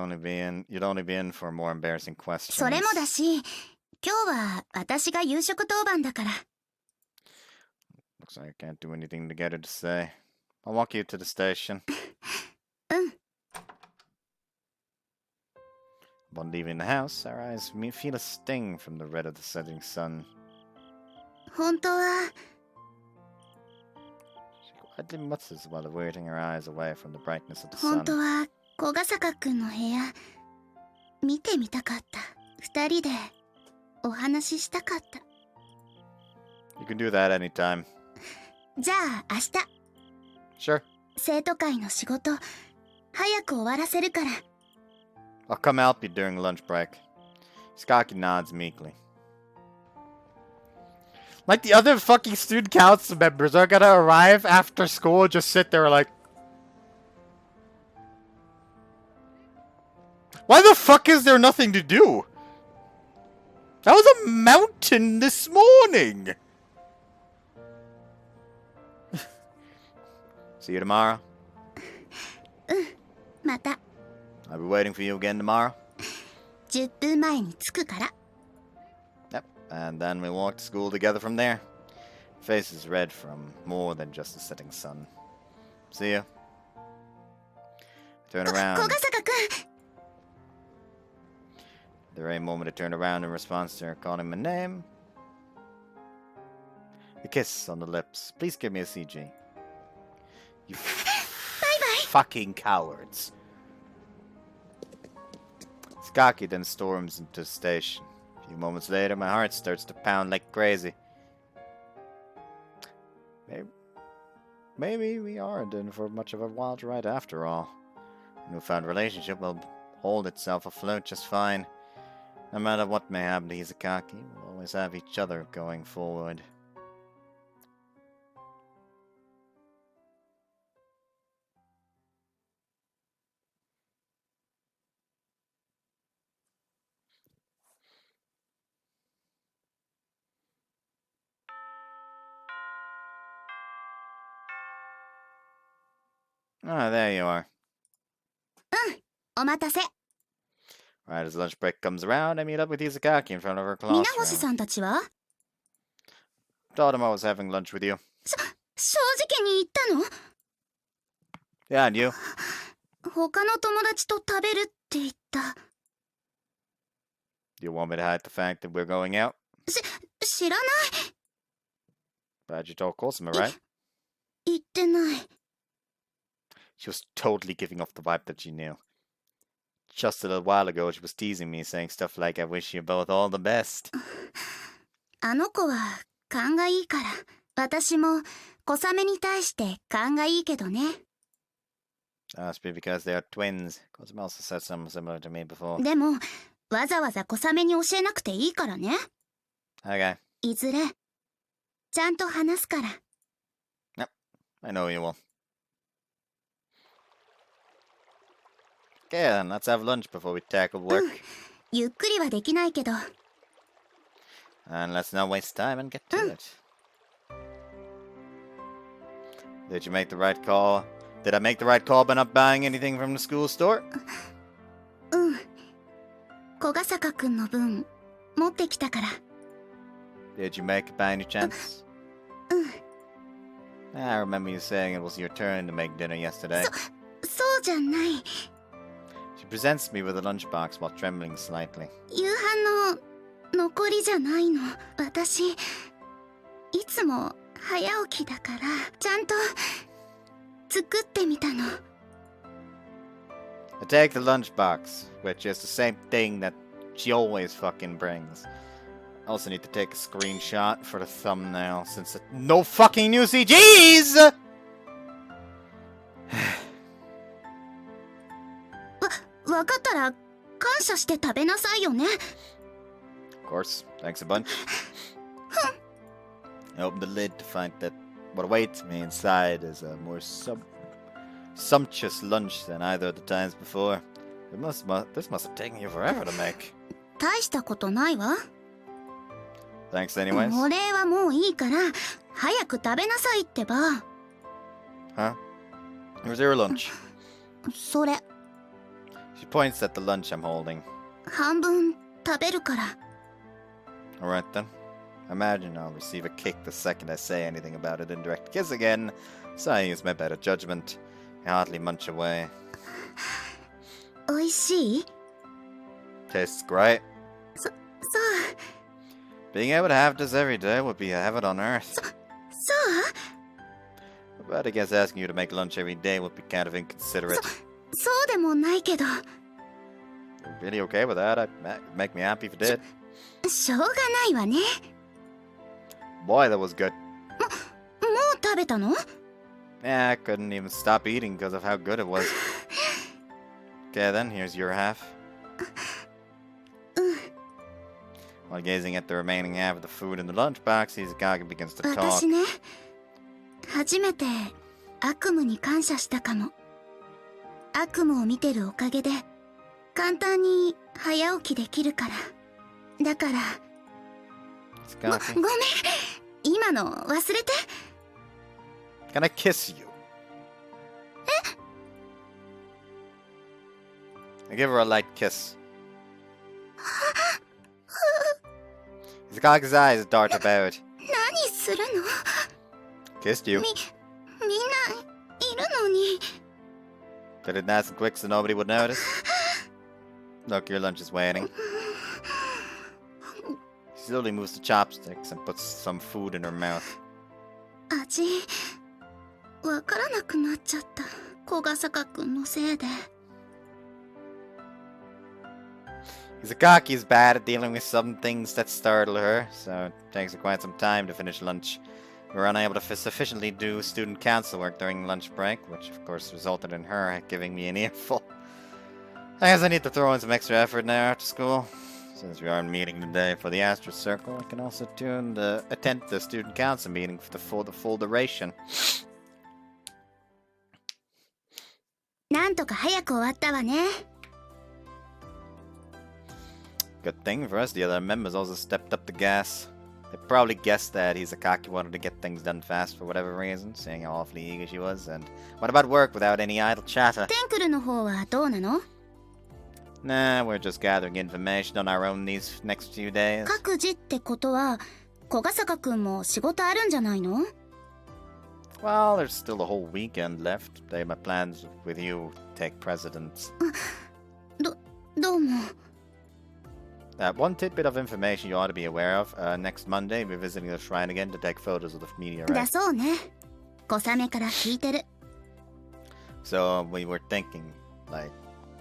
only be in for more embarrassing questions.
それもだし、今日は私が夕食当番だから。
Looks like I can't do anything to get her to stay. I'll walk you to the station.
うん。
Upon leaving the house, our eyes feel a sting from the red of the setting sun.
本当は。
She quietly mutters while averting her eyes away from the brightness of the
本
sun.
当は小ヶ坂くんの部屋見てみたかった。二人でお話ししたかった。
You can do that anytime.
じゃあ明日
Sure.
生徒会の仕事早く終わらせるから。
I'll come help you during lunch break. Skaki nods meekly. Like the other fucking student council members are gonna arrive after school and just sit there like... Why the fuck is there nothing to do? That was a mountain this morning! See you tomorrow.
また
I'll be waiting for you again tomorrow.
10分前に着くから。
Yep, and then we'll walk to school together from there. Face is red from more than just the setting sun. See you. Turn
小
around.
ヶ坂くん。
The very moment I turn around in response to her calling my name. A kiss on the lips. Please give me a CG. You fucking cowards. Skaki then storms into the station. A few moments later, my heart starts to pound like crazy. Maybe we aren't in for much of a wild ride after all. A newfound relationship will hold itself afloat just fine. No matter what may happen to Izakaki, we'll always have each other going forward. Ah, there you are.
お待たせ。
Right as lunch break comes around, I meet up with Izakaki in front of her
皆
classroom.
星さんたちは
Told him I was having lunch with you.
正直に言ったの
Yeah, and you?
他の友達と食べるって言った。
Do you want me to hide the fact that we're going out?
知らない。
Glad you told Cosima, right?
言ってない。
She was totally giving off the vibe that she knew. Just a little while ago, she was teasing me, saying stuff like, I wish you both all the best.
あの子は勘がいいから、私も小雨に対して勘がいいけどね。
Must be because they are twins. Cosima also said something similar to me before.
でも、わざわざ小雨に教えなくていいからね。
Okay.
いずれ、ちゃんと話すから。
I know you will. Okay then, let's have lunch before we tackle work.
ゆっくりはできないけど。
And let's not waste time and get to it. Did you make the right call? Did I make the right call by not buying anything from the school store?
うん。小笠坂くんの分、持ってきたから。
Did you make it by any chance?
うん。
I remember you saying it was your turn to make dinner yesterday.
そうじゃない。
She presents me with a lunchbox while trembling slightly.
夕飯の残りじゃないの。私、いつも早起きだから、ちゃんと作ってみたの。
I take the lunchbox, which is the same thing that she always fucking brings. I also need to take a screenshot for the thumbnail since no fucking new CGs!
わかったら感謝して食べなさいよね。
Of course, thanks a bunch. I opened the lid to find that what awaits me inside is a more sumptuous lunch than either of the times before. This must have taken you forever to make.
大したことないわ。
Thanks anyways.
お礼はもういいから、早く食べなさいってば。
Huh? Here's your lunch.
それ、
She points at the lunch I'm holding.
半分食べるから。
Alright then. Imagine I'll receive a kick the second I say anything about an indirect kiss again, so I use my better judgment. I hardly munch away.
おいしい？
Tastes great.
そう。
Being able to have this every day would be a heaven on earth.
そう？
But I guess asking you to make lunch every day would be kind of inconsiderate.
そうでもないけど。
You're really okay with that? It'd make me happy if you did.
しょうがないわね。
Boy, that was good.
もう食べたの？
Yeah, I couldn't even stop eating because of how good it was. Okay then, here's your half. While gazing at the remaining half of the food in the lunchbox, Izakagi begins to talk.
私ね、初めて悪夢に感謝したかも。悪夢を見てるおかげで簡単に早起きできるから。だから、ごめん、
Izakagi,
今の忘れて。
can I kiss you? I give her a light kiss. Izakagi's eyes dart about.
何するの？
Kissed you.
みんないるのに。
Did it nice and quick so nobody would notice? Look, your lunch is waiting. She slowly moves the chopsticks and puts some food in her mouth.
味、わからなくなっちゃった。小笠坂くんのせいで。
Izakaki's bad at dealing with some things that startle her, so it takes her quite some time to finish lunch. We were unable to sufficiently do student council work during lunch break, which of course resulted in her giving me an earful. I guess I need to throw in some extra effort now after school. Since we are meeting today for the Astro Circle, I can also attend the student council meeting for the full duration.
なんとか早く終わったわね。
Good thing for us, the other members also stepped up the gas. They probably guessed that Hisakaki wanted to get things done fast for whatever reason, seeing how awfully eager she was, and what about work without any idle chatter?
テンクルの方はどうなの？
Nah, we're just gathering information on our own these next few days.
各自ってことは、小笠坂くんも仕事あるんじゃないの？
Well, there's still a whole weekend left. They my plans with you take precedence.
どうも。
One tidbit of information you ought to be aware of. Next Monday, we're visiting the shrine again to take photos of the meteorite.
だそうね。小雨から聞いてる。
So we were thinking, like,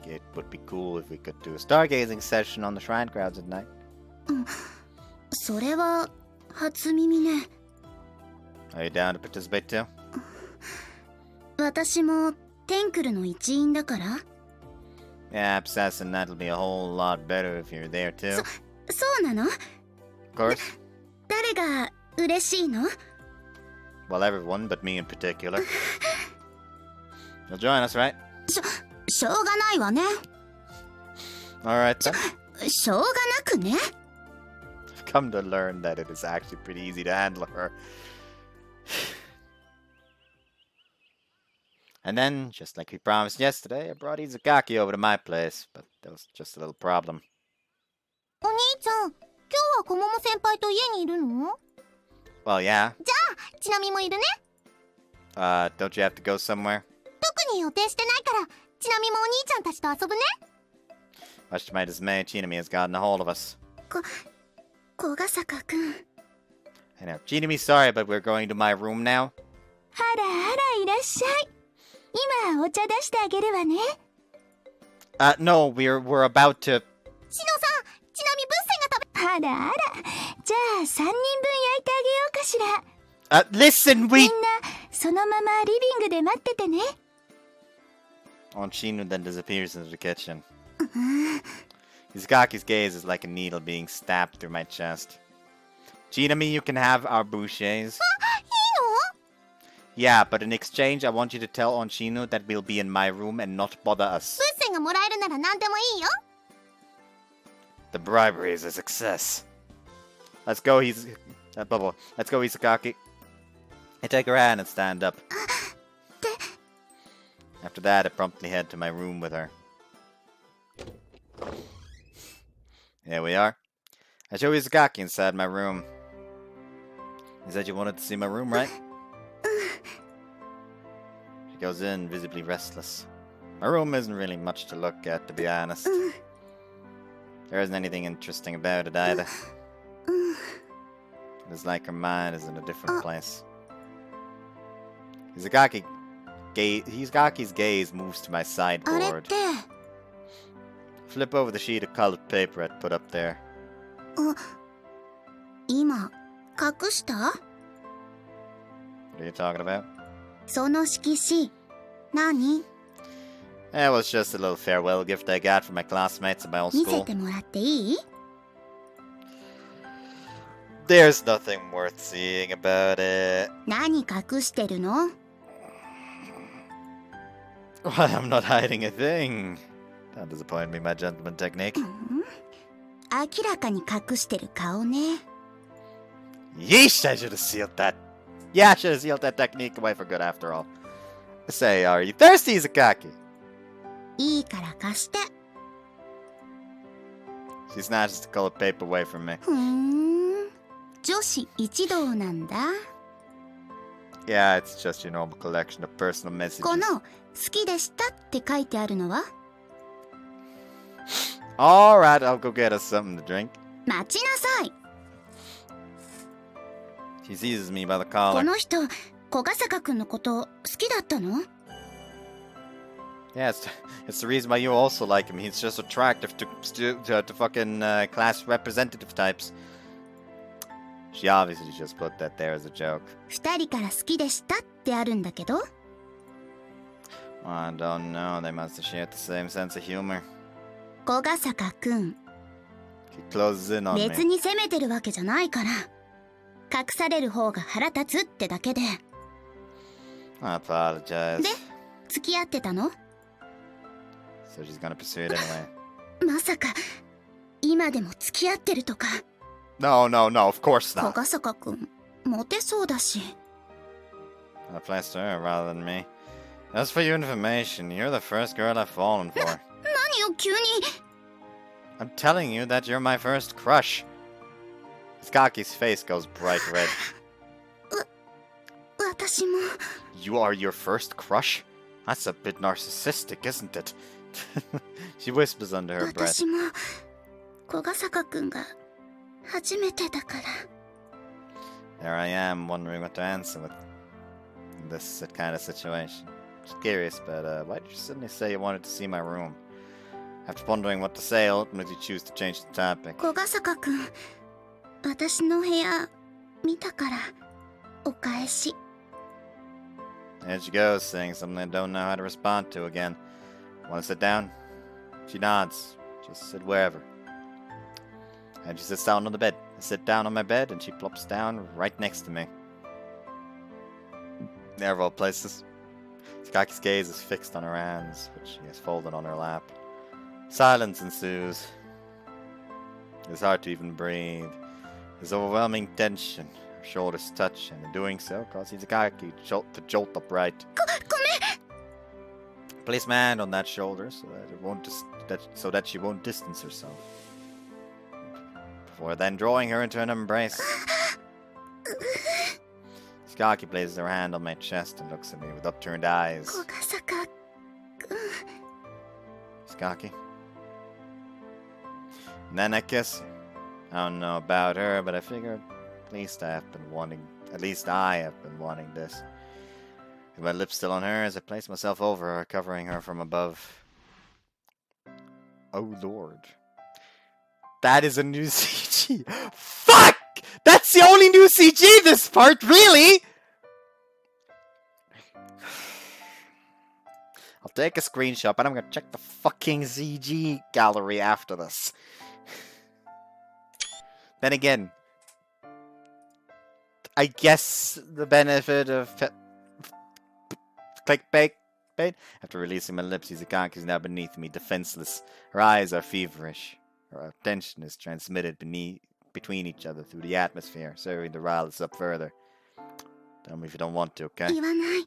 it would be cool if we could do a stargazing session on the shrine crowds at night.
それは初耳ね。
Are you down to participate too?
私もテンクルの一員だから。
Yeah, Assassin, that'll be a whole lot better if you're there too.
そうなの？
Of course.
誰が嬉しいの？
Well, everyone, but me in particular. You'll join us, right?
しょうがないわね。
Alright then.
しょうがなくね。
I've come to learn that it is actually pretty easy to handle her. And then, just like we promised yesterday, I brought Izakaki over to my place, but there was just a little problem.
お兄ちゃん、今日は小桃先輩と家にいるの？
Well, yeah.
ちなみもいるね。
Don't you have to go somewhere?
特に予定してないから、ちなみもお兄ちゃんたちと遊ぶね。
Much to my dismay, Chinami has gotten a hold of us.
小笠坂くん。
I know. Chinami's sorry, but we're going to my room now.
あらあらいらっしゃい。今お茶出してあげるわね。
No, we're about to...
しのさん、ちなみブッセが食べ。あらあら。じゃあ3人分焼いてあげようかしら。
listen,
みんなそのままリビングで待っててね。
Onshinu then disappears into the kitchen. Izakaki's gaze is like a needle being stabbed through my chest. Chinami, you can have our bouchers.
いいの？
Yeah, but in exchange, I want you to tell Onshinu that we'll be in my room and not bother us.
ブッセがもらえるなら何でもいいよ。
The bribery is a success. Let's go, Bubble. Let's go, Izakaki. I take her hand and stand up. After that, I promptly head to my room with her. Here we are. I show Izakaki inside my room. You said you wanted to see my room, right? She goes in, visibly restless. My room isn't really much to look at, to be honest. There isn't anything interesting about it either. It's like her mind is in a different place. Izakaki's gaze moves to my
あれっ
sideboard.
て。
Flip over the sheet of colored paper I'd put up there.
今隠した？
What are you talking about?
その色紙何？
It was just a little farewell gift I got from my classmates at my old
見せ
school.
てもらっていい？
There's nothing worth seeing about it.
何隠してるの？
Well, I'm not hiding a thing. Don't disappoint me, my gentleman technique.
明らかに隠してる顔ね。
Yeesh, I should have sealed that. Yeah, I should have sealed that technique away for good after all. Say, are you thirsty, Izakaki?
いいから貸して。
She snatches the colored paper away from me.
ふーん。女子一同なんだ。
Yeah, it's just your normal collection of personal messages.
この好きでしたって書いてあるのは？
Alright, I'll go get us something to drink.
待ちなさい。
She seizes me by the
こ
collar.
の人、小笠坂くんのこと好きだったの？
Yeah, it's the reason why you also like him. He's just attractive to fucking class representative types. She obviously just put that there as a joke.
二人から好きでしたってあるんだけど。
I don't know, they must have shared the same sense of humor.
小ヶ坂くん、
He closes in on
別
me.
に責めてるわけじゃないから。隠される方が腹立つってだけで。
I apologize.
で、付き合ってたの？
So she's gonna pursue it anyway.
まさか、今でも付き合ってるとか。
No, no, no, of course
小
not.
ヶ坂くん、モテそうだし。
I placed her rather than me. As for your information, you're the first girl I've fallen for.
何よ、急に。
I'm telling you that you're my first crush. Skaki's face goes bright red.
私も。
You are your first crush? That's a bit narcissistic, isn't it? She whispers under her breath.
私も、小ヶ坂くんが初めてだから。
There I am, wondering what to answer with this kind of situation. Just curious, but why did you suddenly say you wanted to see my room? After pondering what to say, I ultimately choose to change the topic.
小ヶ坂くん、私の部屋見たからお返し。
There she goes, saying something I don't know how to respond to again. Want to sit down? She nods. Just sit wherever. And she sits down on the bed. I sit down on my bed, and she plops down right next to me. There of all places. Skaki's gaze is fixed on her hands, which she has folded on her lap. Silence ensues. It's hard to even breathe. There's overwhelming tension. Her shoulders touch, and in doing so, causes Skaki to jolt upright. Place my hand on that shoulder so that she won't distance herself. Before then drawing her into an embrace. Skaki places her hand on my chest and looks at me with upturned eyes.
小ヶ坂くん。
Skaki. And then I kiss her. I don't know about her, but I figured at least I have been wanting this. With my lips still on hers, I place myself over her, covering her from above. Oh lord. That is a new CG. Fuck! That's the only new CG this part, really? I'll take a screenshot, but I'm gonna check the fucking CG gallery after this. Then again, I guess the benefit of clickbait. After releasing my lips, Izakaki is now beneath me, defenseless. Her eyes are feverish. Her attention is transmitted between each other through the atmosphere, serving to rile us up further. Tell me if you don't want to, okay?
言わない。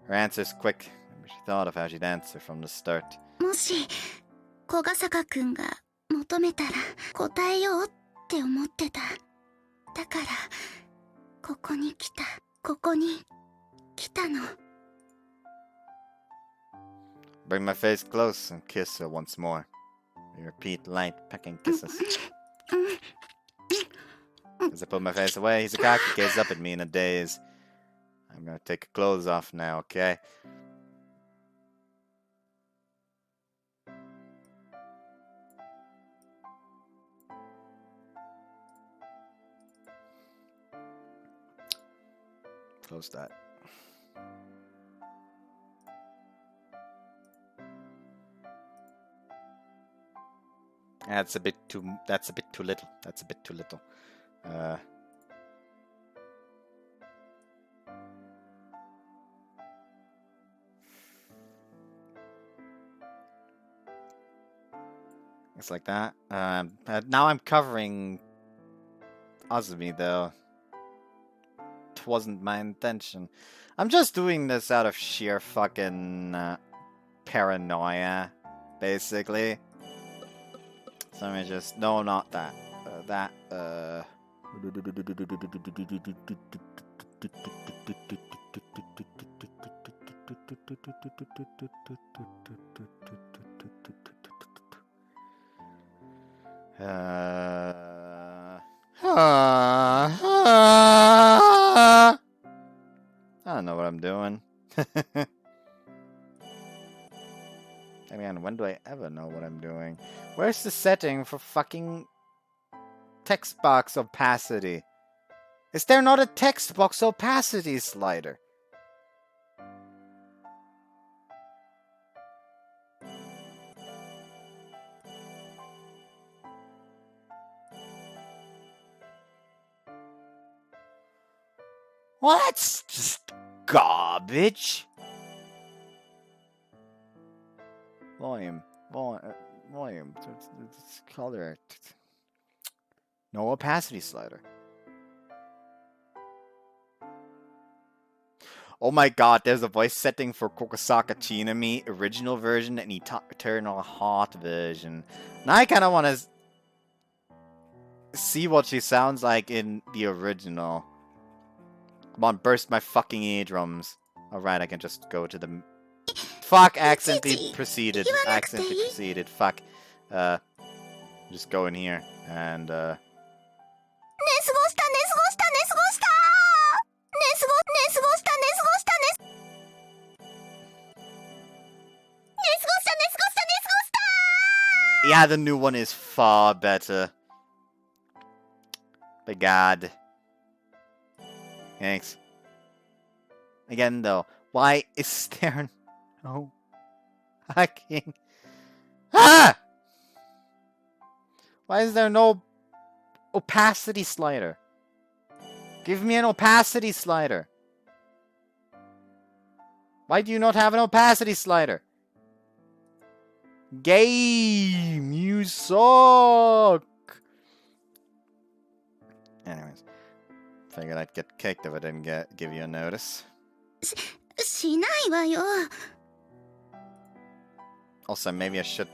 Her answer's quick. Maybe she thought of how she'd answer from the start.
もし小ヶ坂くんが求めたら答えようって思ってた。だからここに来たの。
Bring my face close and kiss her once more. We repeat light pecking kisses. As I put my face away, Izakaki gazes up at me in a daze. I'm gonna take her clothes off now, okay? Close that. That's a bit too little. That's a bit too little. It's like that. Now I'm covering Azumi though. It wasn't my intention. I'm just doing this out of sheer fucking paranoia, basically. So let me just... No, not that. I don't know what I'm doing. Again, when do I ever know what I'm doing? Where's the setting for fucking text box opacity? Is there not a text box opacity slider? Well, that's just garbage. Volume. It's color. No opacity slider. Oh my god, there's a voice setting for Kokosaka Chinami original version and Eternal Heart version. Now I kind of want to see what she sounds like in the original. Come on, burst my fucking eardrums. Alright, I can just go to the... Fuck, accidentally proceeded. Fuck. Just go in here and yeah, the new one is far better. By God. Thanks. Again, though, why is there no fucking... Ah! Why is there no opacity slider? Give me an opacity slider. Why do you not have an opacity slider? Game, you suck. Anyways, figured I'd get kicked if I didn't give you a notice.
しないわよ。
Also, maybe I should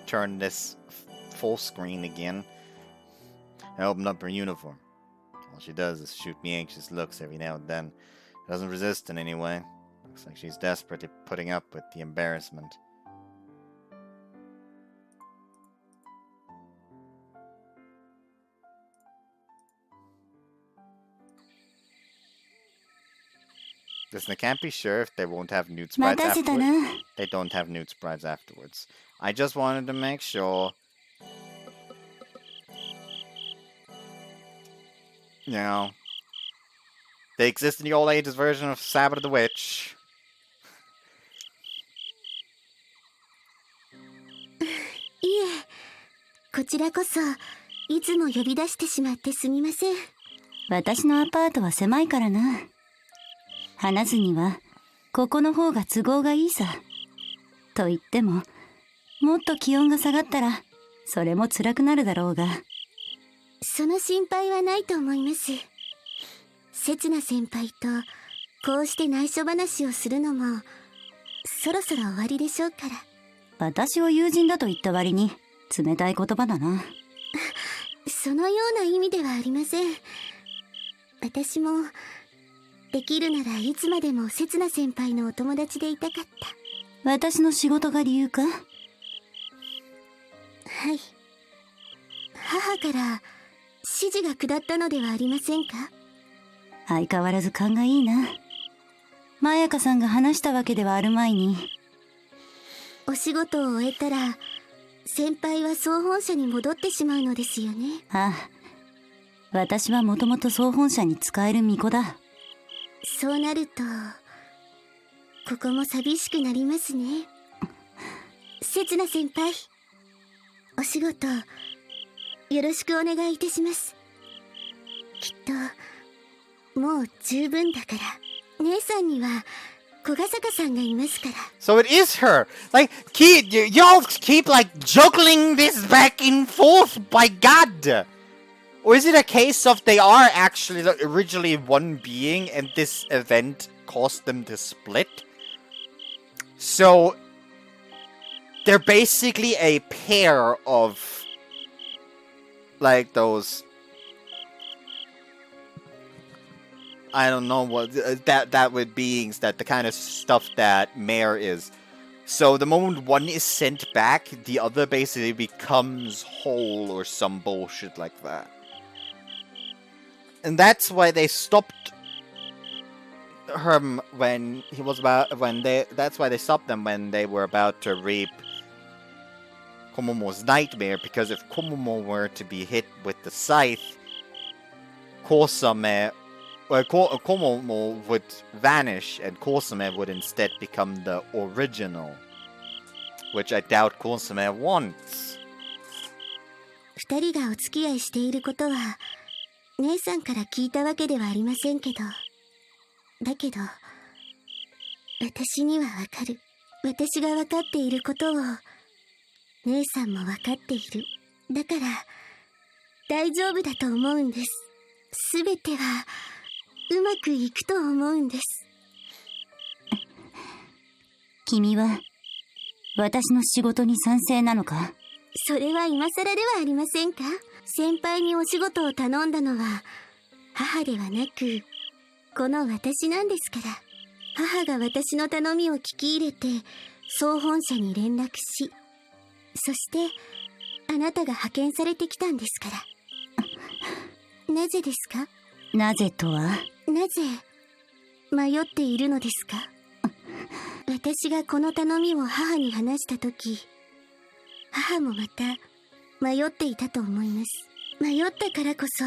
turn this full screen again. I opened up her uniform. All she does is shoot me anxious looks every now and then. Doesn't resist in any way. Looks like she's desperately putting up with the embarrassment. Listen, I can't be sure if they won't have nude sprites afterwards. They don't have nude sprites afterwards. I just wanted to make sure. You know. They exist in the old ages version of Sabbath the Witch.
いえ、こちらこそいつも呼び出してしまってすみません。私のアパートは狭いからな。話すにはここの方が都合がいいさ。と言っても、もっと気温が下がったらそれも辛くなるだろうが。その心配はないと思います。刹那先輩とこうして内緒話をするのもそろそろ終わりでしょうから。私を友人だと言った割に冷たい言葉だな。そのような意味ではありません。私もできるならいつまでも刹那先輩のお友達でいたかった。私の仕事が理由か？はい。母から指示が下ったのではありませんか？相変わらず勘がいいな。まやかさんが話したわけではあるまいに。お仕事を終えたら先輩は総本社に戻ってしまうのですよね。ああ、私はもともと総本社に使える巫女だ。そうなるとここも寂しくなりますね。刹那先輩、お仕事よろしくお願いいたします。きっともう十分だから。姉さんには小ヶ坂さんがいますから。
So it is her! Like, y'all keep like juggling this back and forth, by God! Or is it a case of they are actually originally one being and this event caused them to split? So they're basically a pair of like those, I don't know what that with beings, that the kind of stuff that Mare is. So the moment one is sent back, the other basically becomes whole or some bullshit like that. And that's why they stopped him when he was about that's why they stopped them when they were about to reap Komomo's nightmare, because if Komomo were to be hit with the scythe, Komomo would vanish and Kosame would instead become the original, which I doubt Kosame wants.
二人がお付き合いしていることは姉さんから聞いたわけではありませんけど、だけど私にはわかる。私がわかっていることを姉さんもわかっている。だから大丈夫だと思うんです。すべてはうまくいくと思うんです。
君は私の仕事に賛成なのか？
それは今更ではありませんか？先輩にお仕事を頼んだのは母ではなくこの私なんですから。母が私の頼みを聞き入れて総本社に連絡し、そしてあなたが派遣されてきたんですから。なぜですか？
なぜとは？
なぜ迷っているのですか？私がこの頼みを母に話したとき、母もまた迷っていたと思います。迷ったからこそ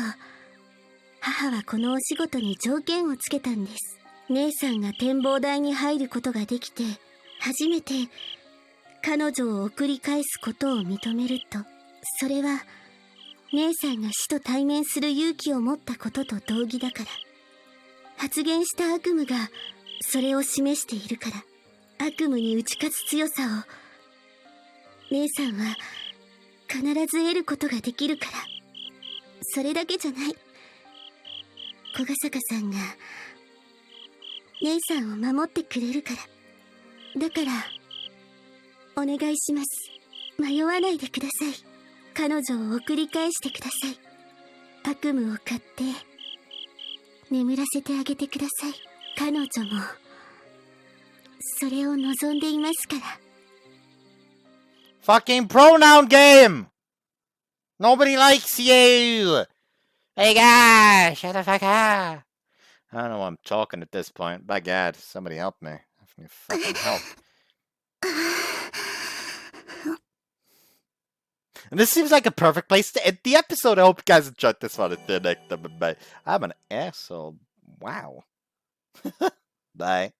母はこのお仕事に条件をつけたんです。姉さんが展望台に入ることができて初めて彼女を送り返すことを認めると、それは姉さんが死と対面する勇気を持ったことと同義だから。発言した悪夢がそれを示しているから。悪夢に打ち勝つ強さを姉さんは必ず得ることができるから。それだけじゃない。小ヶ坂さんが姉さんを守ってくれるから。だからお願いします。迷わないでください。彼女を送り返してください。悪夢を買って眠らせてあげてください。彼女もそれを望んでいますから。
Fucking pronoun game! Nobody likes you! Hey guys, shut the fuck up! I don't know why I'm talking at this point. By God, somebody help me. I need fucking help. And this seems like a perfect place to end the episode. I hope you guys enjoyed this one. I'm an asshole. Wow. Bye.